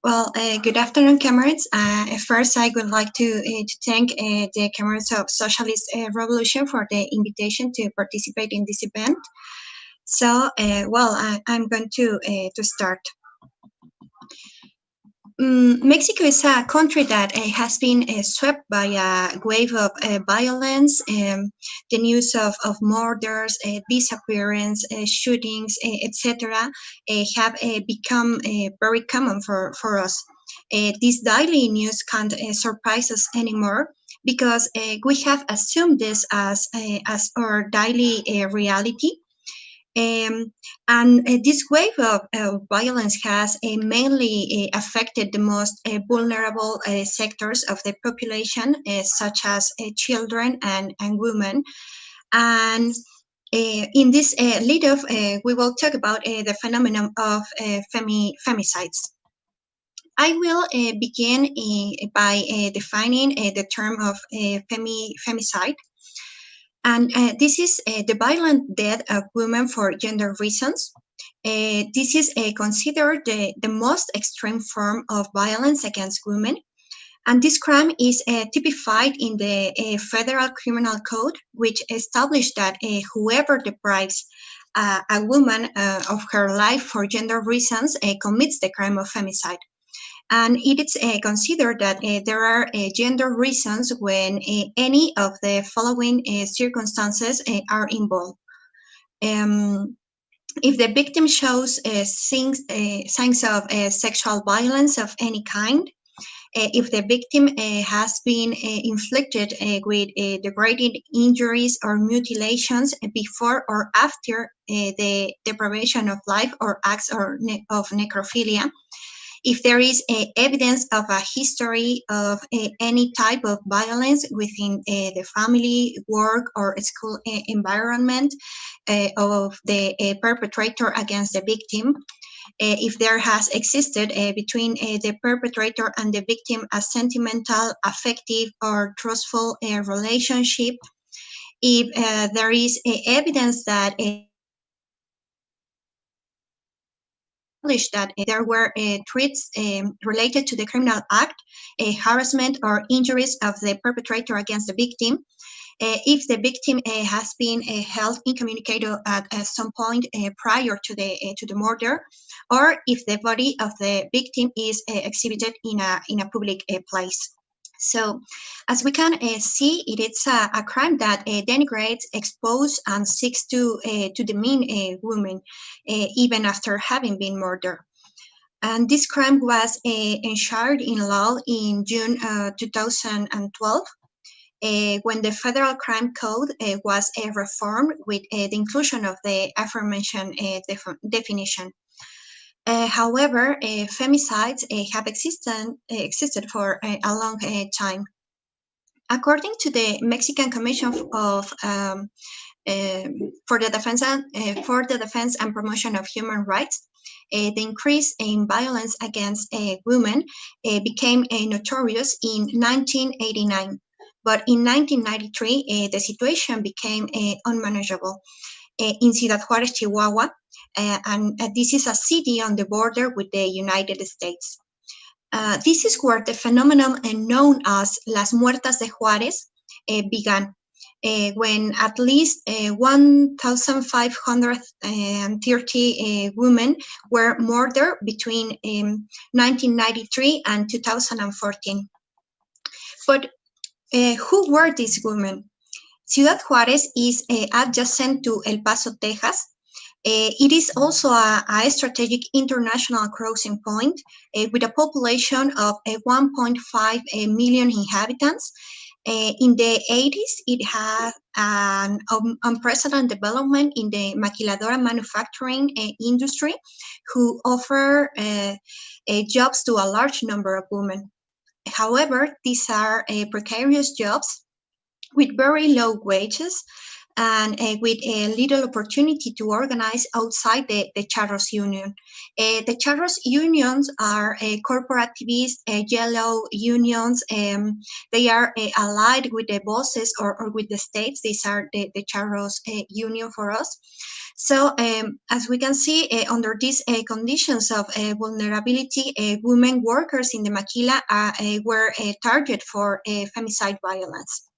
Good afternoon, comrades. First, I would like to thank the comrades of Socialist Revolution for the invitation to participate in this event. So, I'm going to start. Mexico is a country that has been swept by a wave of violence. The news of murders, disappearance, shootings, etc. Have become very common for us. This daily news can't surprise us anymore because we have assumed this as our daily reality. And this wave of violence has mainly affected the most vulnerable sectors of the population, such as children and women. And in this lead-off, we will talk about the phenomenon of femicides. I will begin by defining the term of femicide. And this is the violent death of women for gender reasons. This is considered the most extreme form of violence against women. And this crime is typified in the Federal Criminal Code, which established that whoever deprives a woman of her life for gender reasons commits the crime of femicide. And it is considered that there are gender reasons when any of the following circumstances are involved. If the victim shows signs of sexual violence of any kind, if the victim has been inflicted with degrading injuries or mutilations before or after the deprivation of life or acts of necrophilia, if there is evidence of a history of any type of violence within the family, work, or school environment of the perpetrator against the victim, if there has existed between the perpetrator and the victim a sentimental, affective, or trustful relationship, if there is evidence that that there were threats related to the criminal act, harassment, or injuries of the perpetrator against the victim, if the victim has been held incommunicado at some point prior to the murder, or if the body of the victim is exhibited in a public place. So, as we can see, it is a crime that denigrates, exposes, and seeks to demean women, even after having been murdered. And this crime was enshrined in law in June 2012, when the Federal Crime Code was reformed with the inclusion of the aforementioned definition. However, femicides have existed for a long time. According to the Mexican Commission for the Defense and Promotion of Human Rights, the increase in violence against women became notorious in 1989. But in 1993, the situation became unmanageable. In Ciudad Juárez, Chihuahua, and this is a city on the border with the United States. This is where the phenomenon known as Las Muertas de Juárez began, when at least 1,530 women were murdered between 1993 and 2014. But who were these women? Ciudad Juárez is adjacent to El Paso, Texas. It is also a strategic international crossing point with a population of 1.5 million inhabitants. In the 80s, it had an unprecedented development in the maquiladora manufacturing industry, who offer jobs to a large number of women. However, these are precarious jobs with very low wages and with little opportunity to organize outside the charros union. The charros unions are corporativist, yellow unions. They are allied with the bosses or with the states. These are the charros union for us. So as we can see, under these conditions of vulnerability, women workers in the maquila were a target for femicide violence.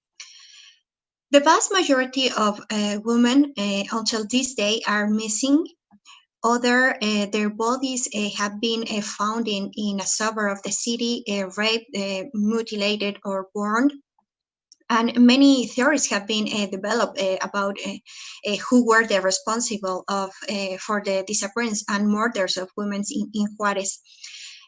The vast majority of women until this day are missing. Their bodies have been found in a suburb of the city, raped, mutilated, or burned. And many theories have been developed about who were the responsible for the disappearance and murders of women in Juarez.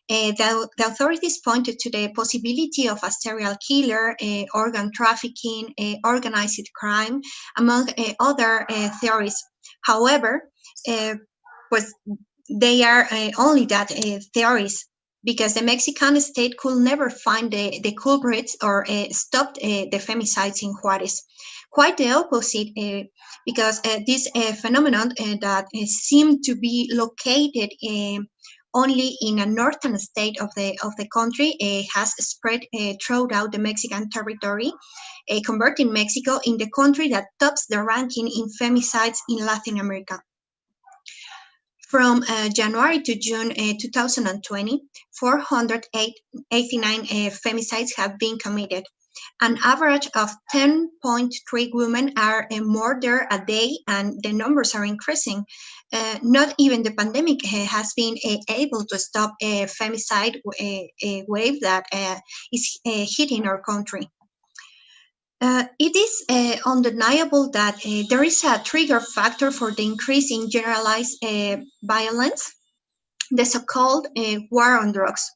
The authorities pointed to the possibility of a serial killer, organ trafficking, organized crime, among other theories. However, pues they are only that theories, because the Mexican state could never find the culprits or stop the femicides in Juarez. Quite the opposite, because this phenomenon that seemed to be located only in a northern state of the country has spread throughout the Mexican territory, converting Mexico in the country that tops the ranking in femicides in Latin America. From January to June 2020, 489 femicides have been committed. An average of 10.3 women are murdered a day, and the numbers are increasing. Not even the pandemic has been able to stop a femicide wave that is hitting our country. It is undeniable that there is a trigger factor for the increase in generalized violence, the so-called war on drugs,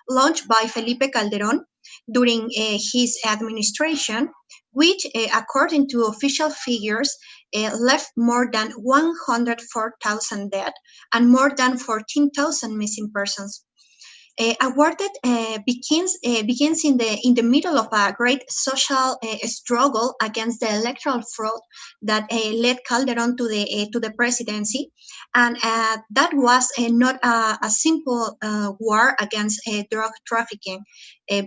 launched by Felipe Calderón during his administration, which, according to official figures, left more than 104,000 dead and more than 14,000 missing persons. Awarded begins in the middle of a great social struggle against the electoral fraud that led Calderón to the presidency, and that was not a simple war against drug trafficking,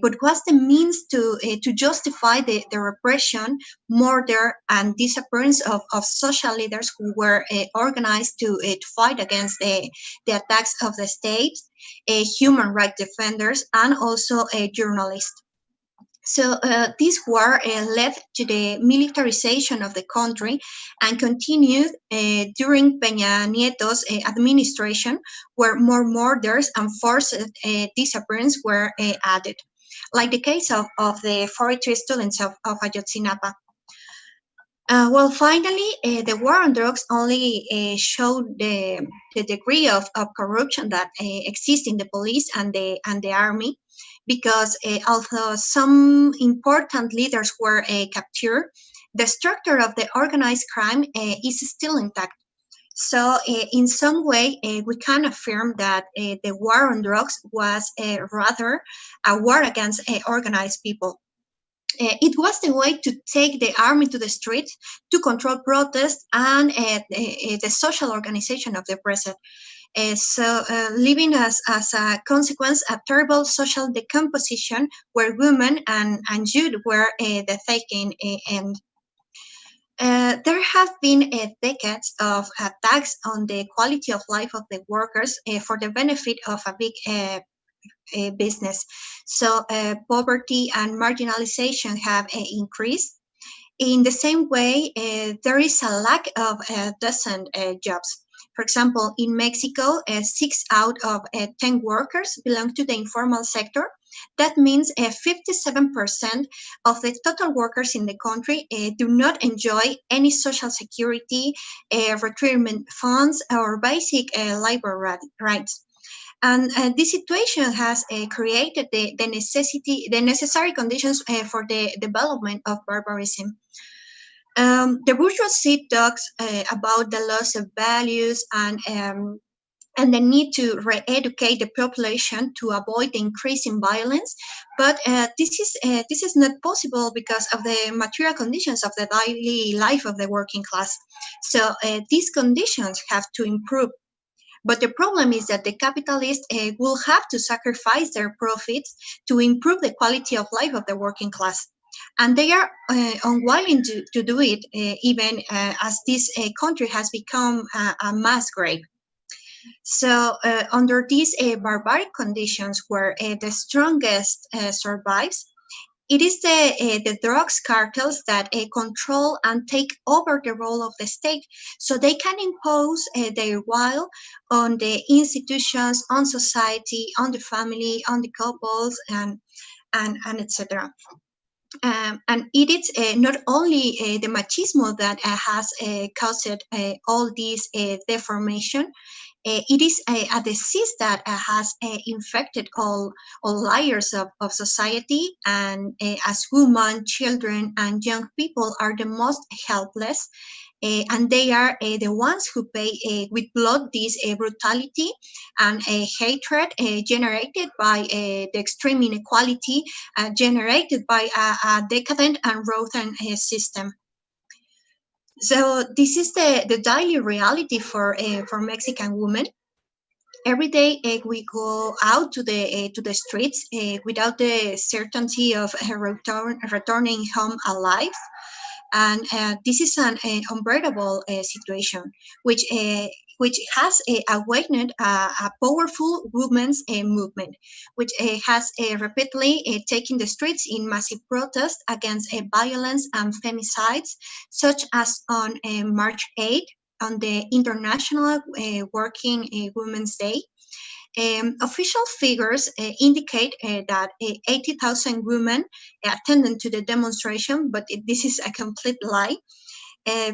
but was the means to justify the repression, murder, and disappearance of social leaders who were organized to fight against the attacks of the state, human rights defenders, and also journalists. So this war led to the militarization of the country and continued during Peña Nieto's administration, where more murders and forced disappearance were added, like the case of the 43 students of Ayotzinapa. Finally, the war on drugs only showed the degree of corruption that exists in the police and the army, because although some important leaders were captured, the structure of the organized crime is still intact. So in some way, we can affirm that the war on drugs was rather a war against organized people. It was the way to take the army to the streets to control protests and the social organization of the present. Leaving as a consequence a terrible social decomposition where women and youth were the taking end. There have been decades of attacks on the quality of life of the workers for the benefit of a big business. So poverty and marginalization have increased. In the same way, there is a lack of decent jobs. For example, in Mexico, 6 out of 10 workers belong to the informal sector. That means 57% of the total workers in the country do not enjoy any social security, retirement funds, or basic labor rights. And this situation has created the necessary conditions for the development of barbarism. The bourgeoisie talks about the loss of values and the need to re-educate the population to avoid the increase in violence, but this is not possible because of the material conditions of the daily life of the working class. So these conditions have to improve. But the problem is that the capitalists will have to sacrifice their profits to improve the quality of life of the working class. And they are unwilling to do it, even as this country has become a mass grave. So under these barbaric conditions where the strongest survives, it is the drugs cartels that control and take over the role of the state, so they can impose their will on the institutions, on society, on the family, on the couples, and etc. And it is not only the machismo that has caused all this deformation. It is a disease that has infected all layers of society, and as women, children, and young people are the most helpless, and they are the ones who pay with blood this brutality and hatred generated by the extreme inequality generated by a decadent and rotten system. So this is the daily reality for Mexican women. Every day we go out to the streets without the certainty of returning home alive, and this is an unbearable situation, which has awakened a powerful women's movement, which has repeatedly taken the streets in massive protest against violence and femicides, such as on March 8th, on the International Working Women's Day. Official figures indicate that 80,000 women attended to the demonstration, but this is a complete lie.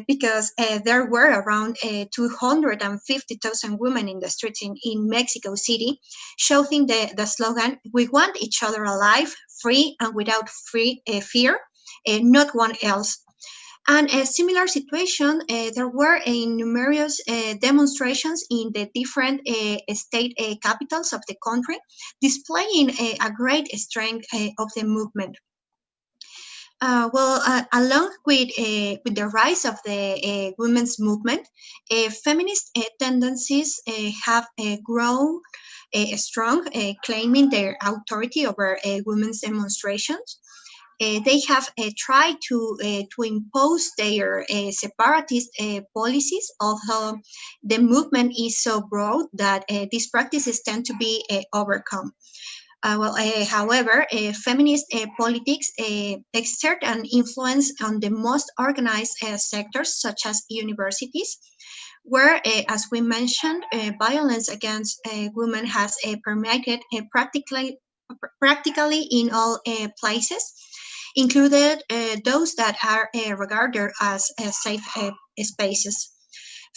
Because there were around 250,000 women in the streets in Mexico City, shouting the slogan, "We want each other alive, free, and without fear, not one else." And a similar situation, there were numerous demonstrations in the different state capitals of the country, displaying a great strength of the movement. Along with the rise of the women's movement, feminist tendencies have grown strong, claiming their authority over women's demonstrations. They have tried to impose their separatist policies, although the movement is so broad that these practices tend to be overcome. However, feminist politics exert an influence on the most organized sectors, such as universities, where, as we mentioned, violence against women has permeated practically in all places, included those that are regarded as safe spaces.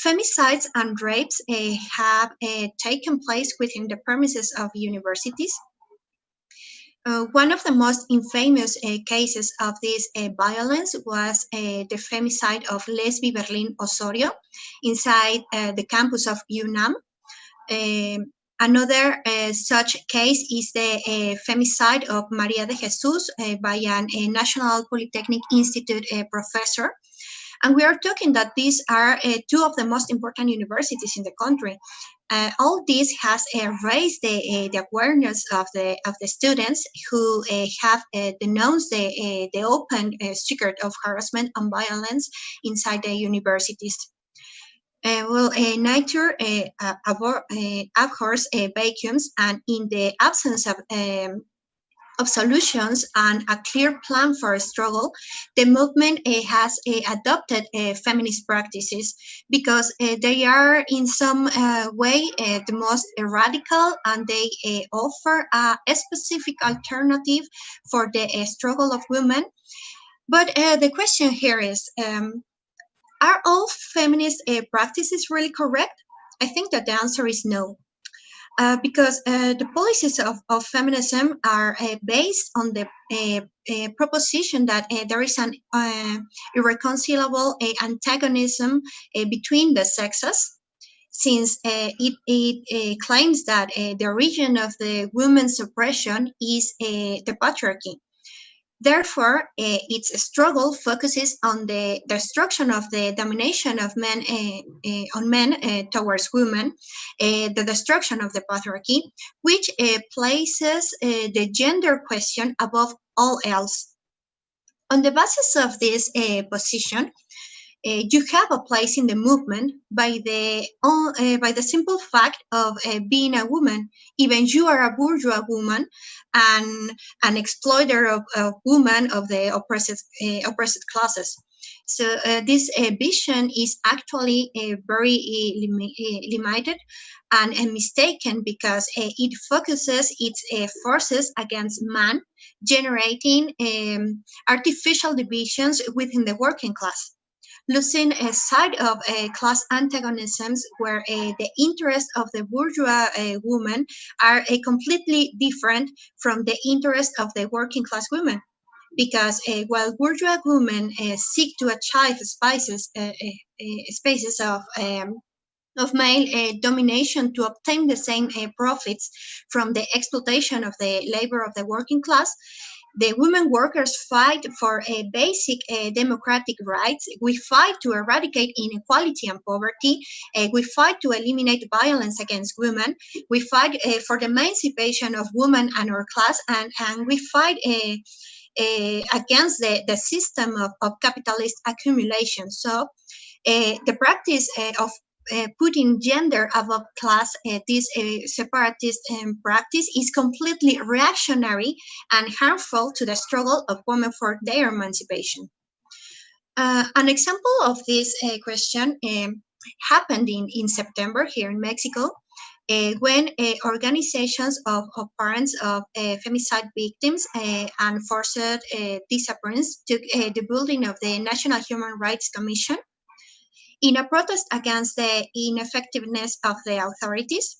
Femicides and rapes have taken place within the premises of universities. One of the most infamous cases of this violence was the femicide of Lesbi Berlin Osorio inside the campus of UNAM. Another such case is the femicide of Maria de Jesus by a National Polytechnic Institute professor. And we are talking that these are two of the most important universities in the country. All this has raised the awareness of the students who have denounced the open secret of harassment and violence inside the universities. Nature abhors vacuums, and in the absence of solutions and a clear plan for a struggle, the movement has adopted feminist practices because they are in some way the most radical, and they offer a specific alternative for the struggle of women. But the question here is, are all feminist practices really correct? I think that the answer is no. Because the policies of feminism are based on the proposition that there is an irreconcilable antagonism between the sexes, since it claims that the origin of the women's oppression is the patriarchy. Therefore, its struggle focuses on the destruction of the domination of men on men towards women, the destruction of the patriarchy, which places the gender question above all else. On the basis of this position, you have a place in the movement by the simple fact of being a woman. Even you are a bourgeois woman and an exploiter of women of the oppressed classes. So this vision is actually very limited and mistaken because it focuses its forces against man, generating artificial divisions within the working class, losing sight of class antagonisms where the interests of the bourgeois woman are completely different from the interests of the working class women. Because while bourgeois women seek to achieve spaces of male domination to obtain the same profits from the exploitation of the labor of the working class, the women workers fight for basic democratic rights. We fight to eradicate inequality and poverty. We fight to eliminate violence against women. We fight for the emancipation of women and our class, and we fight against the system of capitalist accumulation. So the practice of putting gender above class, this separatist practice is completely reactionary and harmful to the struggle of women for their emancipation. An example of this question happened in September here in Mexico, when organizations of parents of femicide victims and forced disappearance took the building of the National Human Rights Commission in a protest against the ineffectiveness of the authorities.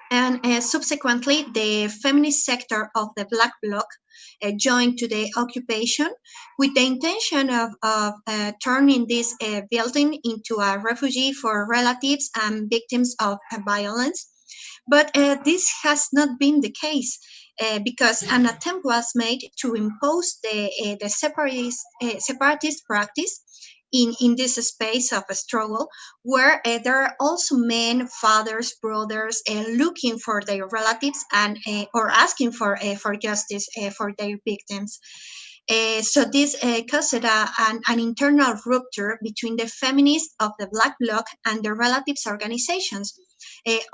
And subsequently, the feminist sector of the Black Bloc joined to the occupation with the intention of turning this building into a refugee for relatives and victims of violence. But this has not been the case. Because an attempt was made to impose the separatist practice in this space of a struggle where there are also men, fathers, brothers looking for their relatives and or asking for justice for their victims. So this caused an internal rupture between the feminists of the Black Bloc and the relatives organizations.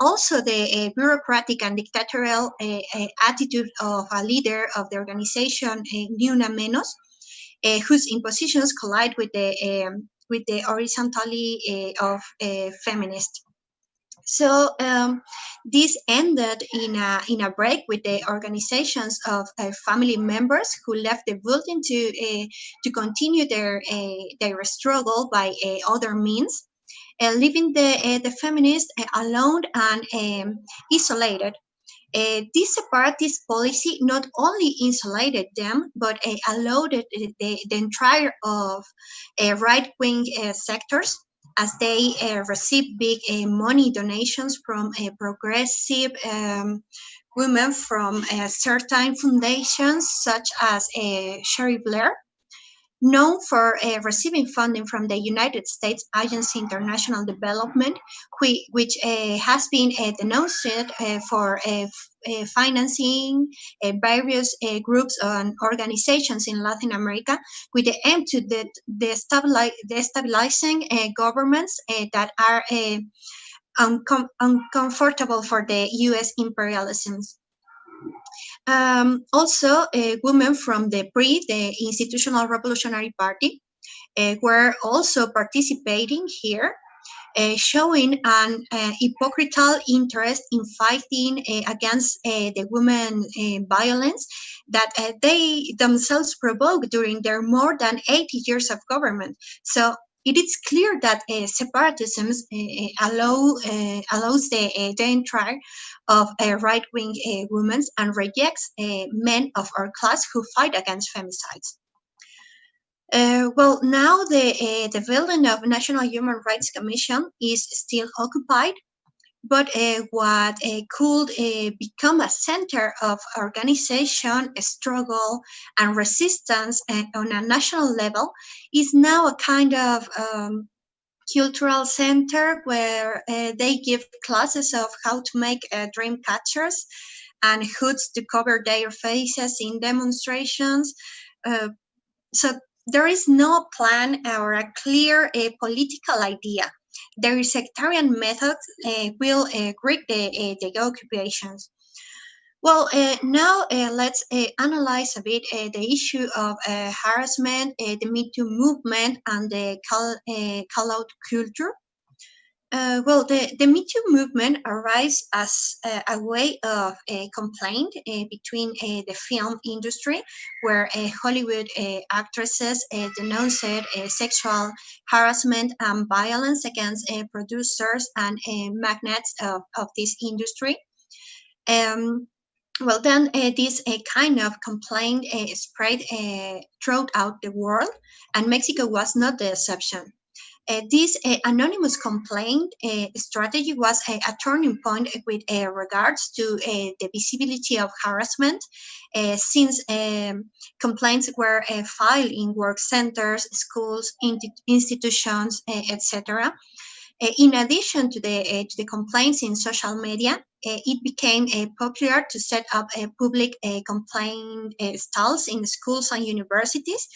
Also, the bureaucratic and dictatorial attitude of a leader of the organization, Menos, whose impositions collide with the horizontally of feminists. So this ended in a break with the organizations of family members who left the building to continue their struggle by other means, leaving the feminists alone and isolated. This separatist policy not only insulated them, but allowed the entire of right-wing sectors as they receive big money donations from progressive women from certain foundations such as Sherry Blair, known for receiving funding from the United States Agency International Development, which has been denounced for financing various groups and organizations in Latin America with the aim to destabilizing governments that are uncomfortable for the U.S. imperialisms. Also, women from the Institutional Revolutionary Party, were also participating here, showing an hypocritical interest in fighting against the women violence that they themselves provoked during their more than 80 years of government. So it is clear that separatism allows the entire of right-wing women and rejects men of our class who fight against femicides. Well, now the building of National Human Rights Commission is still occupied, but what could become a center of organization, struggle, and resistance on a national level is now a kind of cultural center where they give classes of how to make dream catchers and hoods to cover their faces in demonstrations. So there is no plan or a clear political idea. The sectarian methods will rig the occupations. Well, now let's analyze a bit the issue of harassment, the Me Too movement, and the call-out culture. Well, the Me Too movement arose as a way of a complaint between the film industry, where Hollywood actresses denounced sexual harassment and violence against producers and magnates of this industry. Um, well, then this kind of complaint spread throughout the world, and Mexico was not the exception. This anonymous complaint strategy was a turning point with regards to the visibility of harassment, since complaints were filed in work centers, schools, institutions, etc. In addition to the complaints in social media, it became popular to set up public complaint stalls in schools and universities,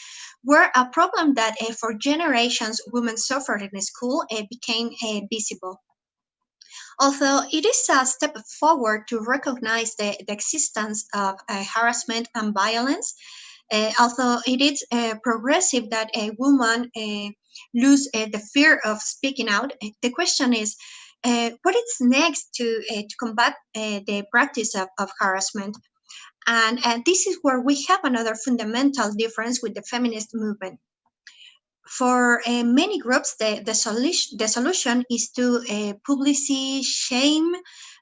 where a problem that for generations women suffered in school became visible. Although it is a step forward to recognize the existence of harassment and violence, although it is progressive that a woman lose the fear of speaking out, the question is, what is next to combat the practice of harassment? And this is where we have another fundamental difference with the feminist movement. For many groups, the solution is to publicly shame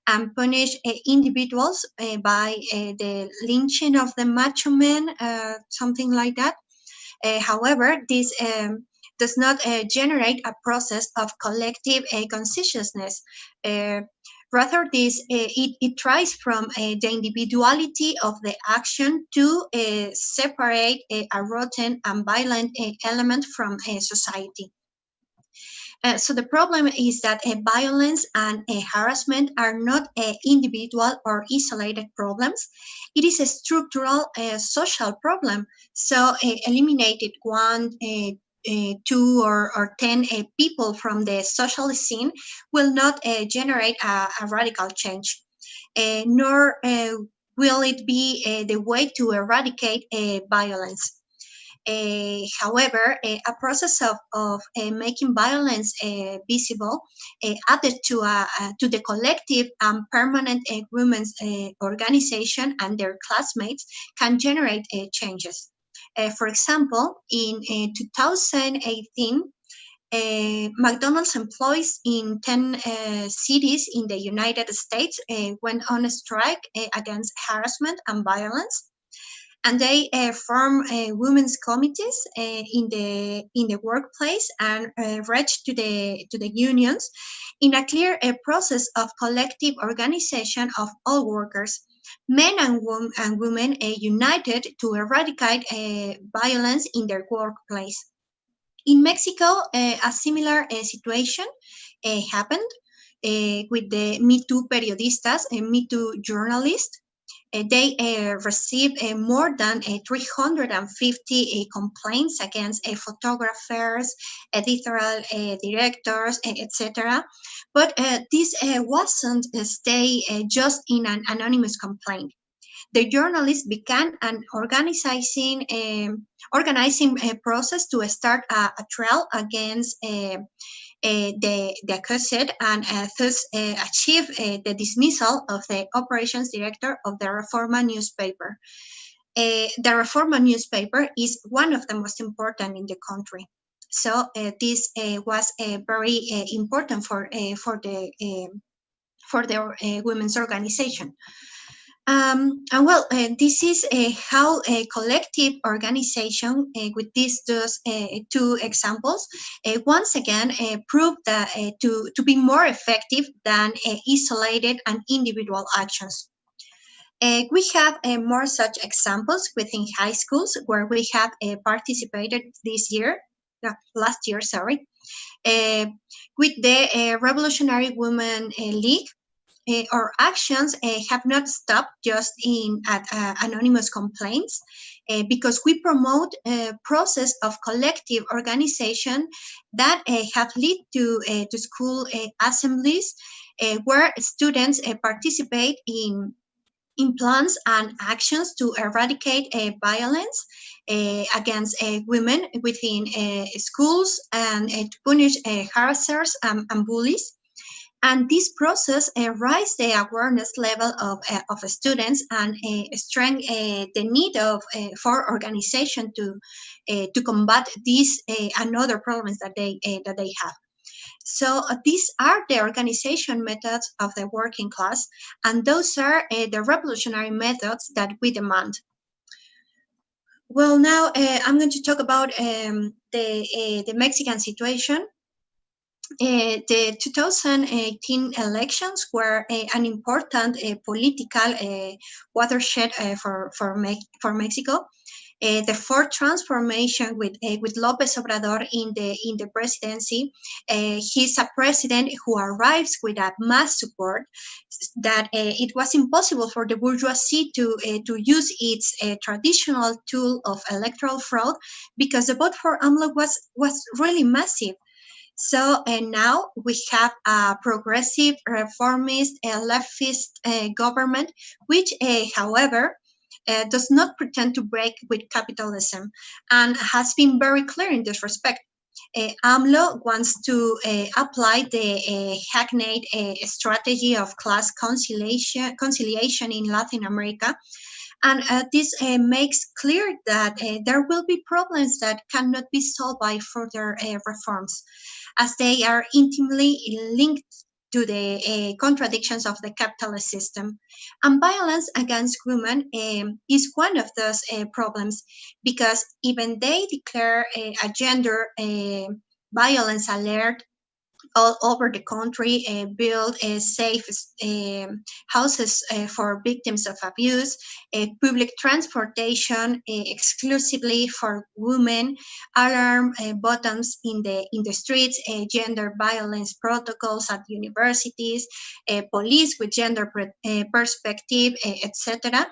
and punish individuals by the lynching of the macho men, something like that. However, this does not generate a process of collective consciousness. Uh, Rather, it tries from the individuality of the action to separate a rotten and violent element from society. So the problem is that violence and harassment are not individual or isolated problems. It is a structural social problem. So eliminated one, two, or 10 people from the social scene will not generate a radical change, nor will it be the way to eradicate violence. However, a process of making violence visible, added to the collective and permanent women's organization and their classmates, can generate changes. For example, in 2018, McDonald's employees in 10 cities in the United States went on a strike against harassment and violence, and they form women's committees in the workplace and reach to the unions in a clear process of collective organization of all workers. Men and women united to eradicate violence in their workplace. In Mexico, a similar situation happened with the Me Too periodistas, Me Too journalists. They received more than 350 complaints against photographers, editorial directors, etc. But this wasn't stay just in an anonymous complaint. The journalists began an organizing process to start a trial against the accused, and thus achieve the dismissal of the operations director of the Reforma newspaper. The Reforma newspaper is one of the most important in the country. So this was very important for the women's organization. And well, this is how a collective organization with these two examples once again proved that to be more effective than isolated and individual actions. We have more such examples within high schools where we have participated last year, sorry, with the Revolutionary Women League. Our actions have not stopped just at anonymous complaints. because we promote a process of collective organization that have led to school assemblies where students participate in plans and actions to eradicate violence against women within schools and to punish harassers and bullies. And this process raised the awareness level of students and strengthened the need for organization to combat these and other problems that they have. So these are the organization methods of the working class, and those are the revolutionary methods that we demand. Well, now I'm going to talk about the Mexican situation. The 2018 elections were an important political watershed for Mexico. The fourth transformation with López Obrador in the presidency. He's a president who arrives with a mass support that it was impossible for the bourgeoisie to use its traditional tool of electoral fraud, because the vote for AMLO was really massive. So now we have a progressive, reformist, leftist government, which, however, does not pretend to break with capitalism and has been very clear in this respect. AMLO wants to apply the hackneyed strategy of class conciliation in Latin America. And this makes clear that there will be problems that cannot be solved by further reforms, as they are intimately linked to the contradictions of the capitalist system. And violence against women is one of those problems, because even they declare a gender violence alert all over the country, build safe houses for victims of abuse, public transportation exclusively for women, alarm buttons in the streets, gender violence protocols at universities, police with gender perspective, etc.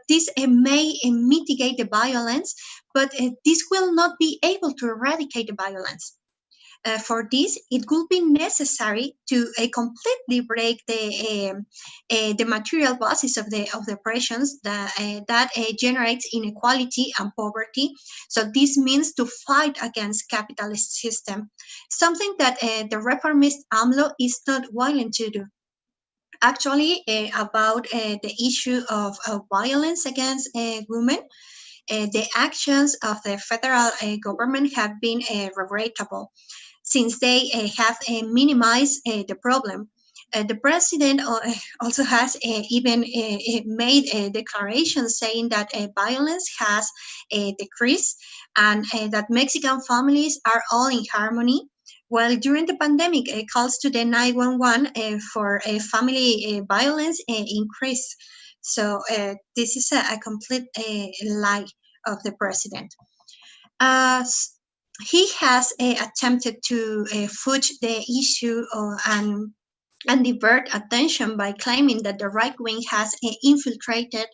This may mitigate the violence, but this will not be able to eradicate the violence. For this, it will be necessary to completely break the material basis of the oppressions that generates inequality and poverty. So this means to fight against capitalist system, something that the reformist AMLO is not willing to do. Actually, about the issue of violence against women, the actions of the federal government have been regrettable, since they have minimized the problem. The president also has even made a declaration saying that violence has decreased, and that Mexican families are all in harmony. While during the pandemic, calls to the 911 for family violence increased. So this is a complete lie of the president. He has attempted to fudge the issue and divert attention by claiming that the right wing has infiltrated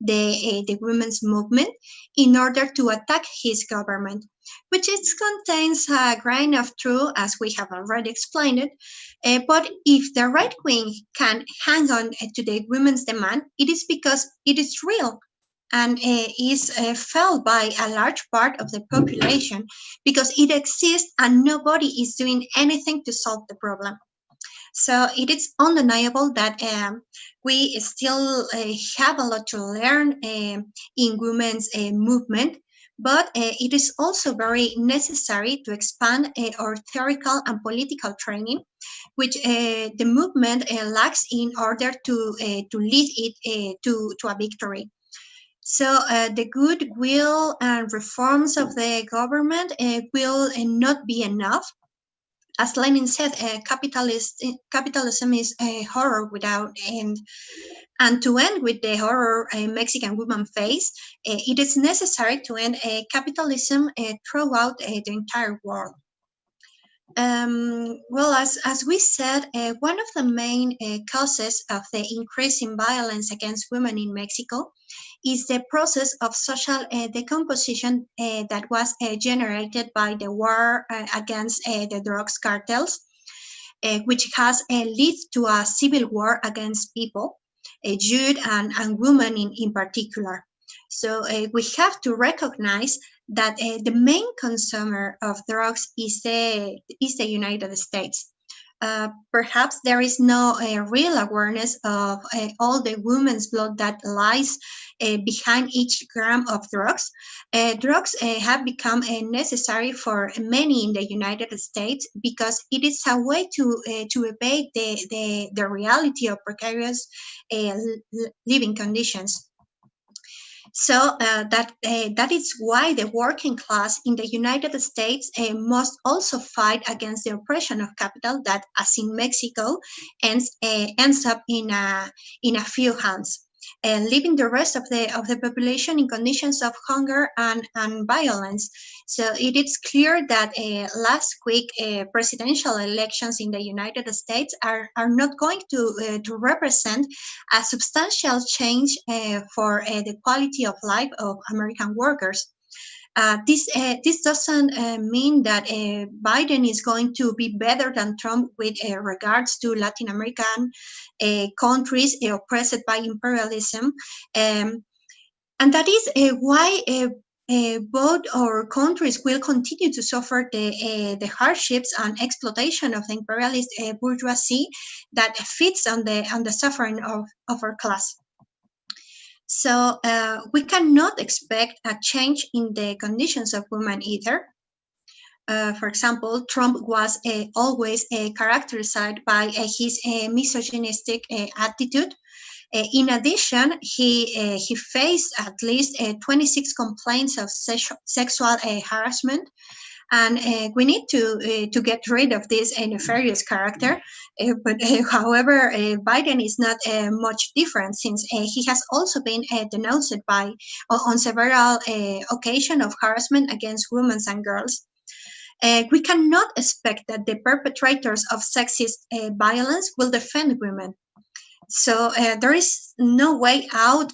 the women's movement in order to attack his government, which it contains a grain of truth, as we have already explained it. But if the right wing can hang on to the women's demand, it is because it is real and is felt by a large part of the population, because it exists and nobody is doing anything to solve the problem. So it is undeniable that we still have a lot to learn in women's movement, but it is also very necessary to expand our theoretical and political training, which the movement lacks in order to lead it to a victory. So the goodwill and reforms of the government will not be enough. As Lenin said, capitalism is a horror without end. And to end with the horror Mexican women face, it is necessary to end capitalism throughout the entire world. Well, as we said, one of the main causes of the increase in violence against women in Mexico is the process of social decomposition that was generated by the war against the drugs cartels, which has led to a civil war against people, youth and women in particular. So we have to recognize that the main consumer of drugs is the United States. Perhaps there is no real awareness of all the women's blood that lies behind each gram of drugs. Drugs have become necessary for many in the United States because it is a way to evade the reality of precarious living conditions. So that is why the working class in the United States must also fight against the oppression of capital that, as in Mexico, ends up in a few hands, leaving the rest of the population in conditions of hunger and violence. So it is clear that last week presidential elections in the United States are not going to represent a substantial change for the quality of life of American workers. This doesn't mean that Biden is going to be better than Trump with regards to Latin American countries oppressed by imperialism, and that is why both our countries will continue to suffer the hardships and exploitation of the imperialist bourgeoisie that feeds on the suffering of our class. So we cannot expect a change in the conditions of women either. For example, Trump was always characterized by his misogynistic attitude. In addition, he faced at least 26 complaints of sexual harassment, and we need to get rid of this nefarious character. However, Biden is not much different, since he has also been denounced on several occasions of harassment against women and girls. We cannot expect that the perpetrators of sexist violence will defend women. So there is no way out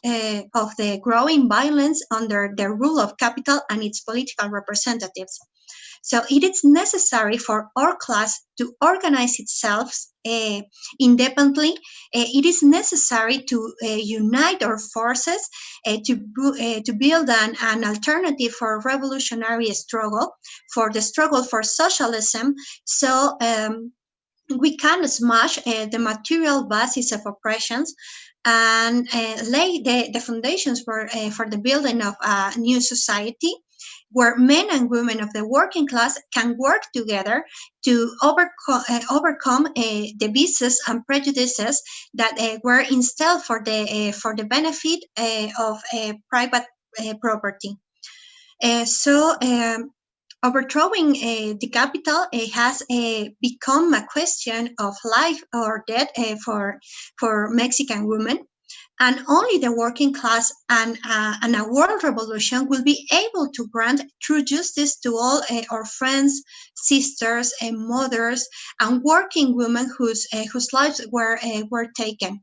of the growing violence under the rule of capital and its political representatives. So it is necessary for our class to organize itself independently. It is necessary to unite our forces to build an alternative for revolutionary struggle, for the struggle for socialism. So we can smash the material basis of oppressions and lay the foundations for the building of a new society where men and women of the working class can work together to overcome the vices and prejudices that were instilled for the benefit of private property. Overthrowing the capital has become a question of life or death for Mexican women. And only the working class and a world revolution will be able to grant true justice to all our friends, sisters, and mothers, and working women whose lives were taken.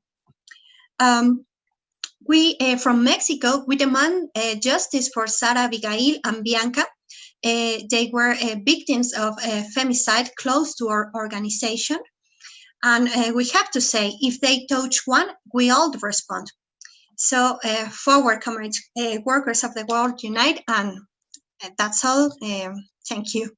We from Mexico, we demand justice for Sara, Abigail, and Bianca. They were victims of femicide close to our organization. And we have to say, if they touch one, we all respond. So forward, comrades, workers of the world, unite, and that's all. Thank you.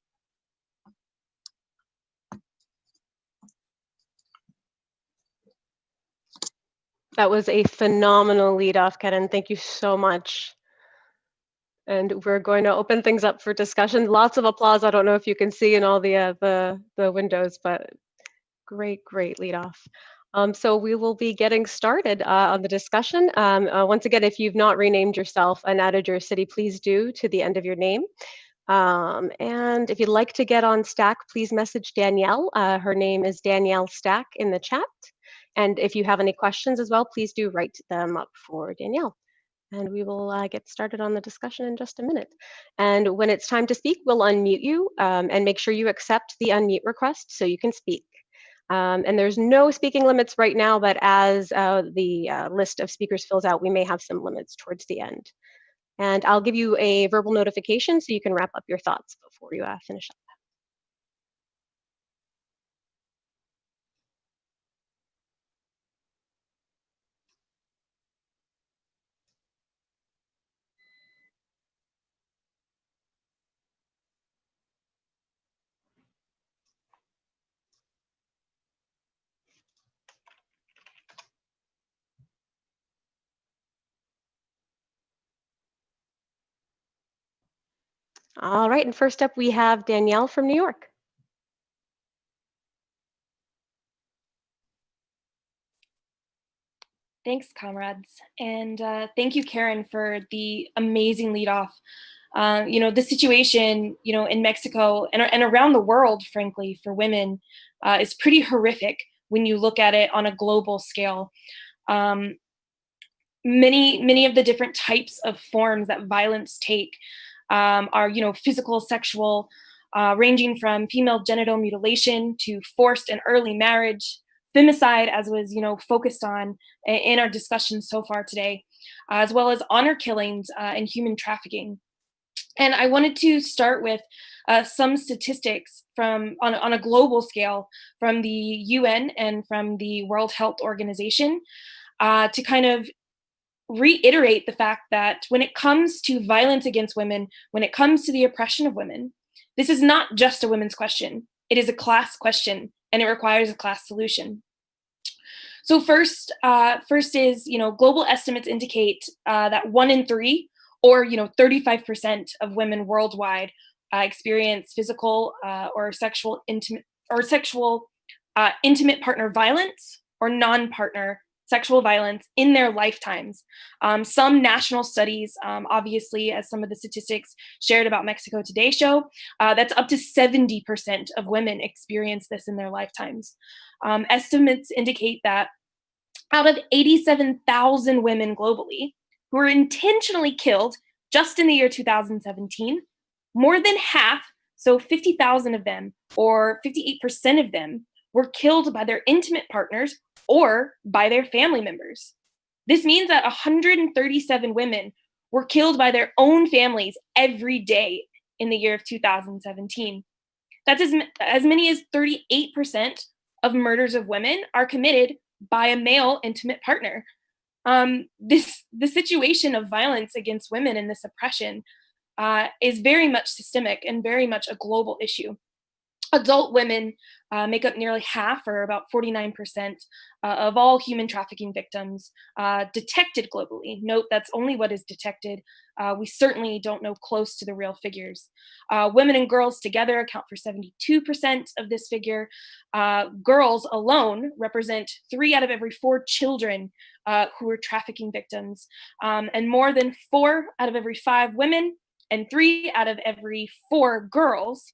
That was a phenomenal lead off, Karen. Thank you so much. And we're going to open things up for discussion. Lots of applause. I don't know if you can see in all the windows, but great lead off. So we will be getting started on the discussion. Once again, if you've not renamed yourself and added your city, please do to the end of your name. And if you'd like to get on Stack, please message Danielle. Her name is Danielle Stack in the chat. And if you have any questions as well, please do write them up for Danielle. And we will get started on the discussion in just a minute. And when it's time to speak, we'll unmute you and make sure you accept the unmute request so you can speak. And there's no speaking limits right now, but as the list of speakers fills out, we may have some limits towards the end. And I'll give you a verbal notification so you can wrap up your thoughts before you finish up. All right, and first up we have Danielle from New York. Thanks, comrades. And thank you, Karen, for the amazing lead off. The situation, in Mexico and around the world, frankly, for women is pretty horrific when you look at it on a global scale. Many of the different types of forms that violence take are, physical, sexual, ranging from female genital mutilation to forced and early marriage, femicide, as was, focused on in our discussion so far today, as well as honor killings and human trafficking. And I wanted to start with some statistics from on a global scale from the UN and from the World Health Organization to kind of reiterate the fact that when it comes to violence against women, when it comes to the oppression of women, this is not just a women's question. It is a class question, and it requires a class solution. So first is, global estimates indicate that 1 in 3, or 35% of women worldwide experience physical or sexual intimate partner violence or non-partner sexual violence in their lifetimes. Some national studies, obviously, as some of the statistics shared about Mexico Today show, that's up to 70% of women experience this in their lifetimes. Estimates indicate that out of 87,000 women globally who were intentionally killed just in the year 2017, more than half, so 50,000 of them, or 58% of them, were killed by their intimate partners or by their family members. This means that 137 women were killed by their own families every day in the year of 2017. That's as many as 38% of murders of women are committed by a male intimate partner. The situation of violence against women and this oppression is very much systemic and very much a global issue. Adult women make up nearly half, or about 49%, of all human trafficking victims detected globally. Note that's only what is detected. We certainly don't know close to the real figures. Women and girls together account for 72% of this figure. Girls alone represent 3 out of every 4 children who are trafficking victims, and more than 4 out of every 5 women and 3 out of every 4 girls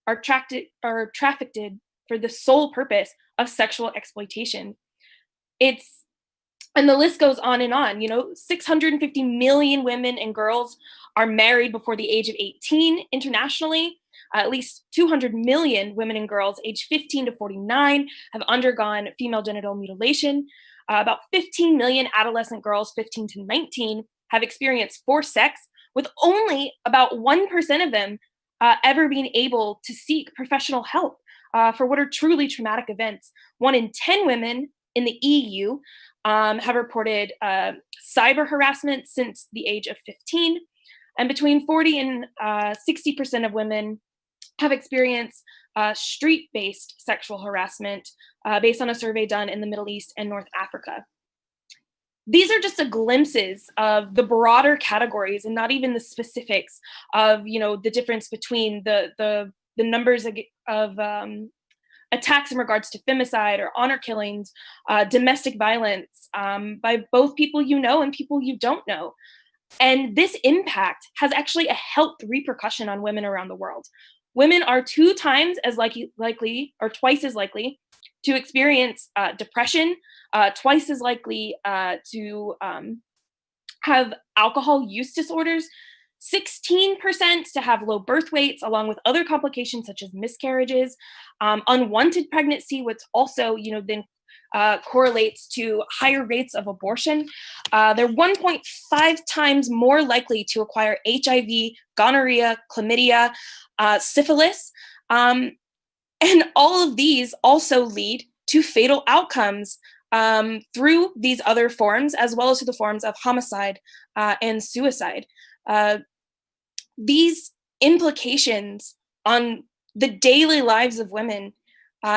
are trafficked for the sole purpose of sexual exploitation. And the list goes on and on. 650 million women and girls are married before the age of 18 internationally. At least 200 million women and girls aged 15 to 49 have undergone female genital mutilation. About 15 million adolescent girls 15 to 19 have experienced forced sex, with only about 1% of them ever being able to seek professional help for what are truly traumatic events. 1 in 10 women in the EU have reported cyber harassment since the age of 15, and between 40 and 60% of women have experienced street-based sexual harassment based on a survey done in the Middle East and North Africa. These are just glimpses of the broader categories and not even the specifics of, the difference between the numbers of attacks in regards to femicide or honor killings, domestic violence by both people you know and people you don't know. And this impact has actually a health repercussion on women around the world. Women are 2 times as likely or twice as likely to experience depression, twice as likely to have alcohol use disorders, 16% to have low birth weights, along with other complications such as miscarriages, unwanted pregnancy, which also, then correlates to higher rates of abortion. They're 1.5 times more likely to acquire HIV, gonorrhea, chlamydia, syphilis. And all of these also lead to fatal outcomes through these other forms, as well as through the forms of homicide and suicide. These implications on the daily lives of women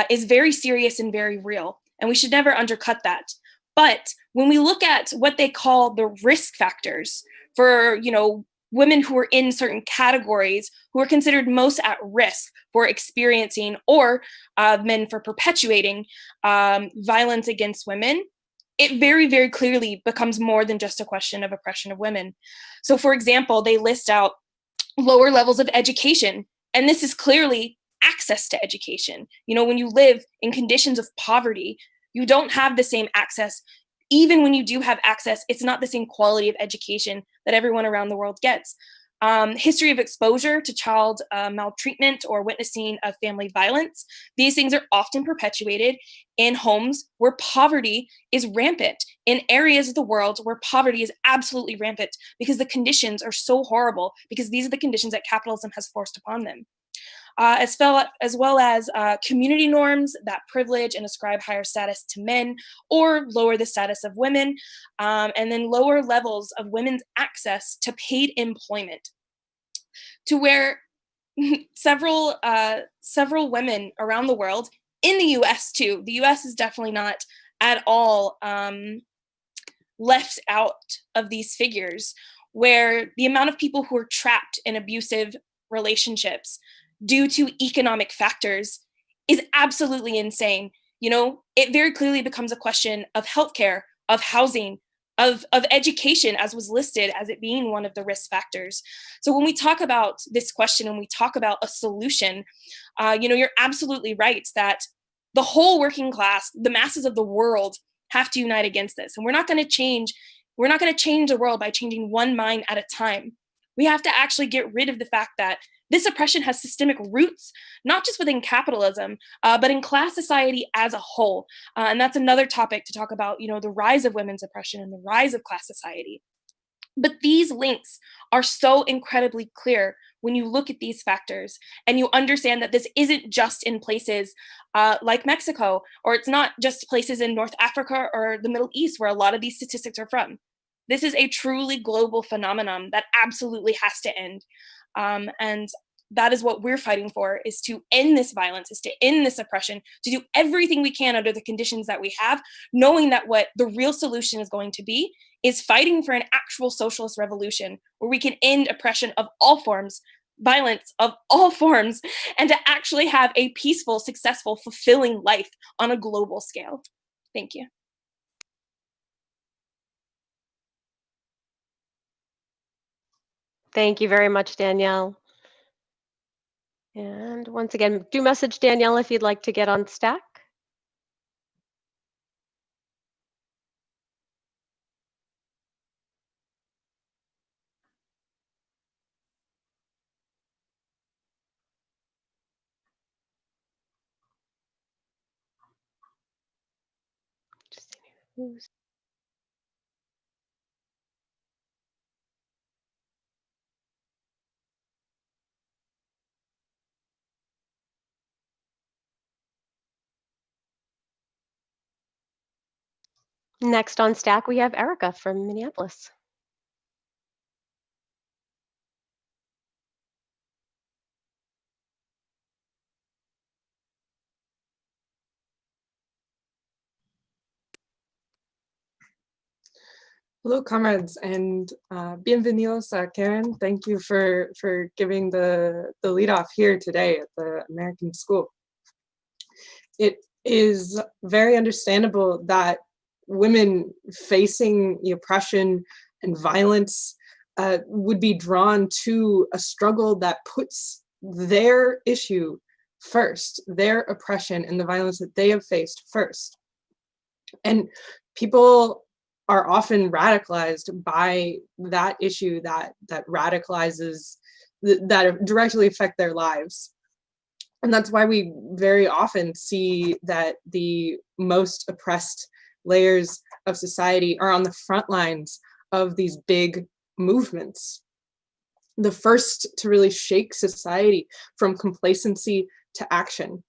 is very serious and very real, and we should never undercut that. But when we look at what they call the risk factors for, women who are in certain categories who are considered most at risk for experiencing, or men for perpetuating violence against women, it very, very clearly becomes more than just a question of oppression of women. So, for example, they list out lower levels of education, and this is clearly access to education. When you live in conditions of poverty, you don't have the same access. Even when you do have access, it's not the same quality of education that everyone around the world gets. History of exposure to child maltreatment or witnessing of family violence. These things are often perpetuated in homes where poverty is rampant, in areas of the world where poverty is absolutely rampant because the conditions are so horrible, because these are the conditions that capitalism has forced upon them. As well as community norms that privilege and ascribe higher status to men or lower the status of women, and then lower levels of women's access to paid employment, to where several women around the world, in the US too, the US is definitely not at all left out of these figures, where the amount of people who are trapped in abusive relationships due to economic factors is absolutely insane. It very clearly becomes a question of healthcare, of housing, of education, as was listed as it being one of the risk factors. So when we talk about this question and we talk about a solution, you're absolutely right that the whole working class, the masses of the world, have to unite against this. And we're not going to change the world by changing one mind at a time. We have to actually get rid of the fact that this oppression has systemic roots, not just within capitalism, but in class society as a whole. And that's another topic to talk about, the rise of women's oppression and the rise of class society. But these links are so incredibly clear when you look at these factors and you understand that this isn't just in places like Mexico, or it's not just places in North Africa or the Middle East where a lot of these statistics are from. This is a truly global phenomenon that absolutely has to end. And that is what we're fighting for, is to end this violence, is to end this oppression, to do everything we can under the conditions that we have, knowing that what the real solution is going to be is fighting for an actual socialist revolution where we can end oppression of all forms, violence of all forms, and to actually have a peaceful, successful, fulfilling life on a global scale. Thank you. Thank you very much, Danielle. And once again, do message Danielle if you'd like to get on Stack. Next on Stack, we have Erica from Minneapolis. Hello, comrades, and bienvenidos, Karen. Thank you for giving the lead off here today at the American School. It is very understandable that women facing the oppression and violence would be drawn to a struggle that puts their issue first, their oppression and the violence that they have faced first. And people are often radicalized by that issue that radicalizes, that directly affect their lives. And that's why we very often see that the most oppressed layers of society are on the front lines of these big movements. The first to really shake society from complacency to action.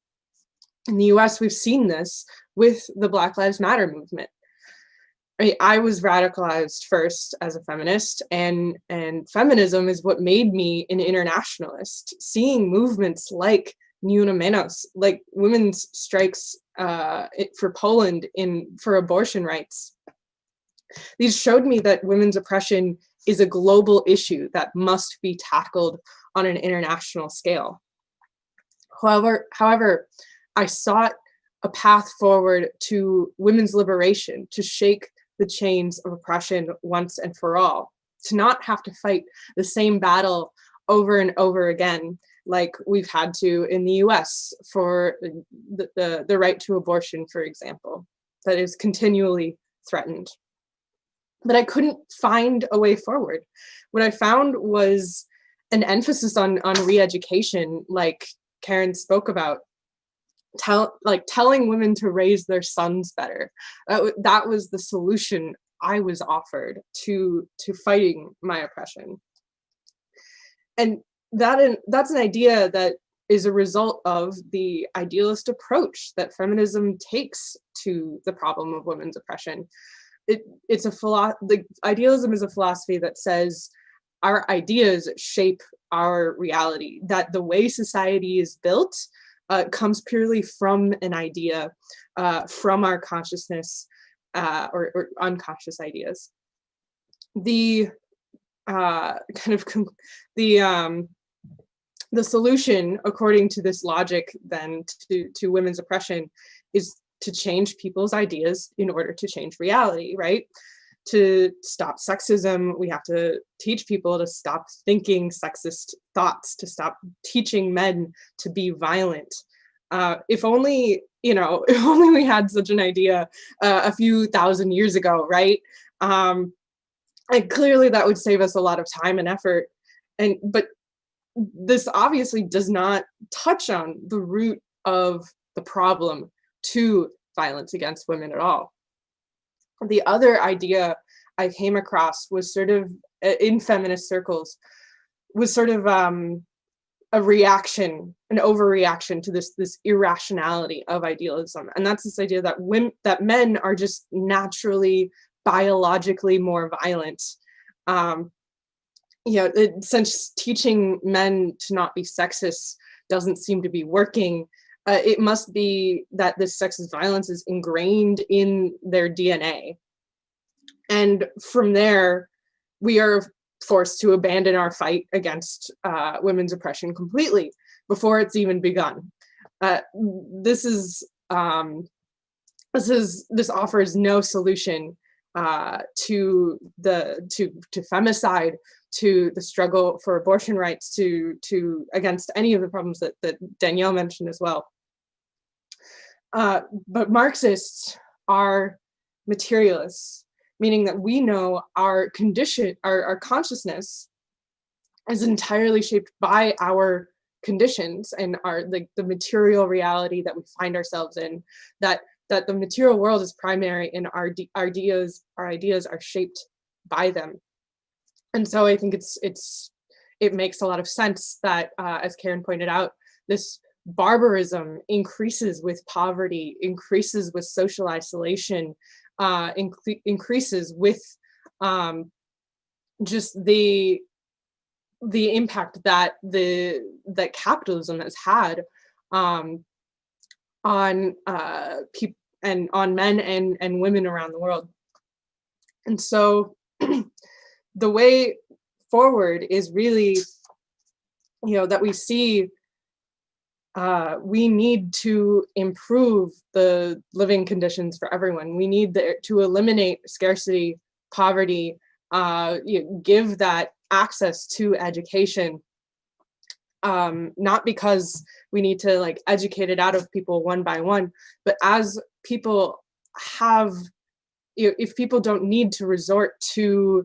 In the US, we've seen this with the Black Lives Matter movement. I was radicalized first as a feminist, and feminism is what made me an internationalist. Seeing movements like Menos, like women's strikes for Poland for abortion rights. These showed me that women's oppression is a global issue that must be tackled on an international scale. However, I sought a path forward to women's liberation, to shake the chains of oppression once and for all, to not have to fight the same battle over and over again, like we've had to in the US for the right to abortion, for example, that is continually threatened. But I couldn't find a way forward. What I found was an emphasis on re-education, like Karen spoke about, telling women to raise their sons better. That was the solution I was offered to fighting my oppression. And that's an idea that is a result of the idealist approach that feminism takes to the problem of women's oppression. Idealism is a philosophy that says our ideas shape our reality, that the way society is built comes purely from an idea, from our consciousness or unconscious ideas. The the solution, according to this logic, then to women's oppression, is to change people's ideas in order to change reality, right? To stop sexism, we have to teach people to stop thinking sexist thoughts, to stop teaching men to be violent. If only if only we had such an idea a few thousand years ago, right? And clearly that would save us a lot of time and effort. But this obviously does not touch on the root of the problem to violence against women at all. The other idea I came across was sort of, in feminist circles, was sort of a reaction, an overreaction to this irrationality of idealism. And that's this idea that men are just naturally, biologically more violent. Since teaching men to not be sexist doesn't seem to be working, it must be that this sexist violence is ingrained in their DNA. And from there, we are forced to abandon our fight against women's oppression completely before it's even begun. This offers no solution to femicide, to the struggle for abortion rights, to against any of the problems that Danielle mentioned as well. But Marxists are materialists, meaning that we know our condition, our consciousness is entirely shaped by our conditions and the material reality that we find ourselves in, that the material world is primary and our ideas are shaped by them. And so I think it makes a lot of sense that, as Karen pointed out, this barbarism increases with poverty, increases with social isolation, increases with just the impact that capitalism has had on people and on men and women around the world. And so the way forward is really, that we see we need to improve the living conditions for everyone. We need to eliminate scarcity, poverty, give that access to education, not because we need to educate it out of people one by one, but as people have if people don't need to resort to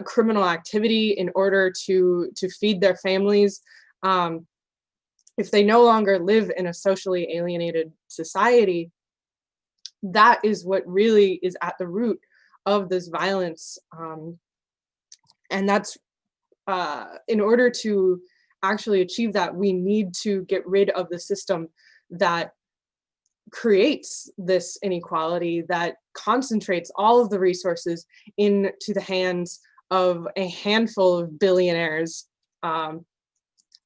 criminal activity in order to feed their families, if they no longer live in a socially alienated society, that is what really is at the root of this violence. And that's, in order to actually achieve that, we need to get rid of the system that creates this inequality, that concentrates all of the resources into the hands of a handful of billionaires, and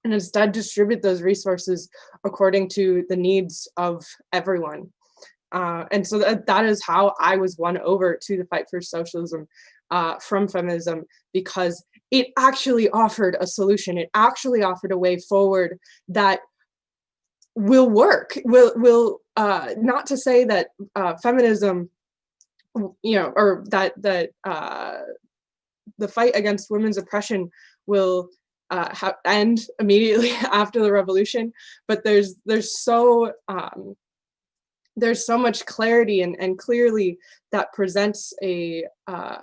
instead distribute those resources according to the needs of everyone. And so that is how I was won over to the fight for socialism from feminism, because it actually offered a solution. It actually offered a way forward that will work. Will not to say that feminism, or that the fight against women's oppression will end immediately after the revolution, but there's so much clarity and clearly that presents a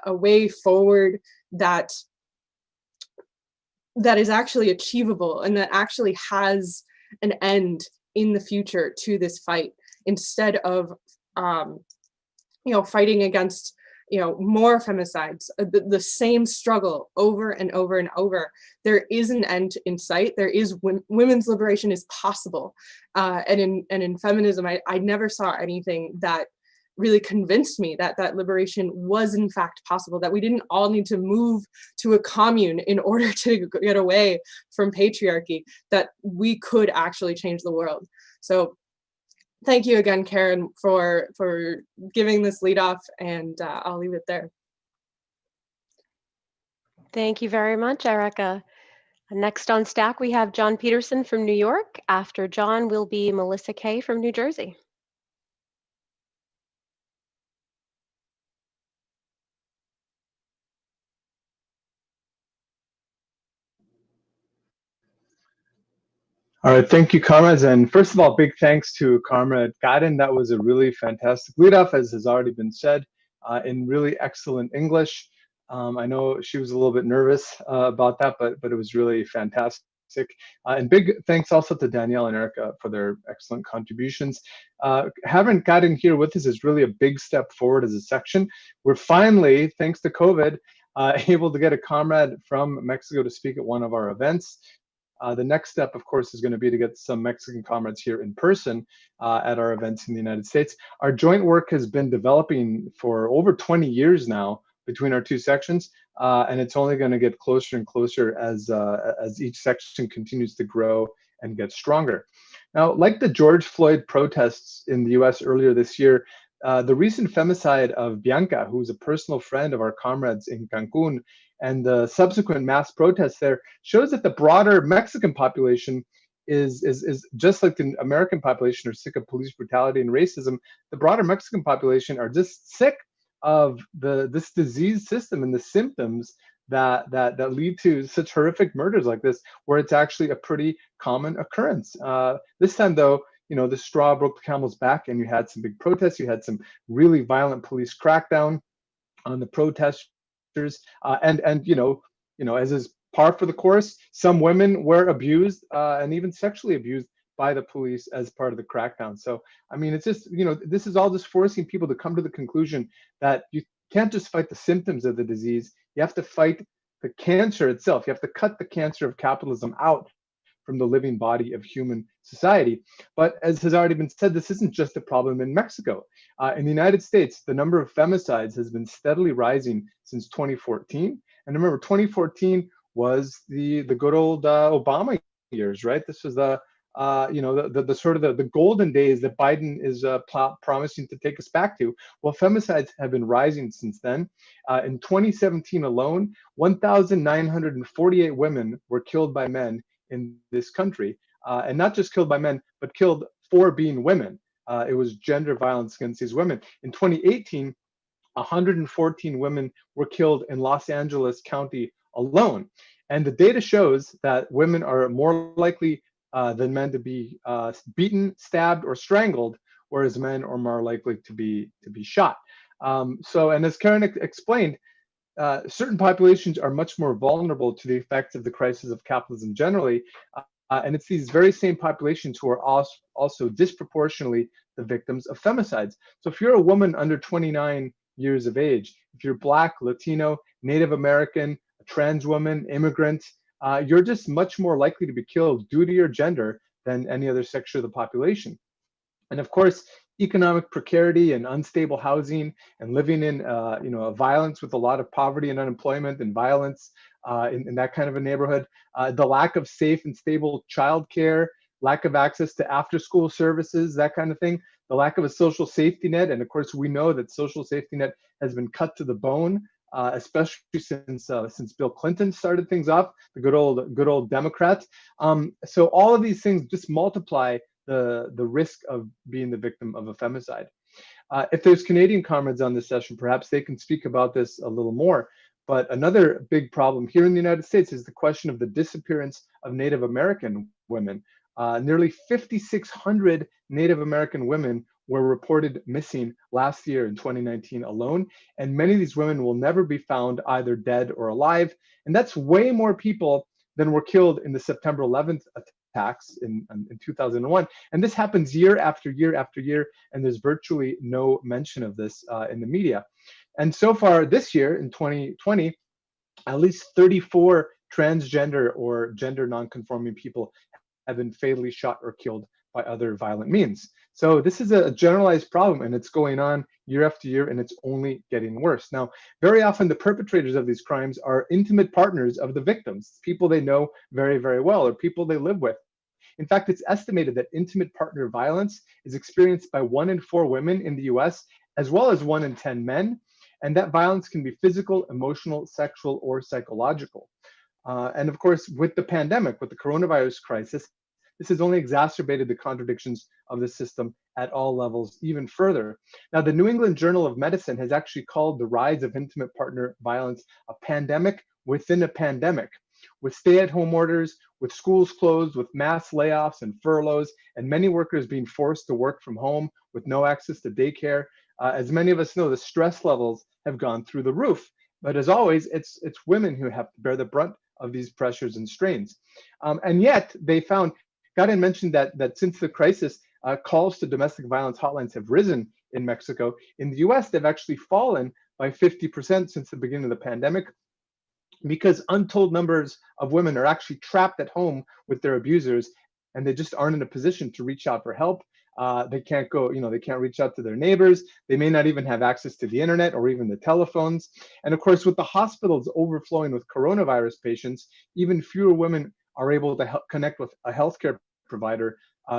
way forward that is actually achievable and that actually has an end in the future to this fight, instead of fighting against more femicides, the same struggle over and over and over. There is an end in sight. There is women's liberation is possible, and in feminism, I never saw anything that really convinced me that liberation was in fact possible, that we didn't all need to move to a commune in order to get away from patriarchy, that we could actually change the world. So thank you again, Karen, for giving this lead off, and I'll leave it there. Thank you very much, Erica. Next on stack, we have John Peterson from New York. After John will be Melissa Kay from New Jersey. All right, thank you, comrades. And first of all, big thanks to Comrade Gaden. That was a really fantastic lead off, as has already been said, in really excellent English. I know she was a little bit nervous about that, but it was really fantastic. And big thanks also to Danielle and Erica for their excellent contributions. Having Gaden here with us is really a big step forward as a section. We're finally, thanks to COVID, able to get a comrade from Mexico to speak at one of our events. The next step, of course, is going to be to get some Mexican comrades here in person at our events in the United States. Our joint work has been developing for over 20 years now between our two sections, and it's only going to get closer and closer as each section continues to grow and get stronger. Now, like the George Floyd protests in the US earlier this year, the recent femicide of Bianca, who's a personal friend of our comrades in Cancun, and the subsequent mass protests there shows that the broader Mexican population is just like the American population are sick of police brutality and racism. The broader Mexican population are just sick of this disease system and the symptoms that lead to such horrific murders like this, where it's actually a pretty common occurrence. This time, though, the straw broke the camel's back, and you had some big protests. You had some really violent police crackdown on the protesters. And as is par for the course, some women were abused and even sexually abused by the police as part of the crackdown. So, I mean, it's just, this is all just forcing people to come to the conclusion that you can't just fight the symptoms of the disease. You have to fight the cancer itself. You have to cut the cancer of capitalism out from the living body of human society. But as has already been said, this isn't just a problem in Mexico. In the United States, the number of femicides has been steadily rising since 2014. And remember, 2014 was the good old Obama years, right? This was the sort of the golden days that Biden is promising to take us back to. Well, femicides have been rising since then. In 2017 alone, 1,948 women were killed by men in this country, and not just killed by men, but killed for being women. It was gender violence against these women. In 2018, 114 women were killed in Los Angeles County alone. And the data shows that women are more likely than men to be beaten, stabbed, or strangled, whereas men are more likely to be shot. And as Karen explained, certain populations are much more vulnerable to the effects of the crisis of capitalism generally, and it's these very same populations who are also disproportionately the victims of femicides. So if you're a woman under 29 years of age, if you're Black, Latino, Native American, a trans woman, immigrant, you're just much more likely to be killed due to your gender than any other section of the population. And of course, economic precarity and unstable housing and living in a violence with a lot of poverty and unemployment and violence in that kind of a neighborhood, the lack of safe and stable childcare, lack of access to after-school services, that kind of thing, the lack of a social safety net. And of course, we know that social safety net has been cut to the bone, especially since Bill Clinton started things off, the good old Democrat. So all of these things just multiply the risk of being the victim of a femicide. If there's Canadian comrades on this session, perhaps they can speak about this a little more. But another big problem here in the United States is the question of the disappearance of Native American women. Nearly 5,600 Native American women were reported missing last year in 2019 alone, and many of these women will never be found either dead or alive. And that's way more people than were killed in the September 11th attacks in 2001. And this happens year after year after year, and there's virtually no mention of this in the media. And so far this year, in 2020, at least 34 transgender or gender non-conforming people have been fatally shot or killed by other violent means. So this is a generalized problem, and it's going on year after year, and it's only getting worse. Now, very often the perpetrators of these crimes are intimate partners of the victims, people they know very, very well, or people they live with. In fact, it's estimated that intimate partner violence is experienced by 1 in 4 women in the US, as well as 1 in 10 men. And that violence can be physical, emotional, sexual, or psychological. And of course, with the pandemic, with the coronavirus crisis, this has only exacerbated the contradictions of the system at all levels even further. Now, the New England Journal of Medicine has actually called the rise of intimate partner violence a pandemic within a pandemic, with stay-at-home orders, with schools closed, with mass layoffs and furloughs, and many workers being forced to work from home with no access to daycare. As many of us know, the stress levels have gone through the roof. But as always, it's women who have to bear the brunt of these pressures and strains. And yet, they found, Karen mentioned that since the crisis, calls to domestic violence hotlines have risen in Mexico. In the US, they've actually fallen by 50% since the beginning of the pandemic, because untold numbers of women are actually trapped at home with their abusers, and they just aren't in a position to reach out for help. They can't go, they can't reach out to their neighbors. They may not even have access to the internet or even the telephones. And of course, with the hospitals overflowing with coronavirus patients, even fewer women are able to connect with a healthcare provider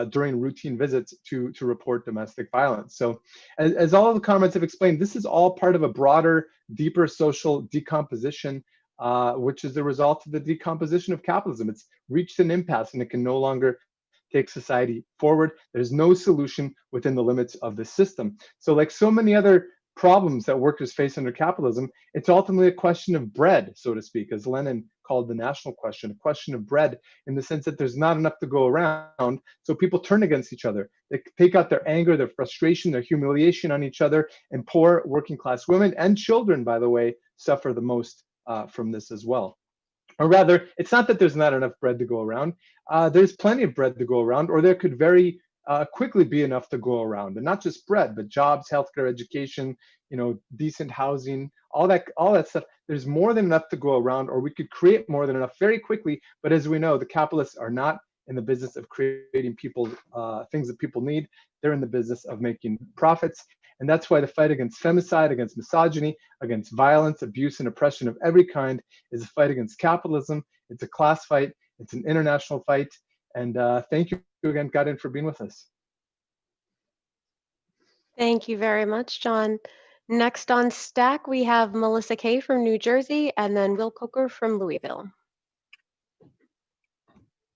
during routine visits to report domestic violence. So as all of the comments have explained, this is all part of a broader, deeper social decomposition, which is the result of the decomposition of capitalism. It's reached an impasse and it can no longer take society forward. There's no solution within the limits of the system. So like so many other problems that workers face under capitalism, it's ultimately a question of bread, so to speak, as Lenin called the national question, a question of bread, in the sense that there's not enough to go around. So people turn against each other. They take out their anger, their frustration, their humiliation on each other, and poor working class women and children, by the way, suffer the most from this as well. Or rather, it's not that there's not enough bread to go around. There's plenty of bread to go around, or there could very quickly be enough to go around, and not just bread, but jobs, healthcare, education, decent housing, all that stuff. There's more than enough to go around, or we could create more than enough very quickly. But as we know, the capitalists are not in the business of creating things that people need. They're in the business of making profits. And that's why the fight against femicide, against misogyny, against violence, abuse, and oppression of every kind is a fight against capitalism. It's a class fight. It's an international fight. And thank you again, Karen, for being with us. Thank you very much, John. Next on Stack, we have Melissa Kay from New Jersey, and then Will Coker from Louisville.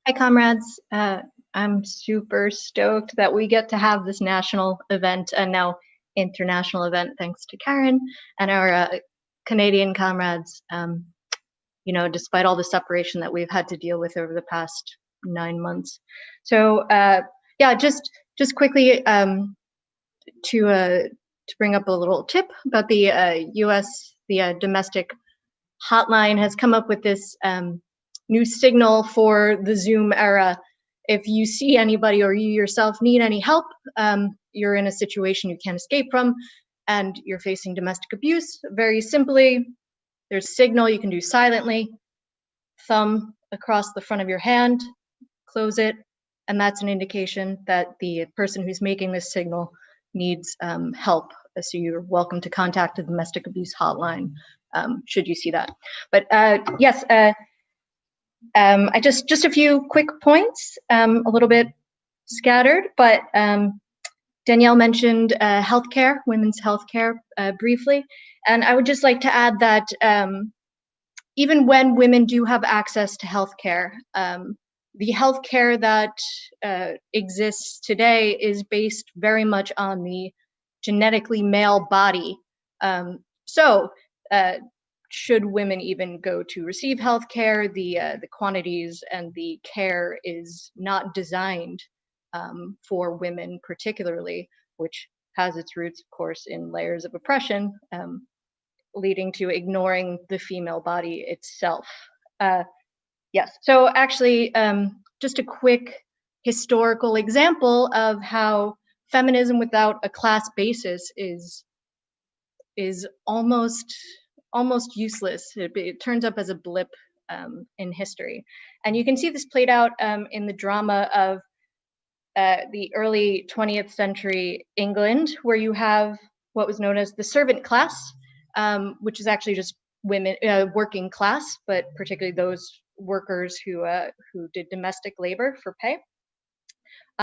Hi, comrades. I'm super stoked that we get to have this national event and now international event, thanks to Karen and our Canadian comrades, despite all the separation that we've had to deal with over the past 9 months. So yeah, just quickly to to bring up a little tip about the U.S. Domestic Hotline has come up with this new signal for the Zoom era. If you see anybody or you yourself need any help, you're in a situation you can't escape from, and you're facing domestic abuse, very simply, there's a signal you can do silently, thumb across the front of your hand, close it, and that's an indication that the person who's making this signal needs help. So you're welcome to contact the domestic abuse hotline should you see that. But yes, I just a few quick points, a little bit scattered, but Danielle mentioned healthcare, women's healthcare briefly, and I would just like to add that even when women do have access to healthcare, the healthcare that exists today is based very much on the genetically male body. So should women even go to receive healthcare, the quantities and the care is not designed for women particularly, which has its roots, of course, in layers of oppression, leading to ignoring the female body itself. Yes, so actually, just a quick historical example of how feminism without a class basis is almost useless. It turns up as a blip in history. And you can see this played out in the drama of the early 20th century England, where you have what was known as the servant class, which is actually just women, working class, but particularly those workers who did domestic labor for pay.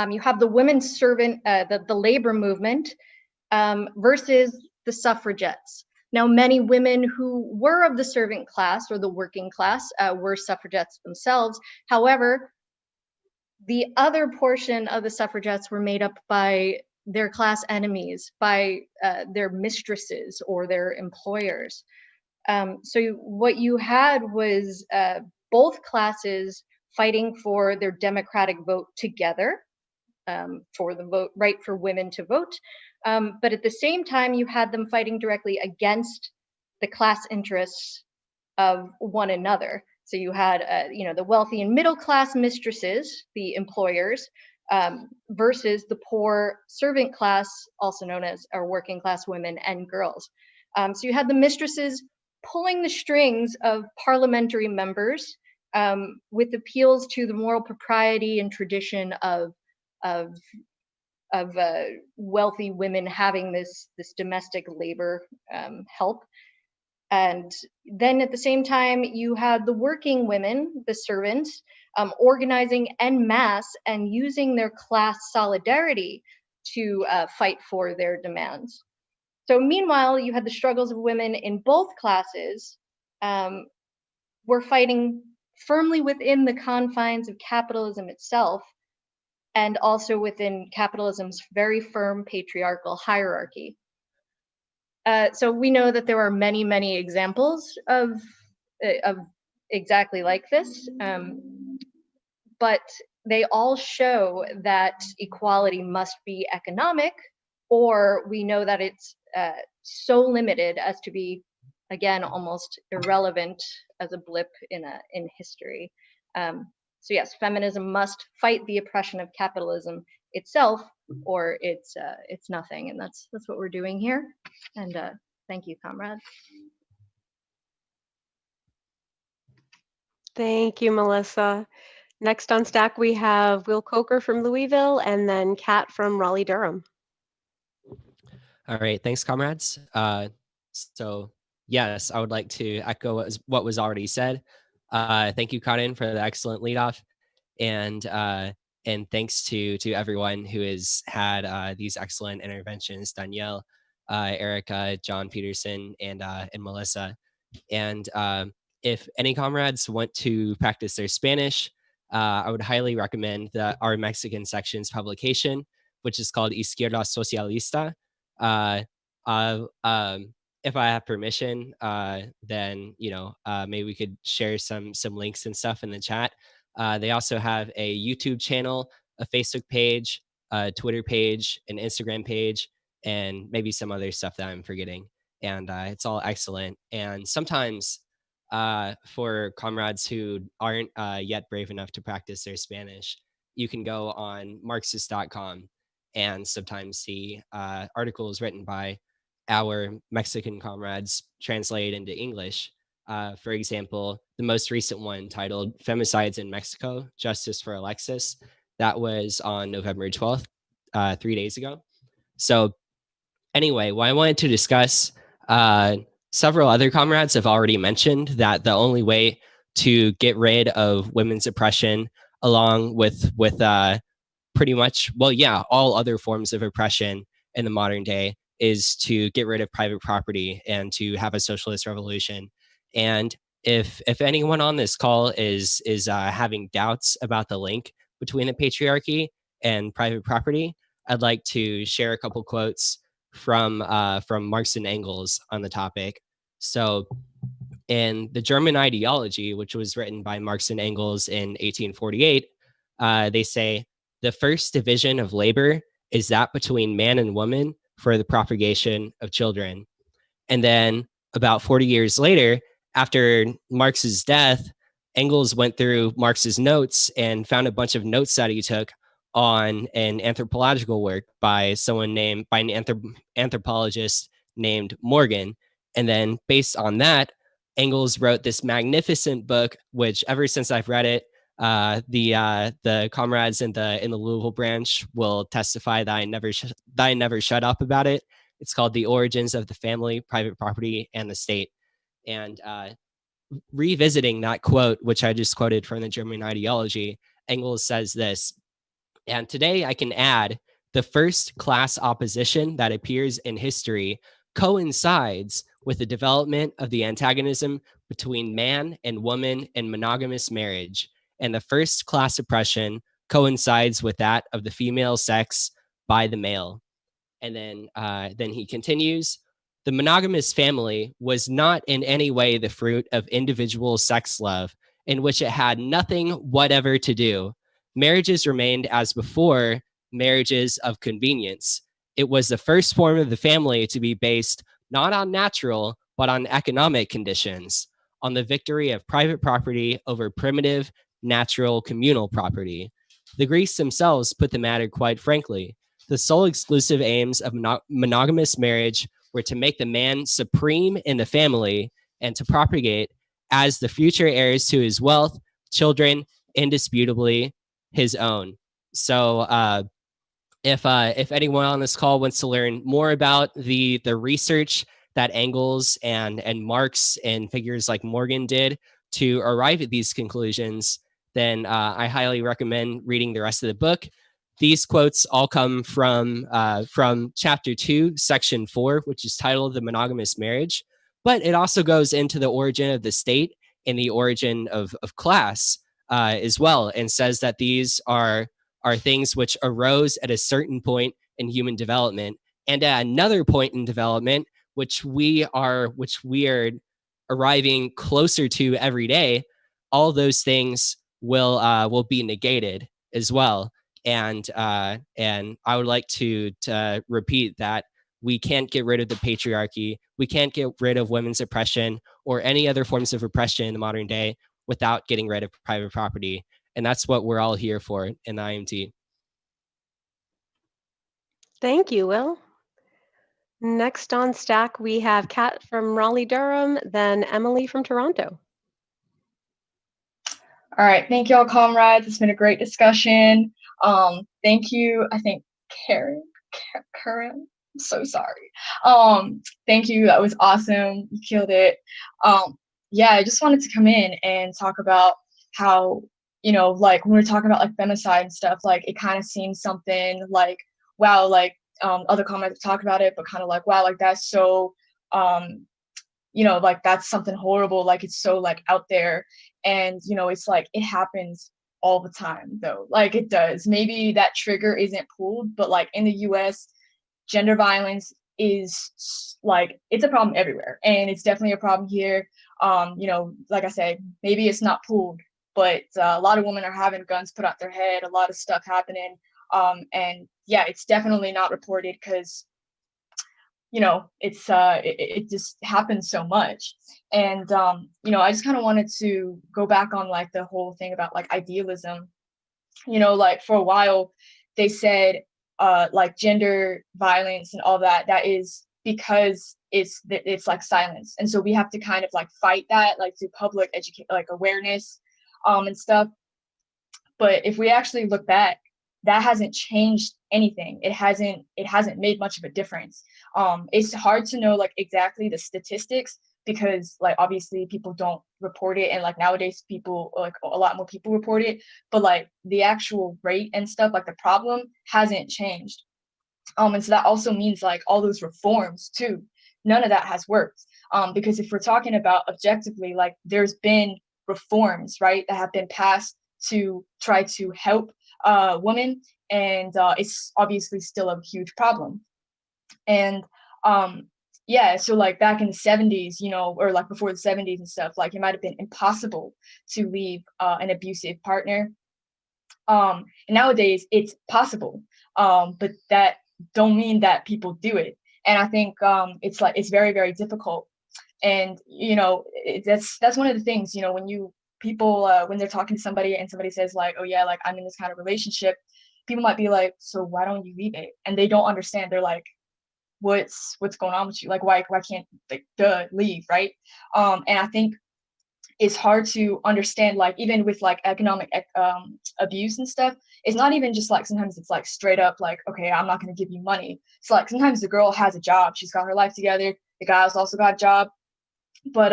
You have the women's servant, the labor movement versus the suffragettes. Now, many women who were of the servant class or the working class were suffragettes themselves. However, the other portion of the suffragettes were made up by their class enemies, by their mistresses or their employers. So what you had was both classes fighting for their democratic vote together, for the right for women to vote. But at the same time, you had them fighting directly against the class interests of one another. So you had, the wealthy and middle class mistresses, the employers, versus the poor servant class, also known as our working class women and girls. So you had the mistresses pulling the strings of parliamentary members with appeals to the moral propriety and tradition of wealthy women having this domestic labor help. And then at the same time, you had the working women, the servants, organizing en masse and using their class solidarity to fight for their demands. So meanwhile, you had the struggles of women in both classes were fighting firmly within the confines of capitalism itself, and also within capitalism's very firm patriarchal hierarchy. So we know that there are many, many examples of exactly like this, but they all show that equality must be economic, or we know that it's so limited as to be, again, almost irrelevant as a blip in history. So yes, feminism must fight the oppression of capitalism itself, or it's nothing, and that's what we're doing here. And thank you, comrades. Thank you, Melissa. Next on stack, we have Will Coker from Louisville, and then Kat from Raleigh-Durham. All right, thanks, comrades. So yes, I would like to echo what was already said. Thank you, Karin, for the excellent leadoff, and thanks to everyone who has had these excellent interventions: Danielle, Erica, John, Peterson, and Melissa. And if any comrades want to practice their Spanish, I would highly recommend our Mexican section's publication, which is called Izquierda Socialista. If I have permission, then maybe we could share some links and stuff in the chat. They also have a YouTube channel, a Facebook page, a Twitter page, an Instagram page, and maybe some other stuff that I'm forgetting. And it's all excellent. And sometimes for comrades who aren't yet brave enough to practice their Spanish, you can go on Marxist.com and sometimes see articles written by our Mexican comrades translated into English. For example, the most recent one titled Femicides in Mexico, Justice for Alexis, that was on November 12th, 3 days ago. So anyway, what I wanted to discuss, several other comrades have already mentioned that the only way to get rid of women's oppression, along with pretty much, well, yeah, all other forms of oppression in the modern day, is to get rid of private property and to have a socialist revolution. And if anyone on this call is having doubts about the link between the patriarchy and private property, I'd like to share a couple quotes from Marx and Engels on the topic. So in The German Ideology, which was written by Marx and Engels in 1848, they say, the first division of labor is that between man and woman for the propagation of children. And then about 40 years later, after Marx's death, Engels went through Marx's notes and found a bunch of notes that he took on an anthropological work by an anthropologist named Morgan. And then based on that, Engels wrote this magnificent book, which ever since I've read it, the comrades in the Louisville branch will testify that I never shut up about it. It's called The Origins of the Family, Private Property, and the State. And revisiting that quote, which I just quoted from the German Ideology, Engels says this, and today I can add, the first class opposition that appears in history coincides with the development of the antagonism between man and woman in monogamous marriage, and the first class oppression coincides with that of the female sex by the male. And then he continues, the monogamous family was not in any way the fruit of individual sex love, in which it had nothing whatever to do. Marriages remained as before, marriages of convenience. It was the first form of the family to be based not on natural, but on economic conditions, on the victory of private property over primitive, natural, communal property. The Greeks themselves put the matter quite frankly. The sole exclusive aims of monogamous marriage were to make the man supreme in the family and to propagate as the future heirs to his wealth, children, indisputably his own. So if anyone on this call wants to learn more about the research that Engels and Marx and figures like Morgan did to arrive at these conclusions, then I highly recommend reading the rest of the book. These quotes all come from chapter 2, section 4, which is titled The Monogamous Marriage, but it also goes into the origin of the state and the origin of class as well, and says that these are things which arose at a certain point in human development, and at another point in development, which we are arriving closer to every day, all those things will be negated as well. And I would like to repeat that we can't get rid of the patriarchy. We can't get rid of women's oppression or any other forms of oppression in the modern day without getting rid of private property. And that's what we're all here for in the IMT. Thank you, Will. Next on stack, we have Kat from Raleigh-Durham, then Emily from Toronto. All right, thank you all, comrades. It's been a great discussion. Thank you, I think, Karen, I'm so sorry. Thank you, that was awesome, you killed it. Yeah, I just wanted to come in and talk about how, like when we're talking about like femicide and stuff, like it kind of seems something like, wow, like other comrades have talked about it, but kind of like, wow, like that's so, like that's something horrible, like it's so like out there. And, it's like, it happens all the time though. Like it does. Maybe that trigger isn't pulled, but like in the US, gender violence is like, it's a problem everywhere. And it's definitely a problem here. Like I said, maybe it's not pulled, but a lot of women are having guns put out their head, a lot of stuff happening. And yeah, it's definitely not reported because it just happens so much. And I just kind of wanted to go back on like the whole thing about like idealism. Like for a while they said like gender violence and all that is because it's like silence, and so we have to kind of like fight that like through public education, like awareness and stuff. But if we actually look back, that hasn't changed anything. It hasn't made much of a difference. It's hard to know like exactly the statistics, because like obviously people don't report it, and like nowadays people, like a lot more people report it, but like the actual rate and stuff, like the problem hasn't changed. And so that also means like all those reforms too, none of that has worked. Because if we're talking about objectively, like there's been reforms, right, that have been passed to try to help women, and it's obviously still a huge problem. And yeah, so like back in the 70s, or like before the 70s and stuff, like it might have been impossible to leave an abusive partner. And nowadays it's possible, but that don't mean that people do it. And I think it's very, very difficult. And that's one of the things, when people when they're talking to somebody and somebody says like, oh yeah, like I'm in this kind of relationship, people might be like, so why don't you leave it? And they don't understand. They're like, what's going on with you? Like why can't like leave, right? And I think it's hard to understand, like even with like economic abuse and stuff, it's not even just like, sometimes it's like straight up like, okay, I'm not going to give you money. It's like sometimes the girl has a job, she's got her life together, the guy's also got a job, but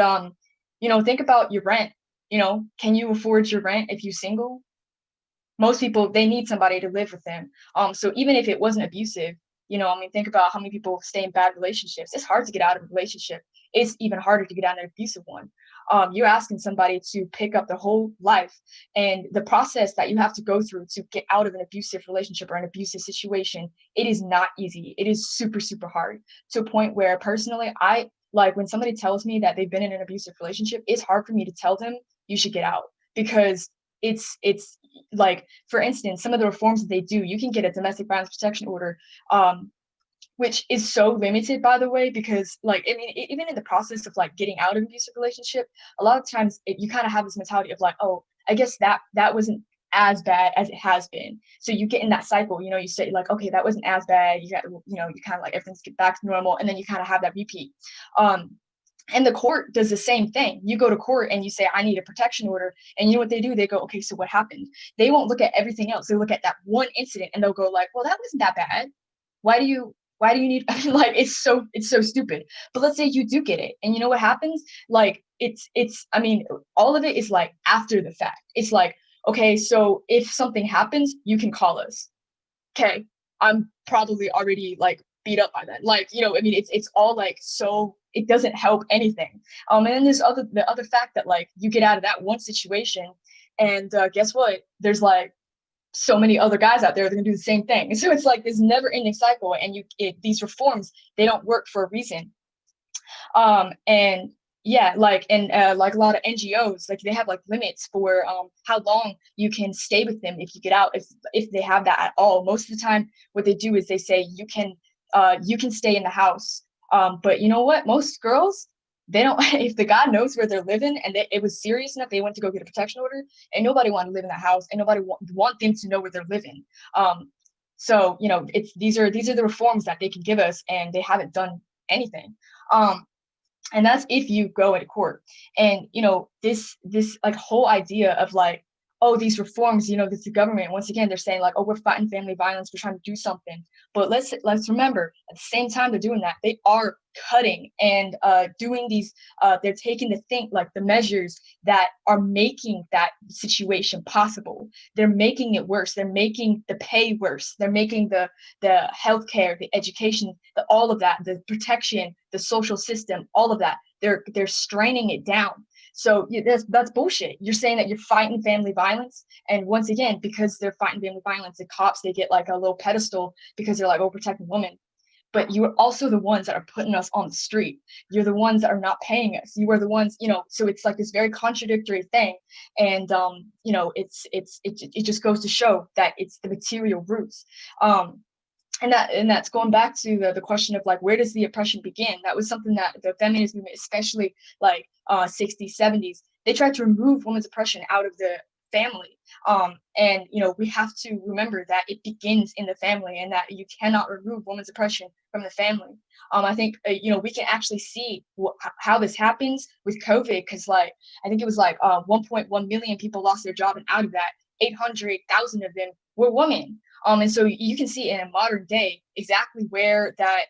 think about your rent. Can you afford your rent if you're single? Most people, they need somebody to live with them. So even if it wasn't abusive, think about how many people stay in bad relationships. It's hard to get out of a relationship. It's even harder to get out of an abusive one. You're asking somebody to pick up their whole life, and the process that you have to go through to get out of an abusive relationship or an abusive situation, it is not easy. It is super, super hard, to a point where personally, I like when somebody tells me that they've been in an abusive relationship, it's hard for me to tell them you should get out, because it's like, for instance, some of the reforms that they do, you can get a domestic violence protection order, which is so limited, by the way, because like, I mean, even in the process of like getting out of an abusive relationship, a lot of times you kind of have this mentality of like, oh, I guess that wasn't as bad as it has been. So you get in that cycle, you say like, okay, that wasn't as bad. You got, you kind of like everything's get back to normal. And then you kind of have that repeat. And the court does the same thing. You go to court and you say, I need a protection order. And you know what they do? They go, okay, so what happened? They won't look at everything else. They look at that one incident and they'll go like, well, that wasn't that bad. Why do you need, like, it's so stupid. But let's say you do get it. And you know what happens? Like, I mean, all of it is like after the fact. It's like, okay, so if something happens, you can call us. Okay, I'm probably already like beat up by that. Like, I mean, it's all like, so it doesn't help anything. And then there's the other fact that like you get out of that one situation, and guess what? There's like so many other guys out there that are gonna do the same thing. So it's like this never-ending cycle, and these reforms, they don't work for a reason. And yeah, like, and like a lot of NGOs, like they have like limits for how long you can stay with them if you get out, if they have that at all. Most of the time, what they do is they say you can stay in the house. But you know what? Most girls, they don't, if the guy knows where they're living and it was serious enough, they went to go get a protection order, and nobody wanted to live in that house, and nobody want them to know where they're living. So, these are the reforms that they can give us, and they haven't done anything. And that's if you go into court. And, this like whole idea of like, oh, these reforms, this the government, once again, they're saying like, oh, we're fighting family violence, we're trying to do something. But let's remember, at the same time they're doing that, they are cutting and doing these, they're taking the measures that are making that situation possible. They're making it worse. They're making the pay worse. They're making the healthcare, the education, all of that, the protection, the social system, all of that. They're straining it down. So that's bullshit. You're saying that you're fighting family violence, and once again, because they're fighting family violence, the cops, they get like a little pedestal because they're like, oh, protecting women. But you're also the ones that are putting us on the street. You're the ones that are not paying us. You are the ones, so it's like this very contradictory thing. And it just goes to show that it's the material roots. and that's going back to the question of like, where does the oppression begin? That was something that the feminist movement, especially like 60s, 70s, they tried to remove women's oppression out of the family. And we have to remember that it begins in the family, and that you cannot remove women's oppression from the family. I think we can actually see how this happens with COVID, because like I think it was like 1.1 million people lost their job, and out of that 800,000 of them were women. And so you can see in a modern day exactly where that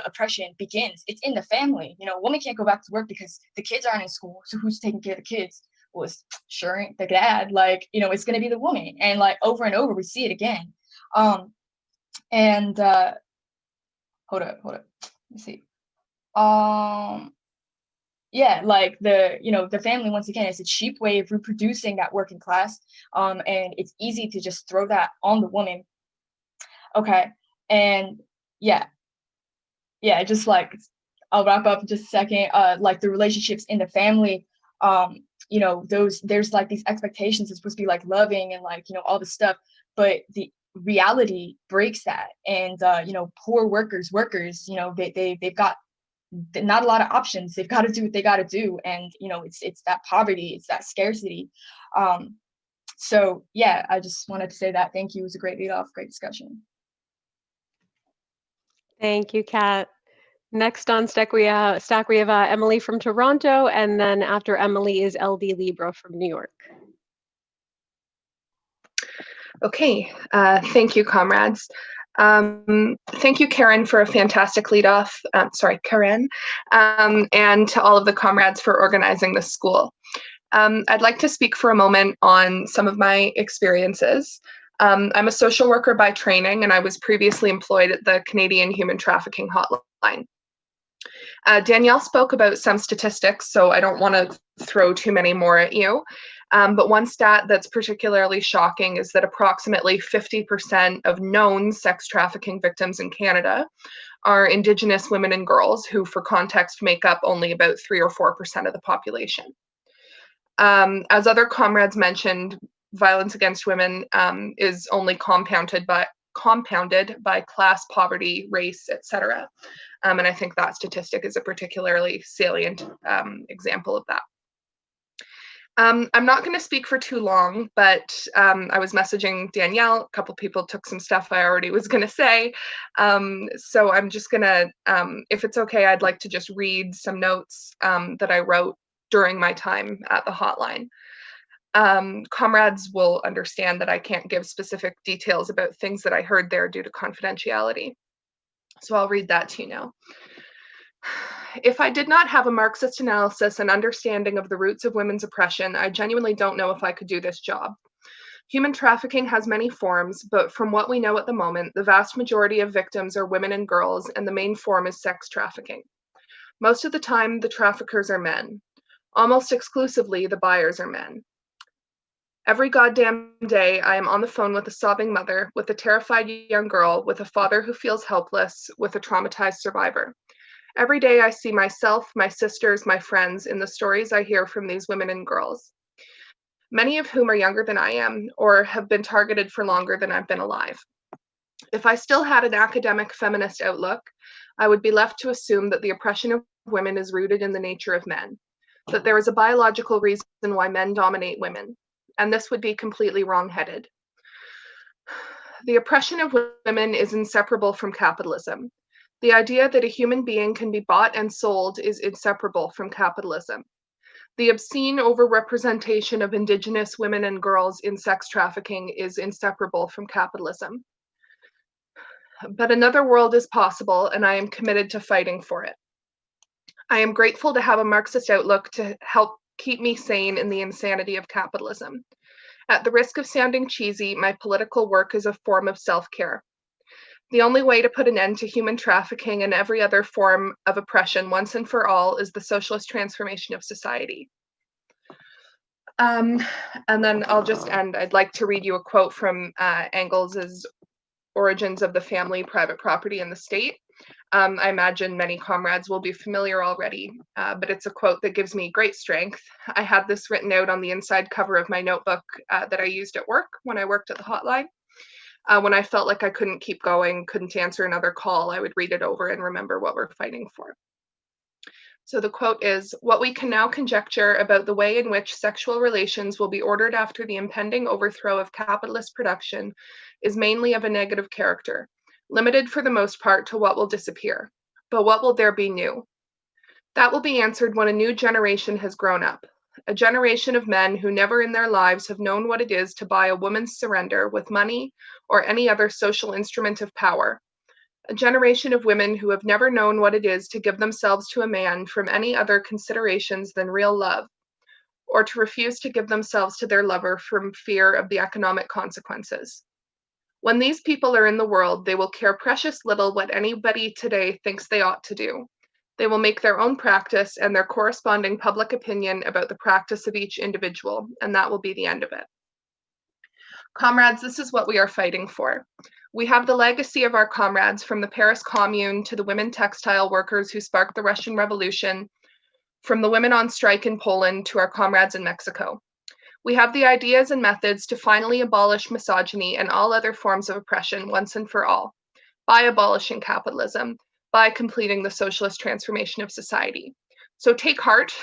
oppression begins. It's in the family. Women can't go back to work because the kids aren't in school. So who's taking care of the kids? Well, it's sure ain't the dad. Like, it's going to be the woman. And like over and over, we see it again. And hold up. Let me see. Yeah, like the family, once again, is a cheap way of reproducing that working class. And it's easy to just throw that on the woman. Okay. And yeah, just like, I'll wrap up in just a second. Like the relationships in the family, there's like these expectations. It's supposed to be like loving and like, all this stuff, but the reality breaks that. And, poor workers, they've got not a lot of options. They've got to do what they got to do. And, it's that poverty, it's that scarcity. So yeah, I just wanted to say that. Thank you. It was a great lead off, great discussion. Thank you, Kat. Next on stack we have Emily from Toronto, and then after Emily is LD Libra from New York. Okay, thank you, comrades. Thank you, Karen, for a fantastic lead off. Karen, and to all of the comrades for organizing this school. I'd like to speak for a moment on some of my experiences. I'm a social worker by training, and I was previously employed at the Canadian Human Trafficking Hotline. Danielle spoke about some statistics, so I don't want to throw too many more at you. But one stat that's particularly shocking is that approximately 50% of known sex trafficking victims in Canada are Indigenous women and girls, who, for context, make up only about 3 or 4% of the population. As other comrades mentioned, violence against women is only compounded by class, poverty, race, etc. And I think that statistic is a particularly salient example of that. I'm not going to speak for too long, but I was messaging Danielle. A couple people took some stuff I already was going to say. So I'm just going to, if it's okay, I'd like to just read some notes that I wrote during my time at the hotline. Comrades will understand that I can't give specific details about things that I heard there due to confidentiality. So I'll read that to you now. If I did not have a Marxist analysis and understanding of the roots of women's oppression, I genuinely don't know if I could do this job. Human trafficking has many forms, but from what we know at the moment, the vast majority of victims are women and girls, and the main form is sex trafficking. Most of the time, the traffickers are men. Almost exclusively, the buyers are men. Every goddamn day, I am on the phone with a sobbing mother, with a terrified young girl, with a father who feels helpless, with a traumatized survivor. Every day I see myself, my sisters, my friends in the stories I hear from these women and girls, many of whom are younger than I am or have been targeted for longer than I've been alive. If I still had an academic feminist outlook, I would be left to assume that the oppression of women is rooted in the nature of men, that there is a biological reason why men dominate women, and this would be completely wrong-headed. The oppression of women is inseparable from capitalism. The idea that a human being can be bought and sold is inseparable from capitalism. The obscene overrepresentation of Indigenous women and girls in sex trafficking is inseparable from capitalism. But another world is possible, and I am committed to fighting for it. I am grateful to have a Marxist outlook to help keep me sane in the insanity of capitalism. At the risk of sounding cheesy, my political work is a form of self-care. The only way to put an end to human trafficking and every other form of oppression once and for all is the socialist transformation of society. And then I'll just end. I'd like to read you a quote from Engels's Origins of the Family, Private Property, and the State. I imagine many comrades will be familiar already, but it's a quote that gives me great strength. I had this written out on the inside cover of my notebook that I used at work when I worked at the hotline. When I felt like I couldn't keep going, couldn't answer another call, I would read it over and remember what we're fighting for. So the quote is, "What we can now conjecture about the way in which sexual relations will be ordered after the impending overthrow of capitalist production is mainly of a negative character, limited for the most part to what will disappear. But what will there be new? That will be answered when a new generation has grown up, a generation of men who never in their lives have known what it is to buy a woman's surrender with money or any other social instrument of power, a generation of women who have never known what it is to give themselves to a man from any other considerations than real love, or to refuse to give themselves to their lover from fear of the economic consequences. When these people are in the world, they will care precious little what anybody today thinks they ought to do. They will make their own practice and their corresponding public opinion about the practice of each individual, and that will be the end of it. Comrades, this is what we are fighting for. We have the legacy of our comrades from the Paris Commune to the women textile workers who sparked the Russian Revolution, from the women on strike in Poland to our comrades in Mexico. We have the ideas and methods to finally abolish misogyny and all other forms of oppression once and for all, by abolishing capitalism, by completing the socialist transformation of society. So take heart,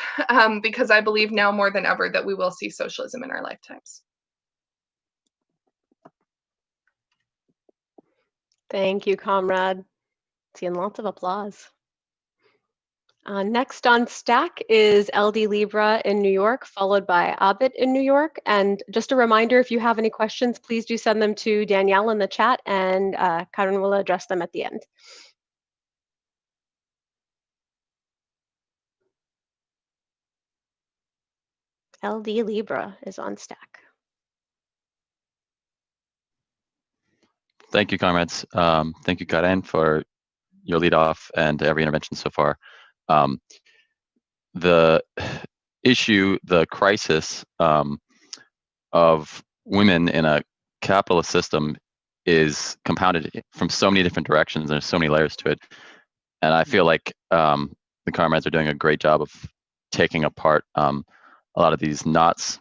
because I believe now more than ever that we will see socialism in our lifetimes. Thank you, comrade. Seeing lots of applause. Next on stack is LD Libra in New York, followed by Abid in New York. And just a reminder, if you have any questions, please do send them to Danielle in the chat, and Karen will address them at the end. LD Libra is on stack. Thank you, comrades. Thank you, Karen, for your lead off and every intervention so far. The issue, the crisis of women in a capitalist system is compounded from so many different directions. There's so many layers to it. And I feel like the comrades are doing a great job of taking apart a lot of these knots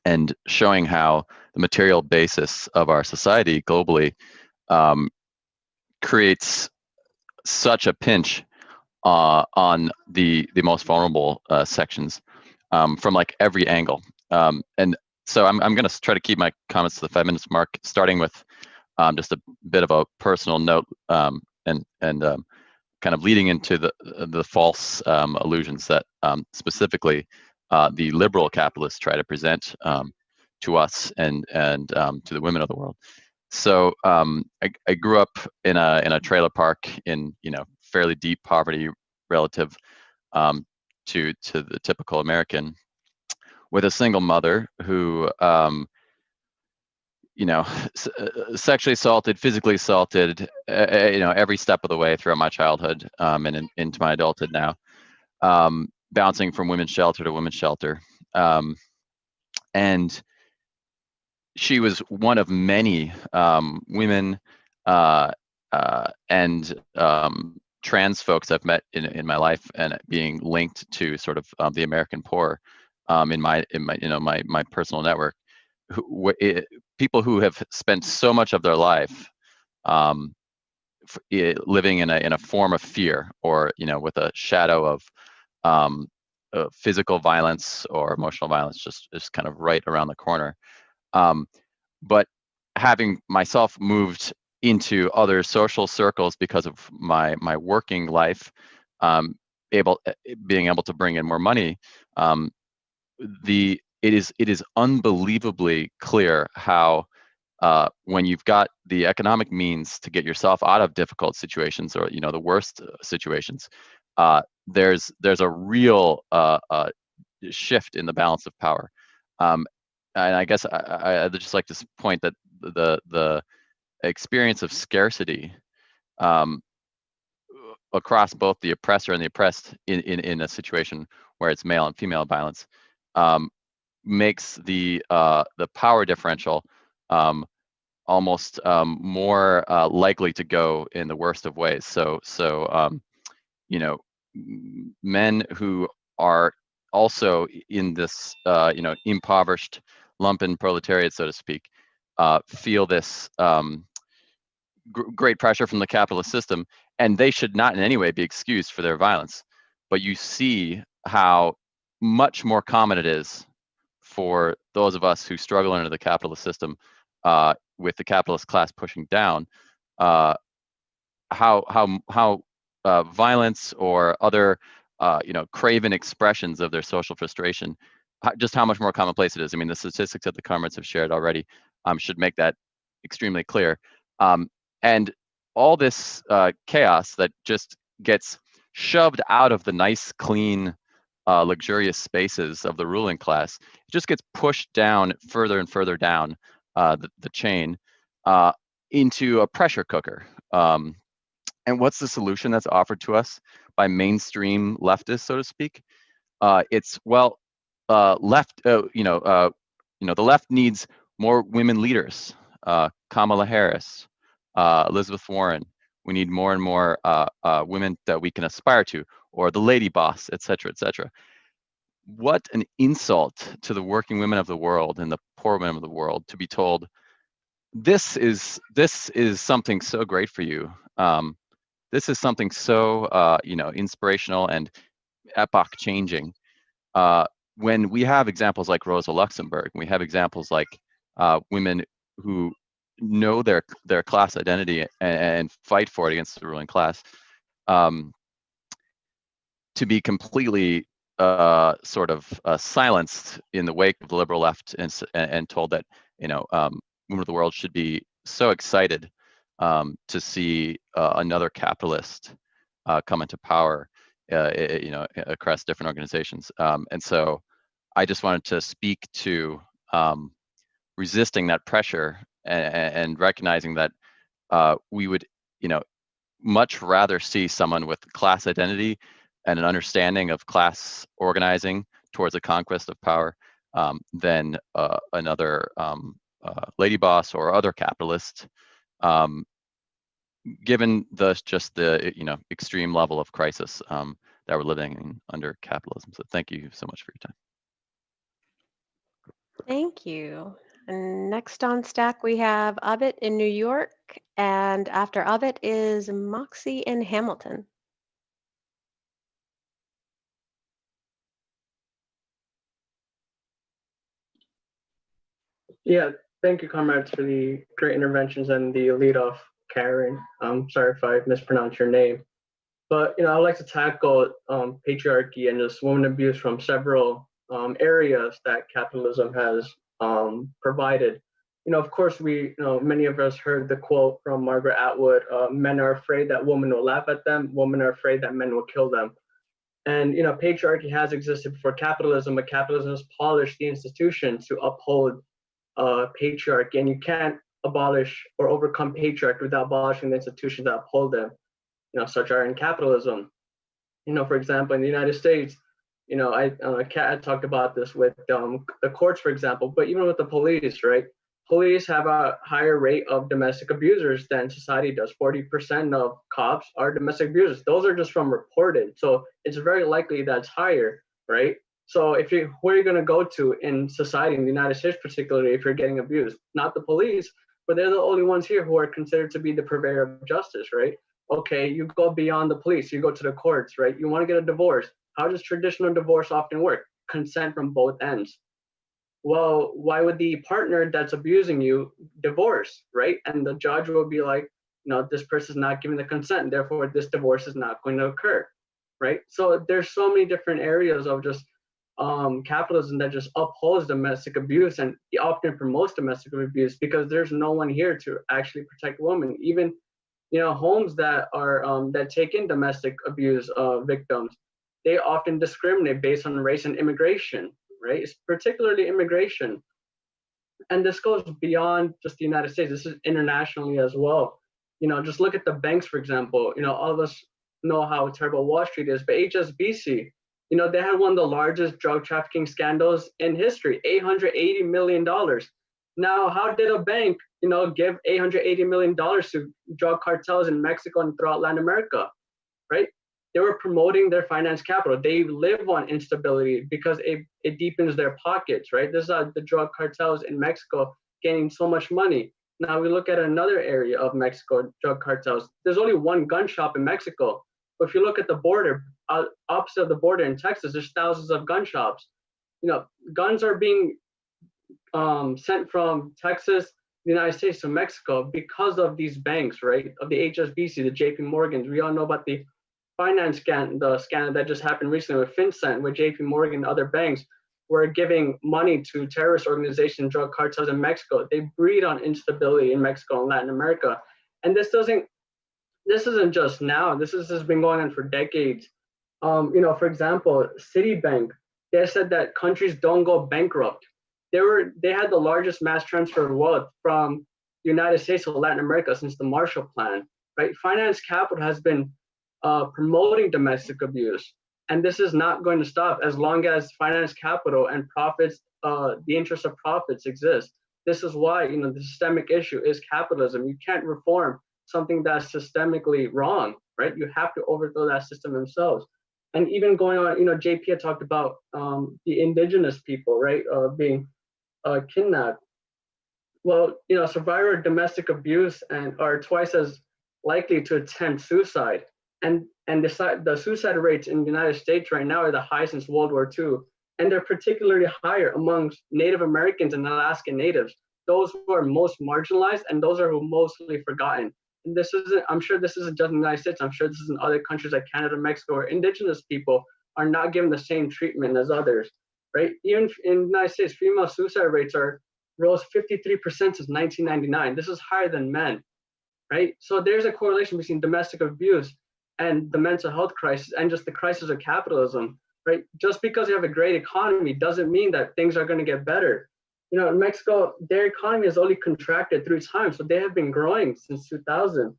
and showing how the material basis of our society globally creates such a pinch on the most vulnerable sections from like every angle. And so I'm going to try to keep my comments to the feminist mark, starting with just a bit of a personal note and kind of leading into the false illusions that specifically the liberal capitalists try to present to us and to the women of the world. So I grew up in a trailer park in fairly deep poverty relative to the typical American, with a single mother who sexually assaulted, physically assaulted, every step of the way throughout my childhood and into my adulthood now, bouncing from women's shelter to women's shelter. And she was one of many women and trans folks I've met in my life, and being linked to sort of the American poor in my personal network. People who have spent so much of their life living in a form of fear, or with a shadow of physical violence or emotional violence just kind of right around the corner. But having myself moved into other social circles because of my working life, being able to bring in more money, it is unbelievably clear how when you've got the economic means to get yourself out of difficult situations, or the worst situations, there's a real shift in the balance of power. And I guess I'd just like to point that the experience of scarcity across both the oppressor and the oppressed in a situation where it's male and female violence makes the power differential almost more likely to go in the worst of ways. So men who are also in this impoverished lumpen proletariat, so to speak, feel this great pressure from the capitalist system, and they should not in any way be excused for their violence. But you see how much more common it is for those of us who struggle under the capitalist system, with the capitalist class pushing down, how violence or other craven expressions of their social frustration, just how much more commonplace it is. I mean, the statistics that the comrades have shared already should make that extremely clear. And all this chaos that just gets shoved out of the nice, clean, luxurious spaces of the ruling class, it just gets pushed down further and further down the chain into a pressure cooker. And what's the solution that's offered to us by mainstream leftists, so to speak? It's left. The left needs more women leaders. Kamala Harris, Elizabeth Warren. We need more and more women that we can aspire to, or the lady boss, et cetera, et cetera. What an insult to the working women of the world and the poor women of the world to be told, this is something so great for you. This is something so inspirational and epoch changing. When we have examples like Rosa Luxemburg, we have examples like women who know their class identity and fight for it against the ruling class, to be completely silenced in the wake of the liberal left and told that women of the world should be so excited to see another capitalist come into power, across different organizations. And so I just wanted to speak to resisting that pressure and recognizing that we would, much rather see someone with class identity and an understanding of class organizing towards the conquest of power than another lady boss or other capitalist, given the extreme level of crisis that we're living in under capitalism. So thank you so much for your time. Thank you. And next on stack, we have Abit in New York, and after Abit is Moxie in Hamilton. Yeah, thank you, comrades, for the great interventions and the lead off, Karen. I'm sorry if I mispronounced your name. But I'd like to tackle patriarchy and just women abuse from several areas that capitalism has provided. Of course, many of us heard the quote from Margaret Atwood: "Men are afraid that women will laugh at them. Women are afraid that men will kill them." And patriarchy has existed before capitalism, but capitalism has polished the institutions to uphold patriarchy, and you can't abolish or overcome patriarchy without abolishing the institutions that uphold them. Such are in capitalism. For example, in the United States, Kat talked about this with the courts, for example, but even with the police, right? Police have a higher rate of domestic abusers than society does. 40% of cops are domestic abusers. Those are just from reported. So it's very likely that's higher, right? So who are you going to go to in society, in the United States particularly, if you're getting abused? Not the police, but they're the only ones here who are considered to be the purveyor of justice, right? Okay, you go beyond the police, you go to the courts, right? You want to get a divorce. How does traditional divorce often work? Consent from both ends. Well, why would the partner that's abusing you divorce, right? And the judge will be like, this person's not giving the consent, therefore this divorce is not going to occur, right? So there's so many different areas of just capitalism that just upholds domestic abuse and often promotes domestic abuse because there's no one here to actually protect women. Even homes that are that take in domestic abuse victims, they often discriminate based on race and immigration, right? It's particularly immigration. And this goes beyond just the United States. This is internationally as well. Just look at the banks, for example. All of us know how terrible Wall Street is, but HSBC, they had one of the largest drug trafficking scandals in history, $880 million. Now, how did a bank, give $880 million to drug cartels in Mexico and throughout Latin America, right? They were promoting their finance capital. They live on instability because it deepens their pockets, right? This is the drug cartels in Mexico gaining so much money. Now we look at another area of Mexico, drug cartels. There's only one gun shop in Mexico. But if you look at the border, opposite of the border in Texas, there's thousands of gun shops. You know, guns are being sent from Texas, the United States to Mexico because of these banks, right? Of the HSBC, the JP Morgans. We all know about the finance the scandal that just happened recently with FinCEN, where JP Morgan and other banks were giving money to terrorist organizations, drug cartels in Mexico. They breed on instability in Mexico and Latin America. And this isn't just now, this has been going on for decades. You know, for example, Citibank, they said that countries don't go bankrupt. They had the largest mass transfer of wealth from the United States to Latin America since the Marshall Plan, right? Finance capital has been promoting domestic abuse. And this is not going to stop as long as finance capital and profits, the interest of profits exist. This is why, you know, the systemic issue is capitalism. You can't reform something that's systemically wrong, right? You have to overthrow that system themselves. And even going on, you know, JP had talked about the indigenous people, right, being kidnapped. Well, you know, survivors of domestic abuse and are twice as likely to attempt suicide. And the suicide rates in the United States right now are the highest since World War II. And they're particularly higher amongst Native Americans and Alaskan Natives, those who are most marginalized and those are mostly forgotten. And this isn't, I'm sure this isn't just in the United States, I'm sure this is in other countries like Canada, Mexico, where indigenous people are not given the same treatment as others, right? Even in the United States, female suicide rates rose 53% since 1999. This is higher than men, right? So there's a correlation between domestic abuse and the mental health crisis and just the crisis of capitalism, right? Just because you have a great economy doesn't mean that things are going to get better. You know, in Mexico, their economy has only contracted 3 times, so they have been growing since 2000,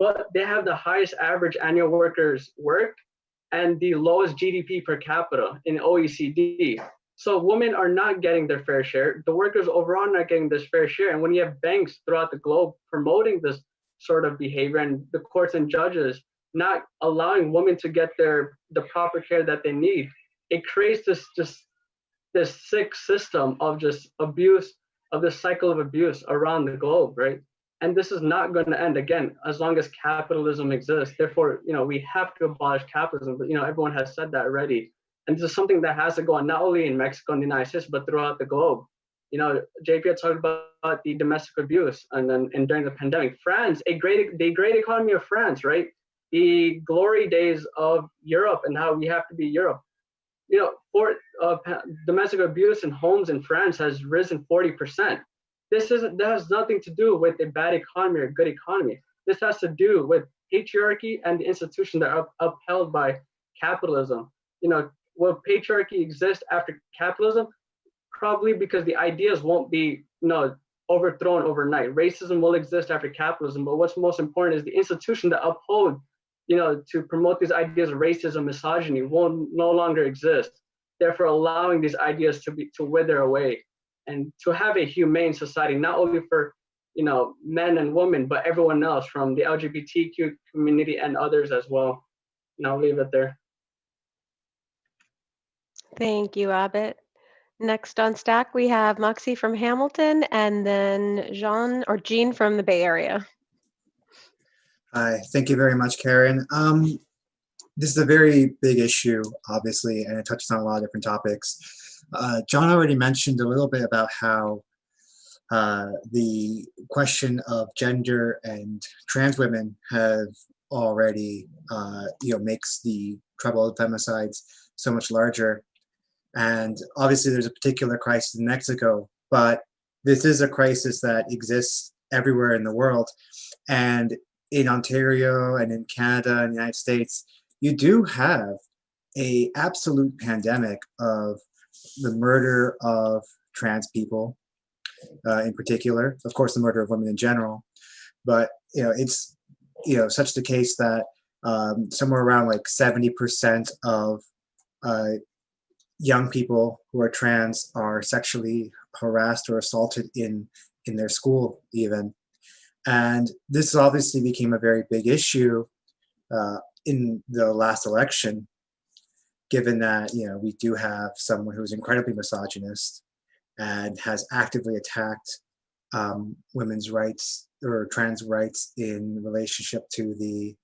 but they have the highest average annual workers worked and the lowest GDP per capita in OECD. So women are not getting their fair share. The workers overall are not getting this fair share. And when you have banks throughout the globe promoting this sort of behavior and the courts and judges not allowing women to get the proper care that they need, it creates this sick system of just abuse, of this cycle of abuse around the globe, right? And this is not going to end again as long as capitalism exists. Therefore, you know, we have to abolish capitalism, but you know, everyone has said that already. And this is something that has to go on not only in Mexico and the United States, but throughout the globe. You know, JP had talked about the domestic abuse and during the pandemic. France, the great economy of France, right? The glory days of Europe and how we have to be Europe. You know, for domestic abuse in homes in France has risen 40%. That has nothing to do with a bad economy or good economy. This has to do with patriarchy and the institutions that are upheld by capitalism. You know, will patriarchy exist after capitalism? Probably because the ideas won't be, you know, overthrown overnight. Racism will exist after capitalism, but what's most important is the institution that uphold, you know, to promote these ideas of racism, misogyny will no longer exist. Therefore, allowing these ideas to wither away and to have a humane society, not only for, you know, men and women, but everyone else from the LGBTQ community and others as well. And I'll leave it there. Thank you, Abbott. Next on stack, we have Moxie from Hamilton and then Jean from the Bay Area. Hi, thank you very much, Karen. This is a very big issue, obviously, and it touches on a lot of different topics. John already mentioned a little bit about how the question of gender and trans women have already, you know, makes the trouble of femicides so much larger. And obviously there's a particular crisis in Mexico, but this is a crisis that exists everywhere in the world. And in Ontario and in Canada and the United States, you do have an absolute pandemic of the murder of trans people in particular, of course, the murder of women in general. But, you know, it's, you know, such the case that somewhere around like 70% of young people who are trans are sexually harassed or assaulted in their school even. And this obviously became a very big issue in the last election, given that, you know, we do have someone who's incredibly misogynist and has actively attacked women's rights or trans rights in relationship to the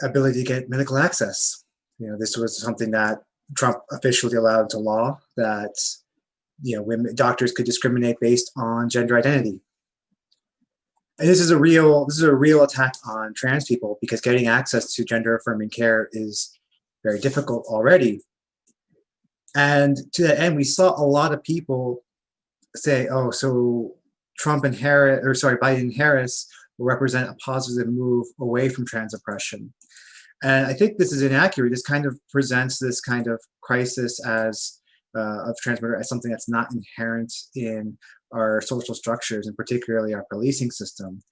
ability to get medical access. This was something that Trump officially allowed into law, that doctors could discriminate based on gender identity. And this is a real attack on trans people, because getting access to gender affirming care is very difficult already. And to that end, we saw a lot of people say, oh, so Biden and Harris will represent a positive move away from trans oppression. And I think this is inaccurate. This kind of presents this kind of crisis of trans murder as something that's not inherent in our social structures, and particularly our policing system.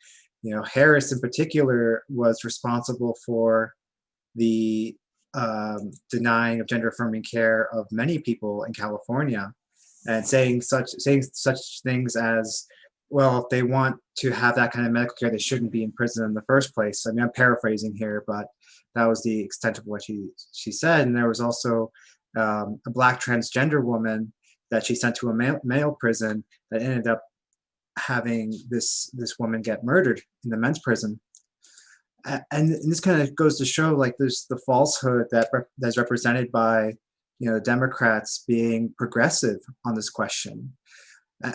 Harris in particular was responsible for the denying of gender affirming care of many people in California, and saying such things as, well, if they want to have that kind of medical care, they shouldn't be in prison in the first place. I mean, I'm paraphrasing here, but that was the extent of what she said. And there was also a Black transgender woman that she sent to a male prison that ended up having this woman get murdered in the men's prison. And this kind of goes to show, like, there's the falsehood that's represented by Democrats being progressive on this question,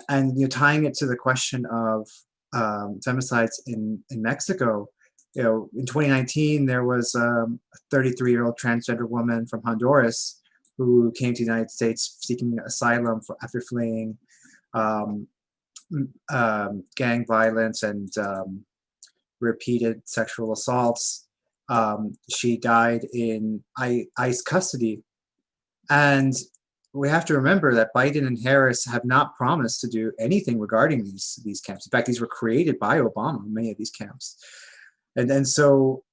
and tying it to the question of femicides in Mexico. In 2019, there was a 33-year-old transgender woman from Honduras who came to the United States seeking asylum after fleeing gang violence and repeated sexual assaults. She died in ICE custody. And we have to remember that Biden and Harris have not promised to do anything regarding these camps. In fact, these were created by Obama, many of these camps. And so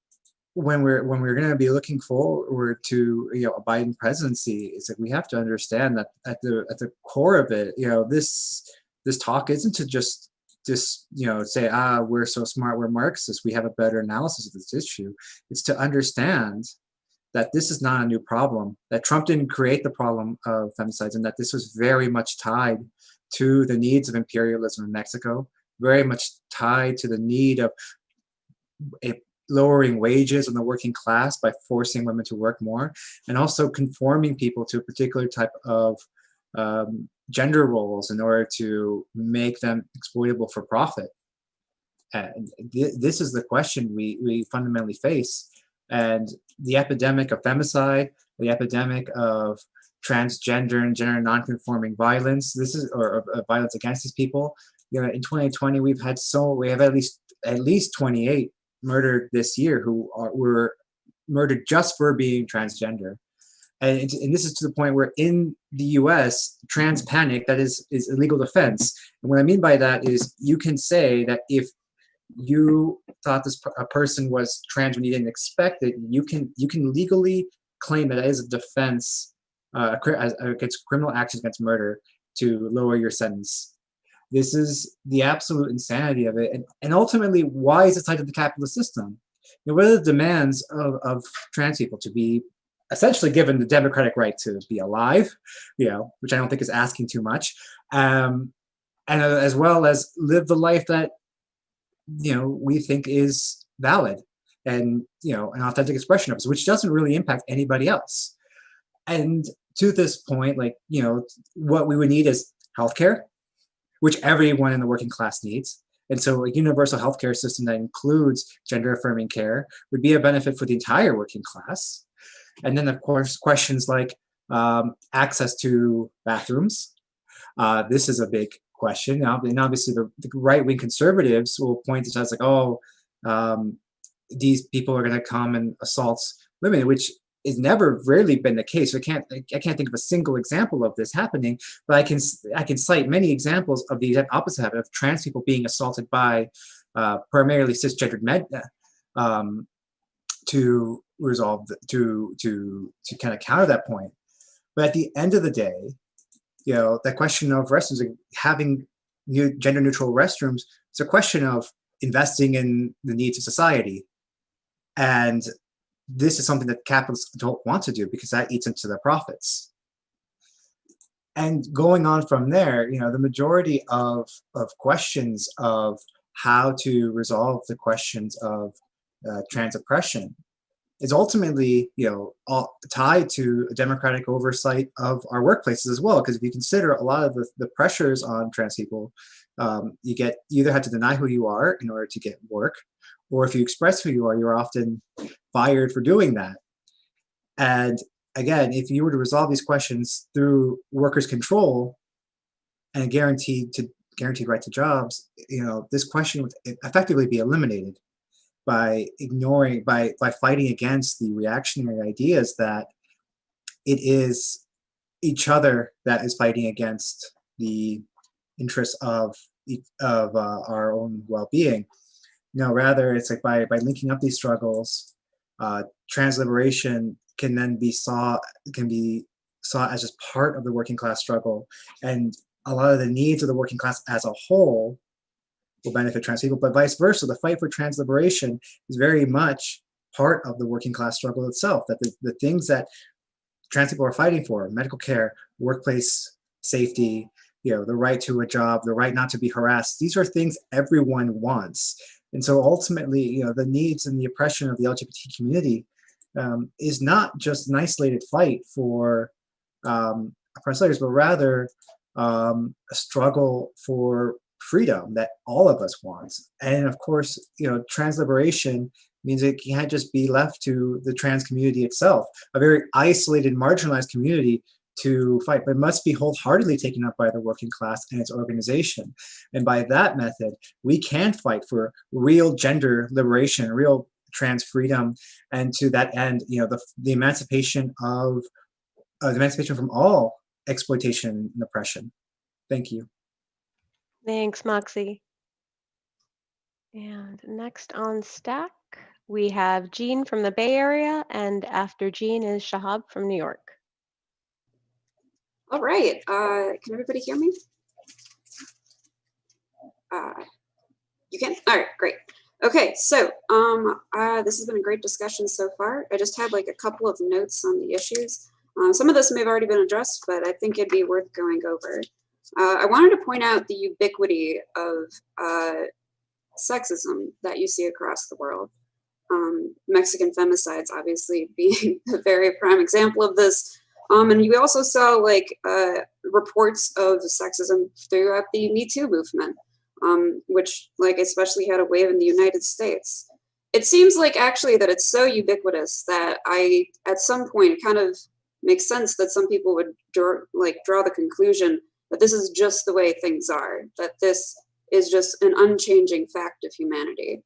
when we're going to be looking forward to a Biden presidency, is that we have to understand that at the core of it, this talk isn't to just say, we're so smart, we're Marxists, we have a better analysis of this issue. It's to understand that this is not a new problem, that Trump didn't create the problem of femicides, and that this was very much tied to the needs of imperialism in Mexico, very much tied to the need of lowering wages on the working class by forcing women to work more, and also conforming people to a particular type of gender roles in order to make them exploitable for profit. And this is the question we fundamentally face. And the epidemic of femicide, the epidemic of transgender and gender non-conforming violence, or violence against these people. In 2020, we have at least 28 murdered this year who were murdered just for being transgender. And this is to the point where in the US, trans panic, that is illegal defense. And what I mean by that is, you can say that if you thought a person was trans when you didn't expect it, you can legally claim it as a defense against criminal actions against murder to lower your sentence. This is the absolute insanity of it. And ultimately, why is it tied to the capitalist system? What are the demands of trans people? To be essentially given the democratic right to be alive, which I don't think is asking too much, and as well as live the life that we think is valid and an authentic expression of us, which doesn't really impact anybody else. And to this point, what we would need is healthcare, which everyone in the working class needs. And so a universal healthcare system that includes gender affirming care would be a benefit for the entire working class. And then, of course, questions like access to bathrooms. This is a big question. And obviously, the right-wing conservatives will point to us like, these people are going to come and assault women, which is rarely been the case. I can't think of a single example of this happening, but I can cite many examples of the opposite happen, of trans people being assaulted by primarily cisgendered men, to kind of counter that point. But at the end of the day, that question of restrooms, having gender neutral restrooms, it's a question of investing in the needs of society. And this is something that capitalists don't want to do because that eats into their profits. And going on from there, the majority of questions of how to resolve the questions of trans oppression is ultimately, all tied to democratic oversight of our workplaces as well. Because if you consider a lot of the pressures on trans people, you either have to deny who you are in order to get work, or if you express who you are, you're often fired for doing that. And again, if you were to resolve these questions through workers' control and a guaranteed right to jobs, this question would effectively be eliminated by fighting against the reactionary ideas that it is each other that is fighting against the interests of our own well-being. Rather it's like by linking up these struggles, trans liberation can then be sought as just part of the working class struggle, and a lot of the needs of the working class as a whole will benefit trans people, but vice versa. The fight for trans liberation is very much part of the working class struggle itself, that the things that trans people are fighting for, medical care, workplace safety, the right to a job, the right not to be harassed, these are things everyone wants. And so ultimately, the needs and the oppression of the LGBT community is not just an isolated fight for oppressed leaders, but rather a struggle for freedom that all of us want. And of course, trans liberation means it can't just be left to the trans community itself, a very isolated, marginalized community to fight, but must be wholeheartedly taken up by the working class and its organization. And by that method, we can fight for real gender liberation, real trans freedom, and to that end, the emancipation of emancipation from all exploitation and oppression. Thank you. Thanks, Moxie. And next on stack, we have Jean from the Bay Area, and after Jean is Shahab from New York. All right, can everybody hear me? You can? All right, great. Okay, so this has been a great discussion so far. I just had like a couple of notes on the issues. Some of this may have already been addressed, but I think it'd be worth going over. I wanted to point out the ubiquity of sexism that you see across the world. Mexican femicides obviously being a very prime example of this. And you also saw like reports of sexism throughout the Me Too movement, which like especially had a wave in the United States. It seems like actually that it's so ubiquitous that at some point it kind of makes sense that some people would draw the conclusion that this is just the way things are, that this is just an unchanging fact of humanity.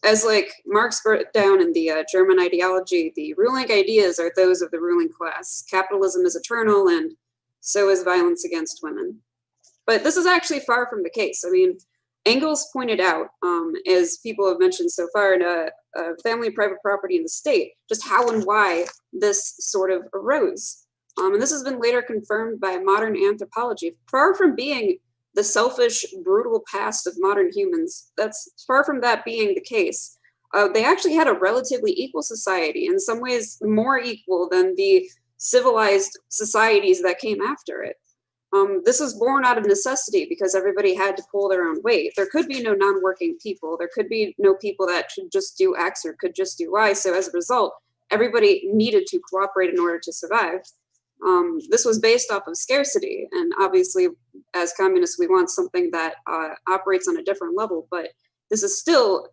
As like Marx wrote down in the German ideology, the ruling ideas are those of the ruling class. Capitalism is eternal, and so is violence against women. But this is actually far from the case. I mean, Engels pointed out, as people have mentioned so far in Family and Private Property in the State, just how and why this sort of arose. And this has been later confirmed by modern anthropology. Far from being the selfish, brutal past of modern humans, that's far from that being the case. They actually had a relatively equal society, in some ways more equal than the civilized societies that came after it. This was born out of necessity because everybody had to pull their own weight. There could be no non-working people. There could be no people that should just do X or could just do Y. So as a result, everybody needed to cooperate in order to survive. This was based off of scarcity. And obviously, as communists, we want something that operates on a different level. But this is still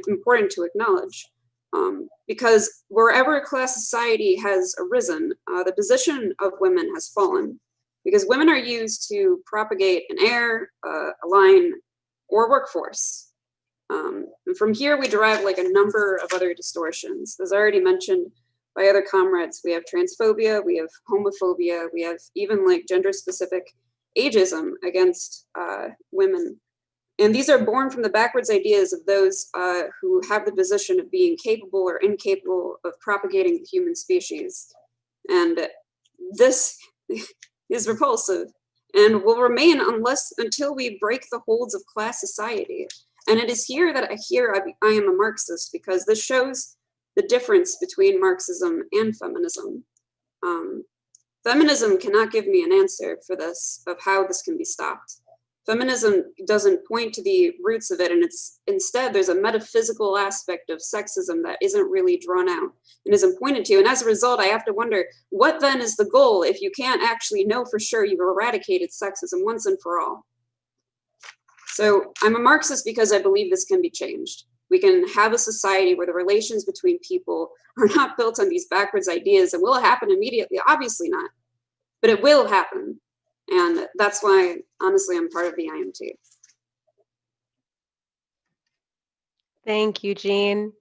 important to acknowledge. Because wherever class society has arisen, the position of women has fallen. Because women are used to propagate an heir, a line, or workforce. And from here, we derive like a number of other distortions. As already mentioned by other comrades, we have transphobia, we have homophobia, we have even like gender-specific ageism against women. And these are born from the backwards ideas of those who have the position of being capable or incapable of propagating the human species. And this is repulsive and will remain until we break the holds of class society. And it is here that I am a Marxist, because this shows the difference between Marxism and feminism. Feminism cannot give me an answer for this, of how this can be stopped. Feminism doesn't point to the roots of it, and instead there's a metaphysical aspect of sexism that isn't really drawn out and isn't pointed to. And as a result, I have to wonder, what then is the goal if you can't actually know for sure you've eradicated sexism once and for all? So I'm a Marxist because I believe this can be changed. We can have a society where the relations between people are not built on these backwards ideas. And will it happen immediately? Obviously not, but it will happen. And that's why, honestly, I'm part of the IMT. Thank you, Jean.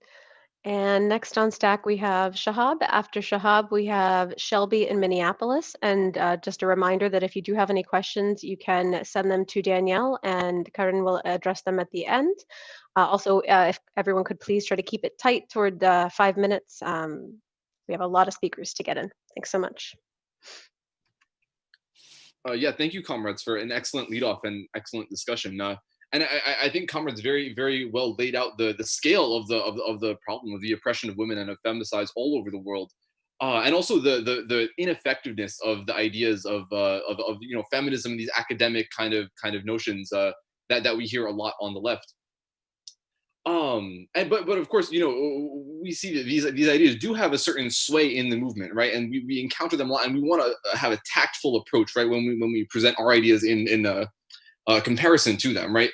And next on stack, we have Shahab. After Shahab, we have Shelby in Minneapolis. And just a reminder that if you do have any questions, you can send them to Danielle and Karen will address them at the end. Also, if everyone could please try to keep it tight toward 5 minutes. We have a lot of speakers to get in. Thanks so much. Yeah, thank you, comrades, for an excellent leadoff and excellent discussion. And I think comrades very, very well laid out the scale of the problem of the oppression of women and of femicides all over the world, and also the ineffectiveness of the ideas of feminism and these academic kind of notions that we hear a lot on the left. But of course, we see that these ideas do have a certain sway in the movement, right? And we encounter them a lot, and we want to have a tactful approach, right? When we present our ideas in comparison to them, right?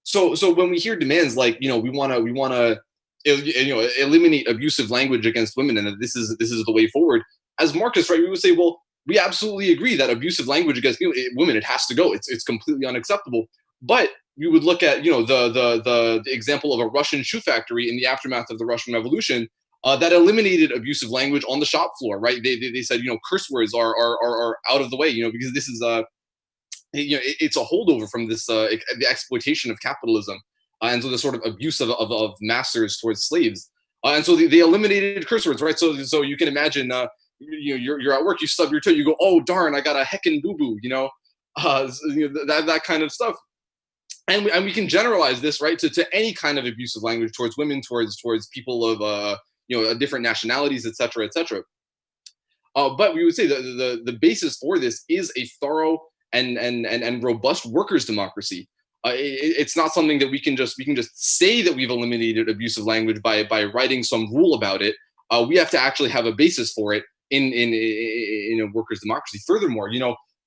So when we hear demands like, we want to eliminate abusive language against women, and that this is the way forward, as Marxists, right? We would say, well, we absolutely agree that abusive language against women, it has to go. It's completely unacceptable. But we would look at, the example of a Russian shoe factory in the aftermath of the Russian Revolution that eliminated abusive language on the shop floor, right? They said, curse words are out of the way, because this is it's a holdover from this the exploitation of capitalism, and so the sort of abuse of masters towards slaves, and so they eliminated curse words, right? So you can imagine, you're at work, you stub your toe, you go, oh darn, I got a heckin' boo boo, that kind of stuff. And we can generalize this, right, to any kind of abusive language towards women, towards people of different nationalities, et cetera, et cetera. But we would say that the basis for this is a thorough and robust workers' democracy. It's not something that we can just say that we've eliminated abusive language by writing some rule about it. We have to actually have a basis for it in a workers' democracy. Furthermore,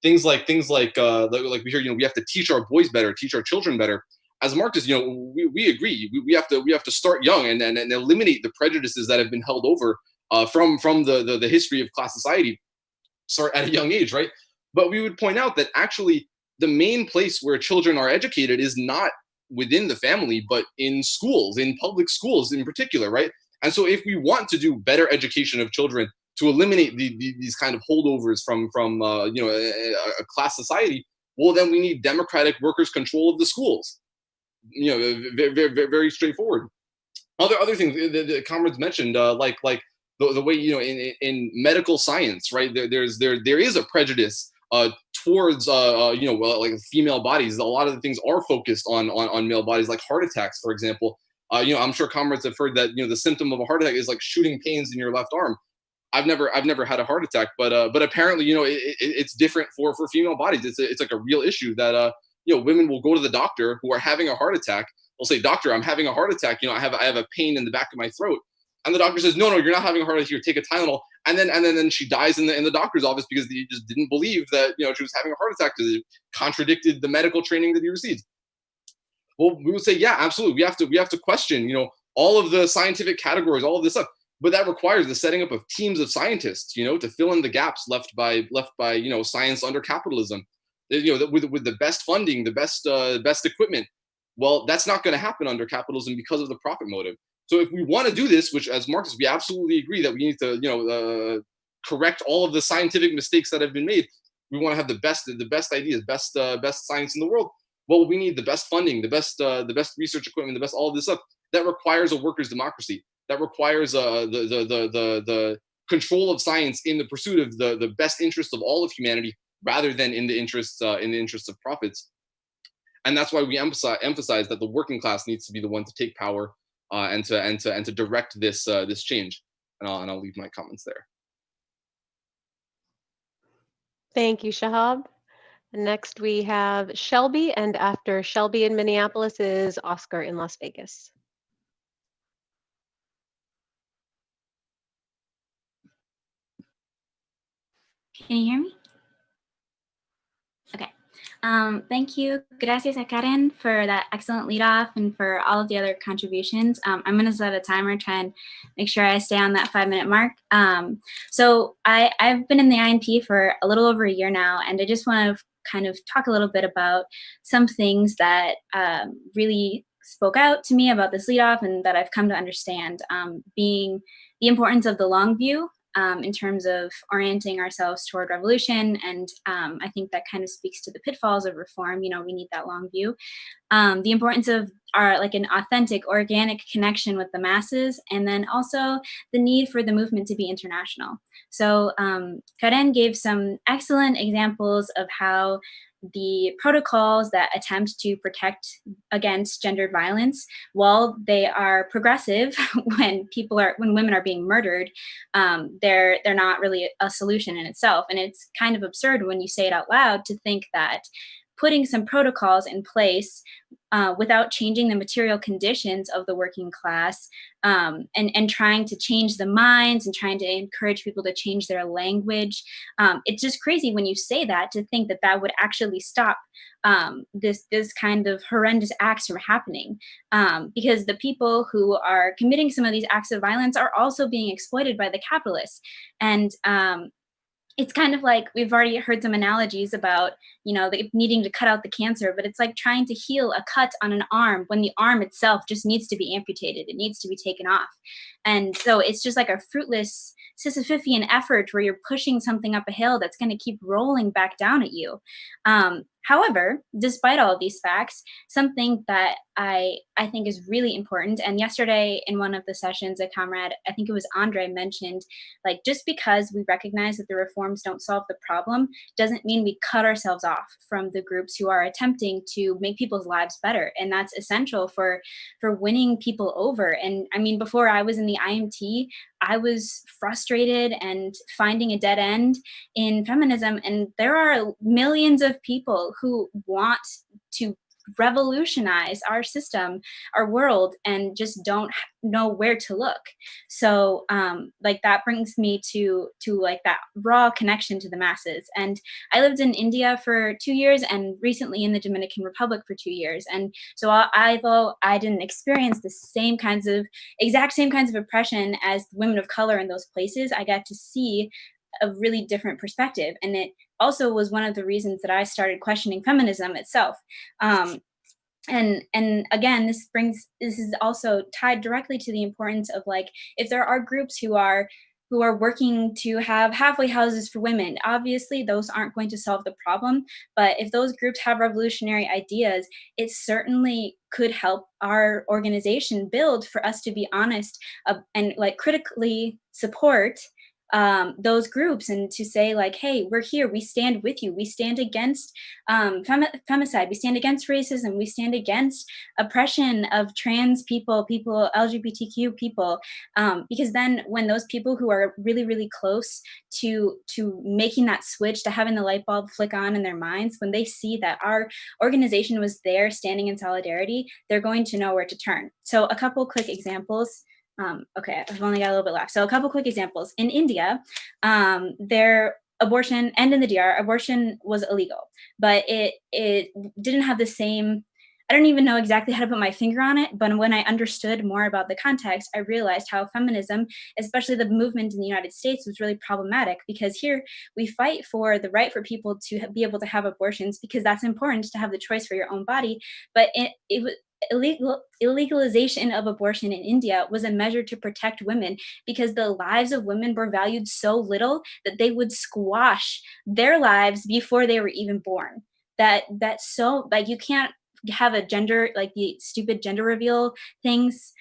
things like we hear, we have to teach our boys better, teach our children better. As Marxists, we agree. We have to start young and eliminate the prejudices that have been held over from the history of class society. Start at a young age, right? But we would point out that actually the main place where children are educated is not within the family, but in schools, in public schools in particular, right? And so if we want to do better education of children, to eliminate these kind of holdovers from a class society, well, then we need democratic workers' control of the schools. Very, very, very straightforward. Other things the comrades mentioned, like the way in medical science, right? There is a prejudice towards like female bodies. A lot of the things are focused on male bodies, like heart attacks, for example. I'm sure comrades have heard that the symptom of a heart attack is like shooting pains in your left arm. I've never had a heart attack, but apparently it's different for female bodies. It's like a real issue that women will go to the doctor who are having a heart attack. They'll say, doctor, I'm having a heart attack. I have a pain in the back of my throat, and the doctor says, no, you're not having a heart attack. Here, take a Tylenol. And then she dies in the doctor's office because he just didn't believe that she was having a heart attack because it contradicted the medical training that he received. Well, we would say, yeah, absolutely. We have to question all of the scientific categories, all of this stuff. But that requires the setting up of teams of scientists, to fill in the gaps left by science under capitalism, with the best funding, the best equipment. Well, that's not going to happen under capitalism because of the profit motive. So if we want to do this, which as Marxists we absolutely agree that we need to correct all of the scientific mistakes that have been made. We want to have the best ideas, best science in the world. Well, we need the best funding, the best research equipment, the best all of this stuff. That requires a workers' democracy. That requires the control of science in the pursuit of the best interest of all of humanity, rather than in the interests of profits. And that's why we emphasize that the working class needs to be the one to take power and to direct this change. And I'll leave my comments there. Thank you, Shahab. Next, we have Shelby, and after Shelby in Minneapolis is Oscar in Las Vegas. Can you hear me? Okay. Thank you. Gracias a Karen for that excellent lead off and for all of the other contributions. I'm going to set a timer, try and make sure I stay on that 5-minute mark. So I've been in the INP for a little over a year now, and I just want to kind of talk a little bit about some things that really spoke out to me about this lead off and that I've come to understand, being the importance of the long view, in terms of orienting ourselves toward revolution. And I think that kind of speaks to the pitfalls of reform. You know, we need that long view. The importance of an authentic, organic connection with the masses, and then also the need for the movement to be international. So Karen gave some excellent examples of how the protocols that attempt to protect against gendered violence, while they are progressive when women are being murdered, they're not really a solution in itself. And it's kind of absurd when you say it out loud to think that putting some protocols in place without changing the material conditions of the working class, and trying to change the minds and trying to encourage people to change their language. It's just crazy when you say that, to think that that would actually stop this kind of horrendous acts from happening, because the people who are committing some of these acts of violence are also being exploited by the capitalists. And it's kind of like, we've already heard some analogies about, you know, needing to cut out the cancer, but it's like trying to heal a cut on an arm when the arm itself just needs to be amputated. It needs to be taken off. And so it's just like a fruitless Sisyphean effort where you're pushing something up a hill that's going to keep rolling back down at you. However, despite all of these facts, something that I think is really important, and yesterday in one of the sessions, a comrade, I think it was Andre, mentioned, like, just because we recognize that the reforms don't solve the problem doesn't mean we cut ourselves off from the groups who are attempting to make people's lives better. And that's essential for winning people over. And I mean, before I was in the IMT, I was frustrated and finding a dead end in feminism. And there are millions of people who want to revolutionize our system, our world, and just don't know where to look. So like, that brings me to like that raw connection to the masses. And I lived in India for 2 years and recently in the Dominican Republic for 2 years. And so although I didn't experience the exact same kinds of oppression as women of color in those places, I got to see a really different perspective. And it also was one of the reasons that I started questioning feminism itself. And again, this is also tied directly to the importance of, like, if there are groups who are working to have halfway houses for women, obviously those aren't going to solve the problem. But if those groups have revolutionary ideas, it certainly could help our organization build, for us to be honest and like critically support those groups, and to say, like, hey, we're here, we stand with you, we stand against femicide, we stand against racism, we stand against oppression of trans people, LGBTQ people, because then when those people who are really, really close to making that switch, to having the light bulb flick on in their minds, when they see that our organization was there standing in solidarity, they're going to know where to turn. So a couple quick examples. Okay, I've only got a little bit left. So a couple quick examples. In India, their abortion, and in the DR, abortion was illegal, but it didn't have the same, I don't even know exactly how to put my finger on it, but when I understood more about the context, I realized how feminism, especially the movement in the United States, was really problematic, because here we fight for the right for people to be able to have abortions, because that's important, to have the choice for your own body. But it was illegalization of abortion in India was a measure to protect women, because the lives of women were valued so little that they would squash their lives before they were even born. That's so, like, you can't have a gender, like the stupid gender reveal things.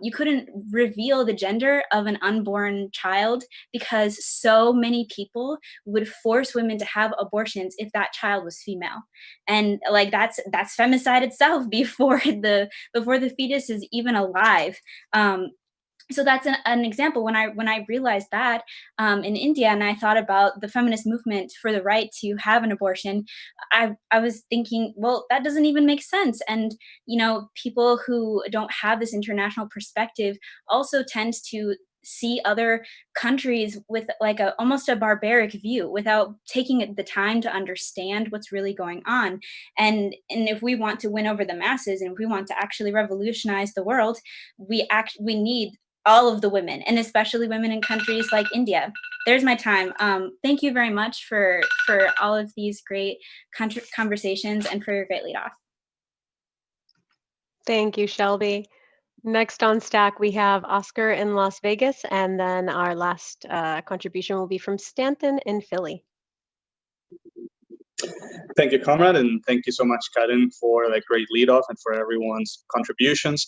You couldn't reveal the gender of an unborn child, because so many people would force women to have abortions if that child was female. And like, that's femicide itself before the fetus is even alive. so that's an example. When I realized that in India, and I thought about the feminist movement for the right to have an abortion, I was thinking, well, that doesn't even make sense. And people who don't have this international perspective also tend to see other countries with like almost a barbaric view, without taking the time to understand what's really going on. And if we want to win over the masses, and if we want to actually revolutionize the world, we need all of the women, and especially women in countries like India. There's my time. Thank you very much for all of these great conversations and for your great lead off. Thank you, Shelby. Next on stack, we have Oscar in Las Vegas, and then our last contribution will be from Stanton in Philly. Thank you, comrade, and thank you so much, Karen, for that great lead off and for everyone's contributions.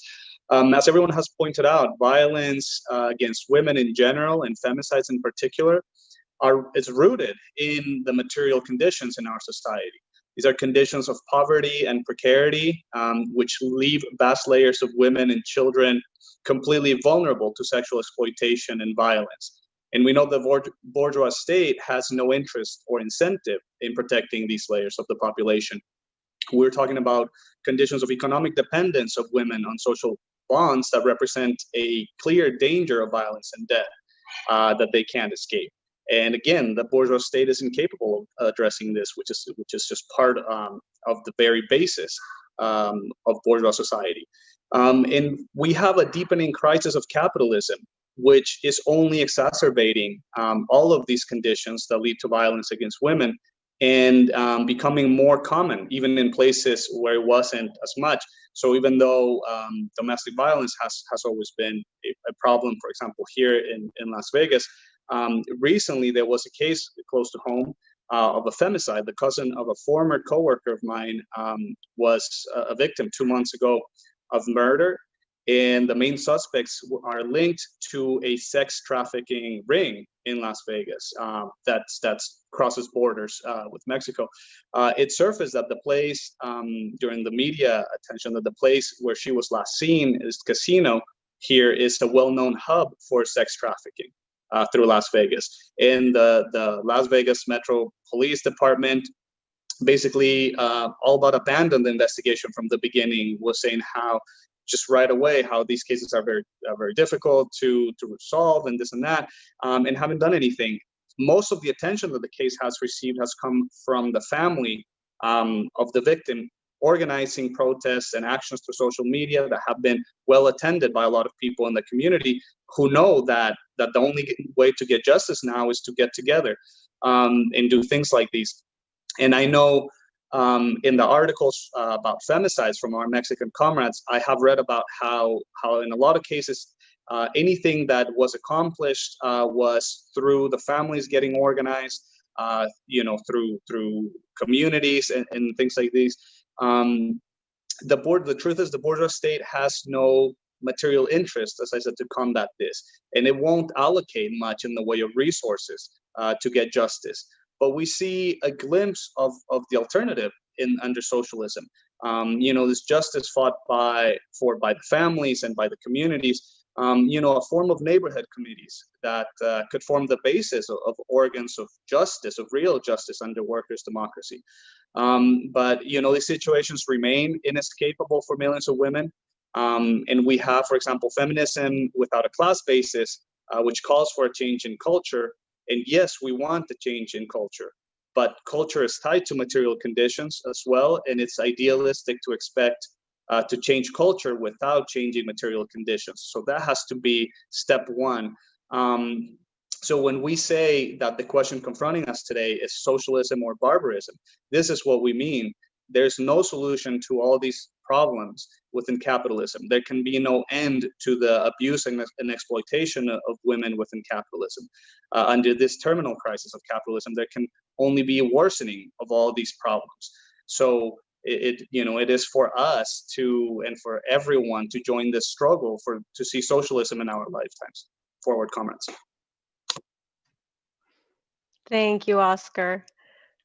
As everyone has pointed out, violence against women in general and femicides in particular is rooted in the material conditions in our society. These are conditions of poverty and precarity, which leave vast layers of women and children completely vulnerable to sexual exploitation and violence. And we know the bourgeois state has no interest or incentive in protecting these layers of the population. We're talking about conditions of economic dependence of women on social bonds that represent a clear danger of violence and death that they can't escape. And again, the bourgeois state is incapable of addressing this, which is just part of the very basis of bourgeois society. And we have a deepening crisis of capitalism, which is only exacerbating all of these conditions that lead to violence against women, and becoming more common, even in places where it wasn't as much. So even though domestic violence has always been a problem, for example, here in Las Vegas, recently there was a case close to home of a femicide. The cousin of a former coworker of mine was a victim 2 months ago of murder. And the main suspects are linked to a sex trafficking ring in Las Vegas that crosses borders with Mexico. It surfaced that the place, during the media attention, that the place where she was last seen, is casino here, is a well-known hub for sex trafficking through Las Vegas. And the Las Vegas Metro Police Department basically all but abandoned the investigation from the beginning, was saying how just right away how these cases are very difficult to resolve and this and that, and haven't done anything. Most of the attention that the case has received has come from the family of the victim, organizing protests and actions through social media that have been well attended by a lot of people in the community, who know that the only way to get justice now is to get together and do things like these. And I know in the articles about femicides from our Mexican comrades, I have read about how in a lot of cases, anything that was accomplished was through the families getting organized, through communities and things like these. The truth is, the bourgeois state has no material interest, as I said, to combat this, and it won't allocate much in the way of resources to get justice. But we see a glimpse of the alternative under socialism. This justice fought by the families and by the communities. A form of neighborhood committees that could form the basis of organs of justice, of real justice under workers' democracy. But these situations remain inescapable for millions of women. And we have, for example, feminism without a class basis, which calls for a change in culture. And yes, we want the change in culture, but culture is tied to material conditions as well. And it's idealistic to expect to change culture without changing material conditions. So that has to be step one. So when we say that the question confronting us today is socialism or barbarism, this is what we mean. There's no solution to all these problems within capitalism. There can be no end to the abuse and exploitation of women within capitalism. Under this terminal crisis of capitalism, there can only be a worsening of all these problems. So it is for us and for everyone to join this struggle to see socialism in our lifetimes. Forward, comrades. Thank you, Oscar.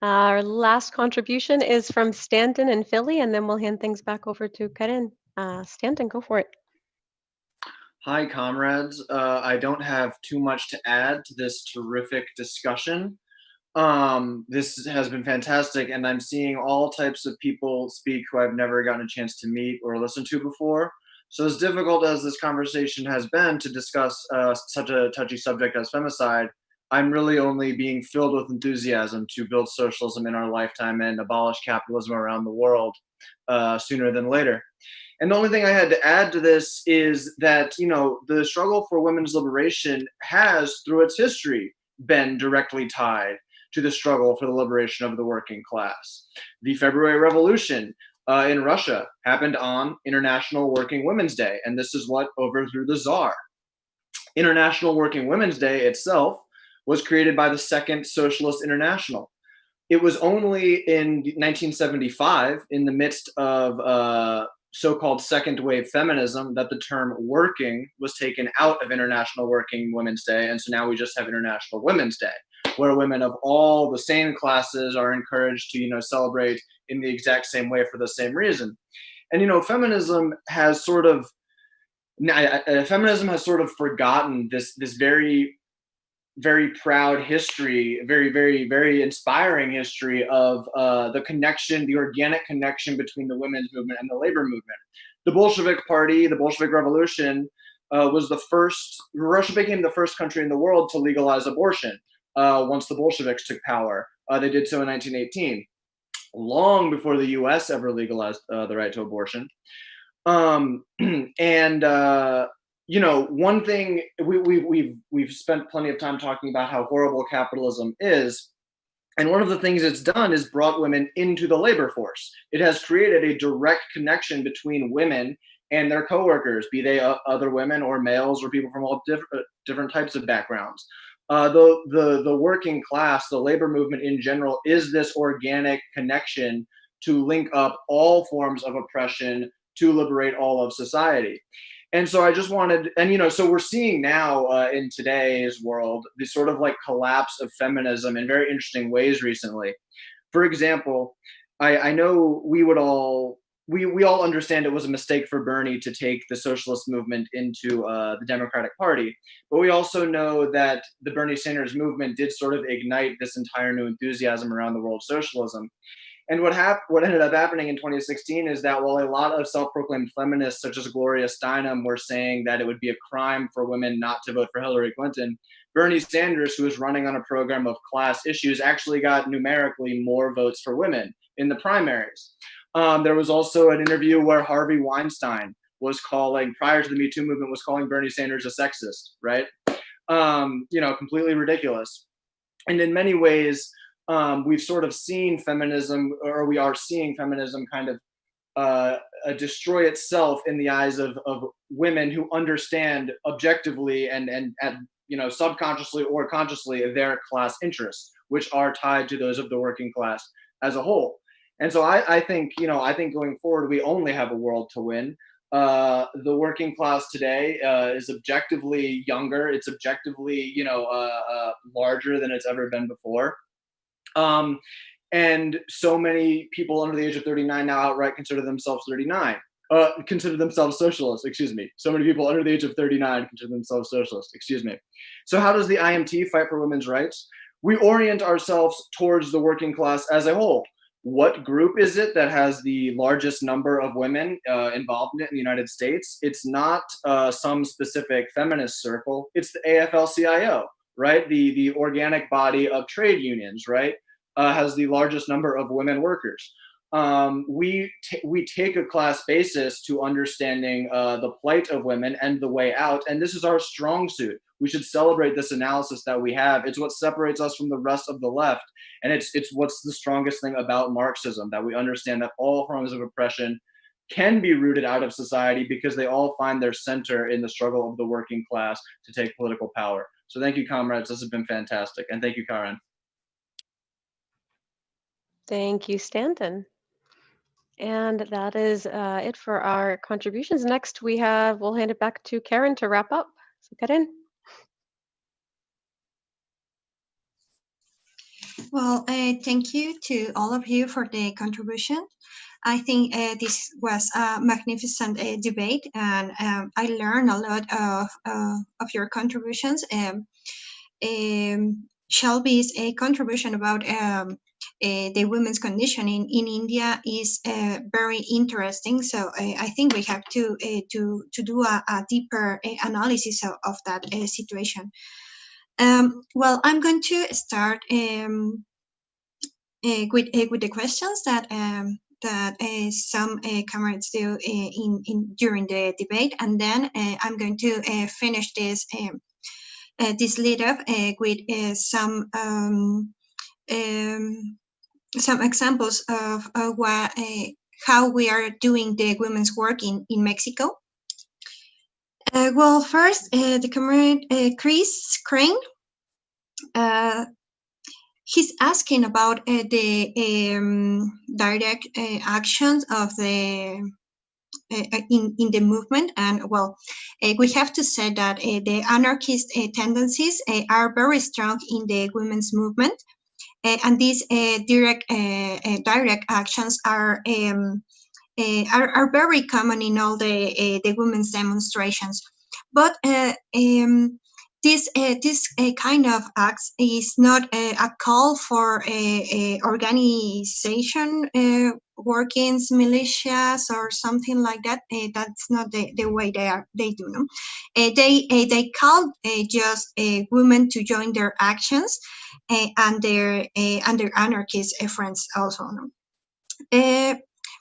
Our last contribution is from Stanton in Philly, and then we'll hand things back over to Karen. Stanton, go for it. Hi, comrades. I don't have too much to add to this terrific discussion. This has been fantastic, and I'm seeing all types of people speak who I've never gotten a chance to meet or listen to before. So as difficult as this conversation has been to discuss such a touchy subject as femicide, I'm really only being filled with enthusiasm to build socialism in our lifetime and abolish capitalism around the world sooner than later. And the only thing I had to add to this is that, you know, the struggle for women's liberation has, through its history, been directly tied to the struggle for the liberation of the working class. The February Revolution in Russia happened on International Working Women's Day, and this is what overthrew the Tsar. International Working Women's Day itself was created by the Second Socialist International. It was only in 1975, in the midst of so-called second wave feminism, that the term working was taken out of International Working Women's Day, and so now we just have International Women's Day, where women of all the same classes are encouraged to, you know, celebrate in the exact same way for the same reason. And, you know, feminism has sort of forgotten this very, very proud history, very inspiring history of the connection, the organic connection between the women's movement and the labor movement. The Bolshevik Party, the Bolshevik Revolution, was the first. Russia became the first country in the world to legalize abortion once the Bolsheviks took power. They did so in 1918, long before the U.S. ever legalized the right to abortion. You know, one thing we've spent plenty of time talking about how horrible capitalism is, and one of the things it's done is brought women into the labor force. It has created a direct connection between women and their coworkers, be they other women or males or people from all different types of backgrounds. The working class, the labor movement in general, is this organic connection to link up all forms of oppression to liberate all of society. And so I just wanted, and, you know, so we're seeing now in today's world, this sort of like collapse of feminism in very interesting ways recently. For example, I know we all understand it was a mistake for Bernie to take the socialist movement into the Democratic Party, but we also know that the Bernie Sanders movement did sort of ignite this entire new enthusiasm around the world of socialism. And what ended up happening in 2016 is that while a lot of self-proclaimed feminists such as Gloria Steinem were saying that it would be a crime for women not to vote for Hillary Clinton, Bernie Sanders, who was running on a program of class issues, actually got numerically more votes for women in the primaries. There was also an interview where Harvey Weinstein was calling, prior to the Me Too movement, was calling Bernie Sanders a sexist, right? You know, completely ridiculous. And in many ways, we've sort of seen feminism, or we are seeing feminism kind of destroy itself in the eyes of women who understand objectively and you know, subconsciously or consciously their class interests, which are tied to those of the working class as a whole. And so I think, you know, I think going forward, we only have a world to win. The working class today is objectively younger. It's objectively, you know, larger than it's ever been before. And so many people under the age of 39 now outright consider themselves consider themselves socialists, excuse me. So many people under the age of 39 consider themselves socialists, excuse me. So how does the IMT fight for women's rights? We orient ourselves towards the working class as a whole. What group is it that has the largest number of women involved in it in the United States? It's not some specific feminist circle. It's the AFL-CIO, right? The organic body of trade unions, right? Has the largest number of women workers. We take a class basis to understanding the plight of women and the way out, and this is our strong suit. We should celebrate this analysis that we have. It's what separates us from the rest of the left, and it's what's the strongest thing about Marxism, that we understand that all forms of oppression can be rooted out of society because they all find their center in the struggle of the working class to take political power. So thank you, comrades. This has been fantastic, and thank you, Karen. Thank you, Stanton. And that is it for our contributions. Next, we'll hand it back to Karen to wrap up. So Karen. Well, thank you to all of you for the contribution. I think this was a magnificent debate, and I learned a lot of your contributions. Shelby's contribution about the women's condition in India is very interesting. So I think we have to do a deeper analysis of that situation. Well, I'm going to start with the questions that some comrades do during the debate, and then I'm going to finish this lead up with some examples of how we are doing the women's work in Mexico. Well, first, the comrade Chris Crane. He's asking about the direct actions of the in the movement, and well, we have to say that the anarchist tendencies are very strong in the women's movement, and these direct actions are very common in all the women's demonstrations, but this kind of acts is not a call for organization, workings, militias, or something like that. That's not the way they do them. They call just women to join their actions, and their anarchist friends also.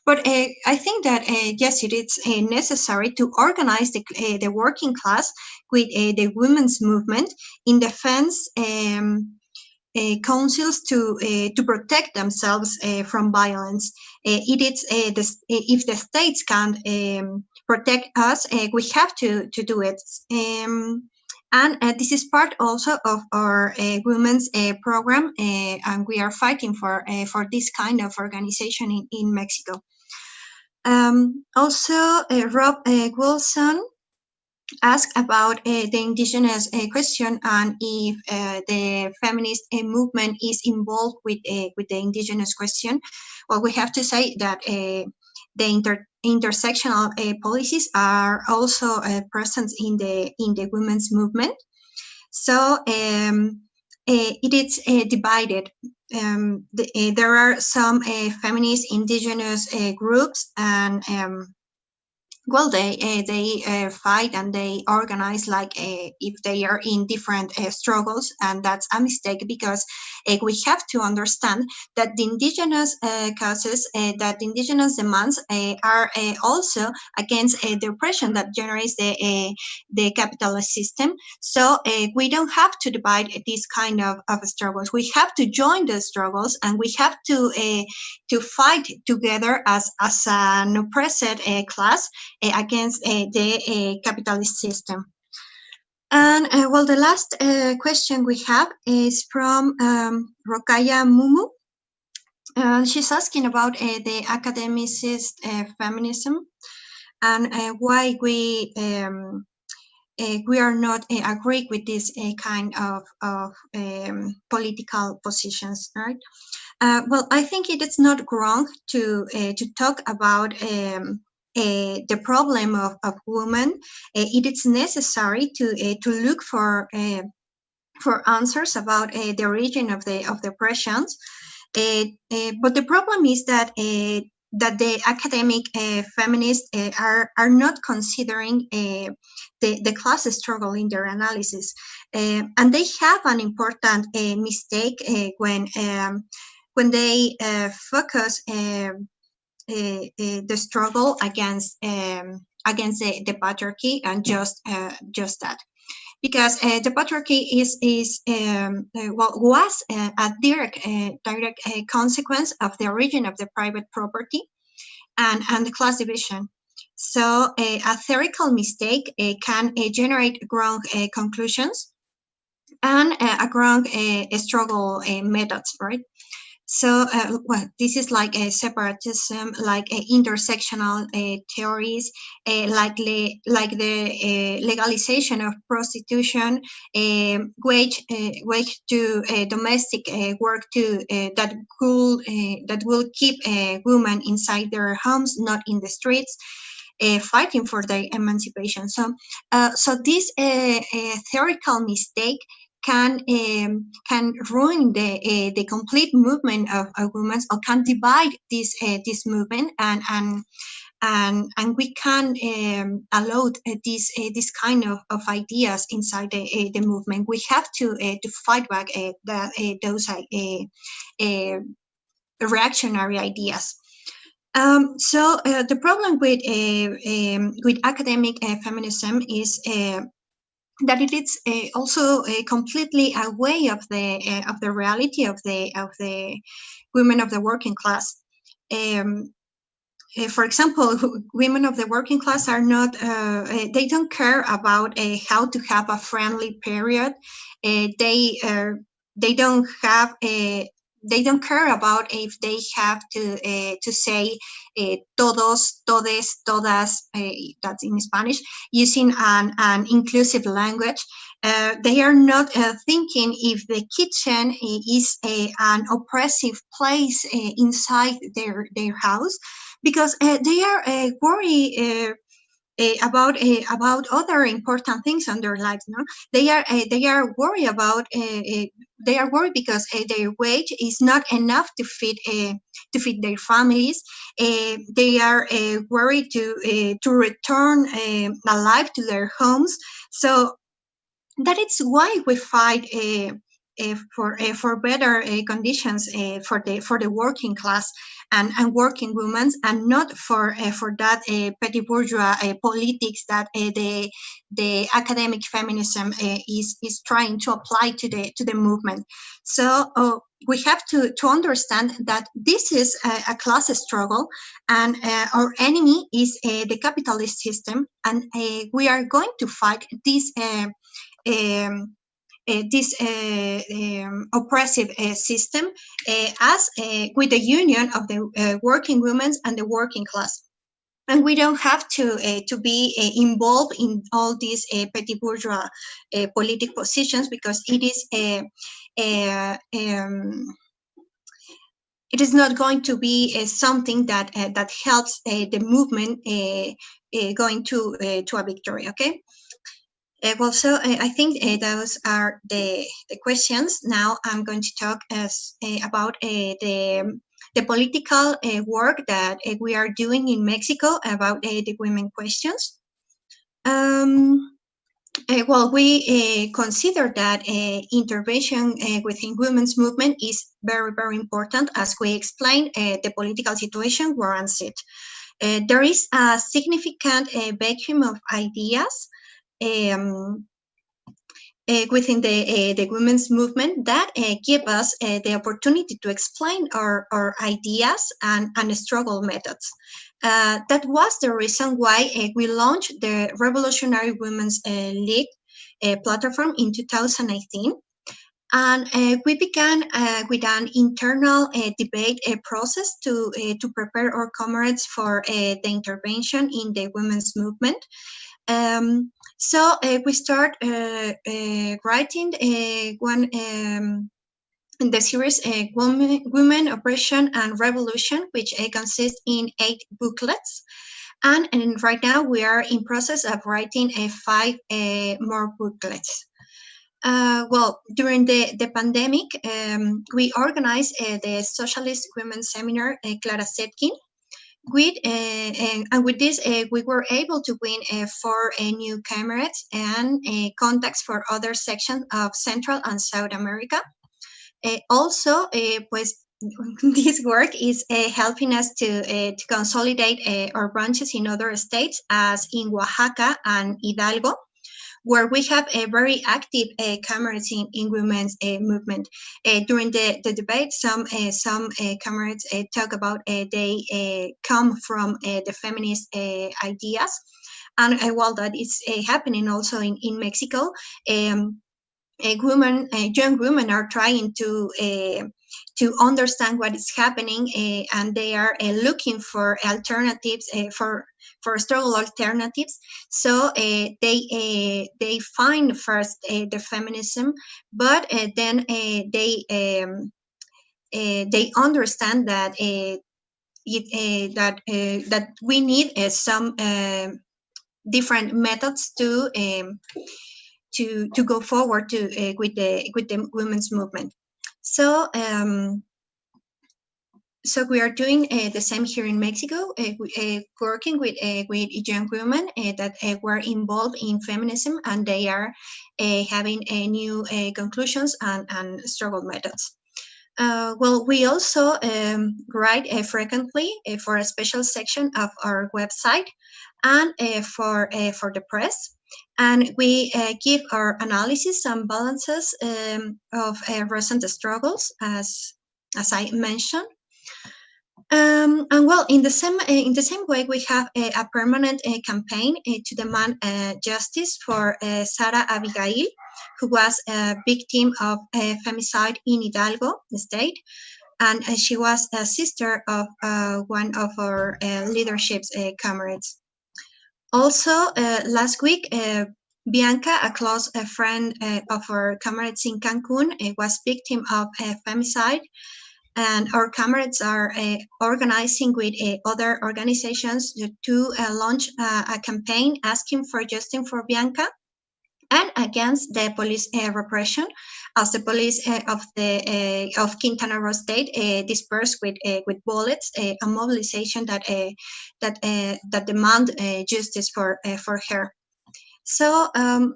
But I think that yes, it is necessary to organize the working class with the women's movement in defense councils to protect themselves from violence. It is if the states can't protect us, we have to do it. And this is part also of our women's program, and we are fighting for this kind of organization in Mexico. Also, Rob Wilson asked about the indigenous question, and if the feminist movement is involved with the indigenous question. Well, we have to say that the intersectional policies are also present in the women's movement. So it is divided. There are some feminist indigenous groups, and well, they fight and they organize like if they are in different struggles, and that's a mistake, because we have to understand that the indigenous causes, that the indigenous demands are also against the oppression that generates the capitalist system. So we don't have to divide these kind of struggles. We have to join the struggles, and we have to fight together as an oppressed class against the capitalist system. And well, the last question we have is from Rokaya Mumu. She's asking about the academicist feminism, and why we are not agree with this kind of political positions, right? Well, I think it is not wrong to talk about the problem of women. It is necessary to look for answers about the origin of the oppressions. But the problem is that the academic feminists are not considering the class struggle in their analysis, and they have an important mistake when they focus the struggle against the patriarchy, and just that, because the patriarchy was a direct consequence of the origin of the private property and the class division. So a theoretical mistake can generate wrong conclusions and a wrong struggle methods, right? So, well, this is like a separatism, like a intersectional theories, like the legalization of prostitution, wage to domestic work to that will keep women inside their homes, not in the streets. Fighting for their emancipation. So this theoretical mistake can ruin the complete movement of women, or can divide this movement, and we can allow this kind of ideas inside the movement. We have to fight back those reactionary ideas. So the problem with academic feminism is that it is also completely away of the reality of the women of the working class. For example, women of the working class are not, they don't care about how to have a friendly period. They don't have they don't care about if they have to say todos, todes, todas, that's in Spanish, using an inclusive language. They are not thinking if the kitchen is an oppressive place inside their house, because they are worried about other important things in their lives. No, they are worried about they are worried because their wage is not enough to feed their families. They are worried to return alive to their homes. So that is why we fight for better conditions for the working class and working women, and not for that petty bourgeois politics that the academic feminism is trying to apply to the movement. So we have to understand that this is a class struggle, and our enemy is the capitalist system, and we are going to fight this oppressive system as with the union of the working women and the working class. And we don't have to be involved in all these petty bourgeois political positions, because it is not going to be something that helps the movement going to a victory. Okay. Well, so I think those are the questions. Now I'm going to talk about the political work that we are doing in Mexico about the women questions. Well, we consider that intervention within women's movement is very, very important. As we explained, the political situation warrants it. There is a significant vacuum of ideas within the women's movement that give us the opportunity to explain our ideas and struggle methods. That was the reason why we launched the Revolutionary Women's League platform in 2018. And we began with an internal debate process to prepare our comrades for the intervention in the women's movement. So we start writing one in the series Women, Oppression and Revolution, which consists in 8 booklets. And right now we are in process of writing 5 more booklets. Well, during the pandemic, we organized the Socialist Women's Seminar, Clara Zetkin. And with this, we were able to win 4 new comrades and contacts for other sections of Central and South America. Also, pues, this work is helping us to consolidate our branches in other states, as in Oaxaca and Hidalgo, where we have a very active comrades in women's movement. During the debate, some comrades talk about they come from the feminist ideas, and while that is happening also in Mexico, young women are trying to understand what is happening, and they are looking for alternatives, for struggle alternatives. So they find first the feminism, but then they understand that that we need some different methods to go forward with the women's movement. So so we are doing the same here in Mexico, working with young women that were involved in feminism, and they are having new conclusions and struggle methods. Well, we also write frequently for a special section of our website and for the press. And we give our analysis and balances of recent struggles, as I mentioned. And well, in the same way, we have a permanent campaign to demand justice for Sara Abigail, who was a victim of femicide in Hidalgo state, and she was a sister of one of our leadership's comrades. Also, last week, Bianca, a close friend of our comrades in Cancun, was victim of femicide. And our comrades are organizing with other organizations to launch a campaign asking for justice for Bianca and against the police repression, as the police of Quintana Roo state dispersed with bullets, a mobilization that demand justice for her. So,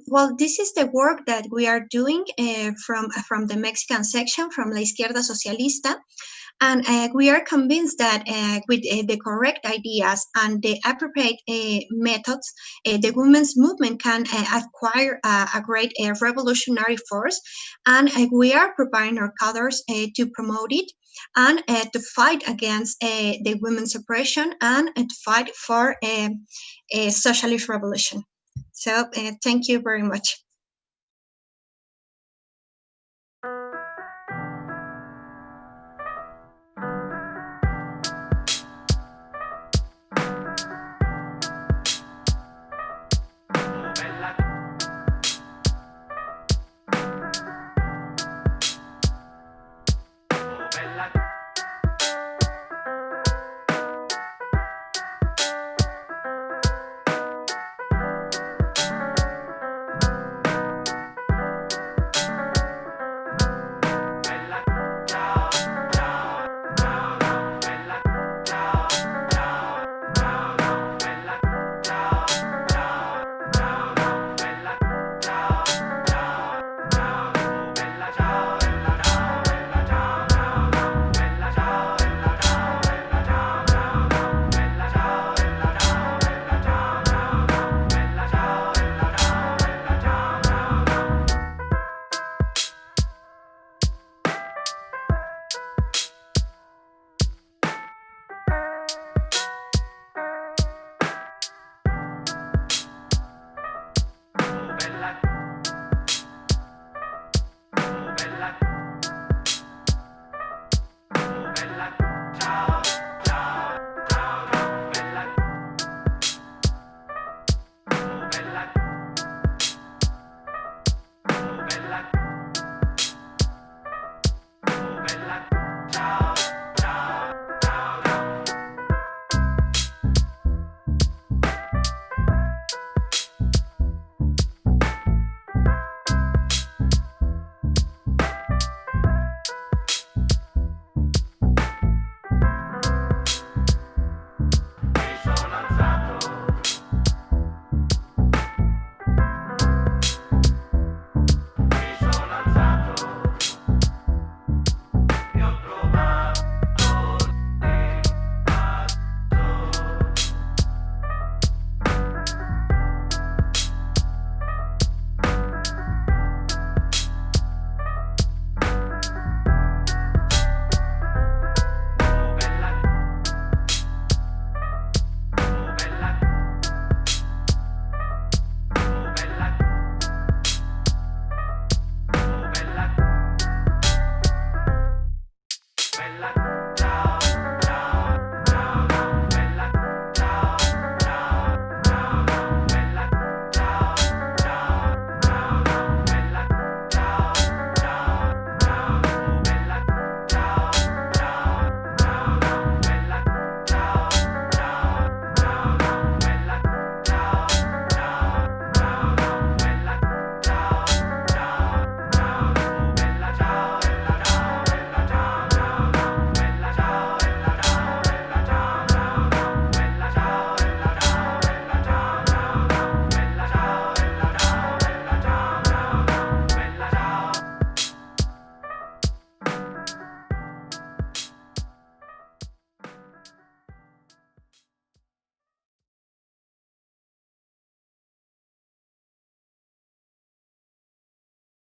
well, this is the work that we are doing from the Mexican section, from La Izquierda Socialista. And we are convinced that with the correct ideas and the appropriate methods, the women's movement can acquire a great revolutionary force. And we are preparing our cadres to promote it and to fight against the women's oppression and to fight for a socialist revolution. So thank you very much.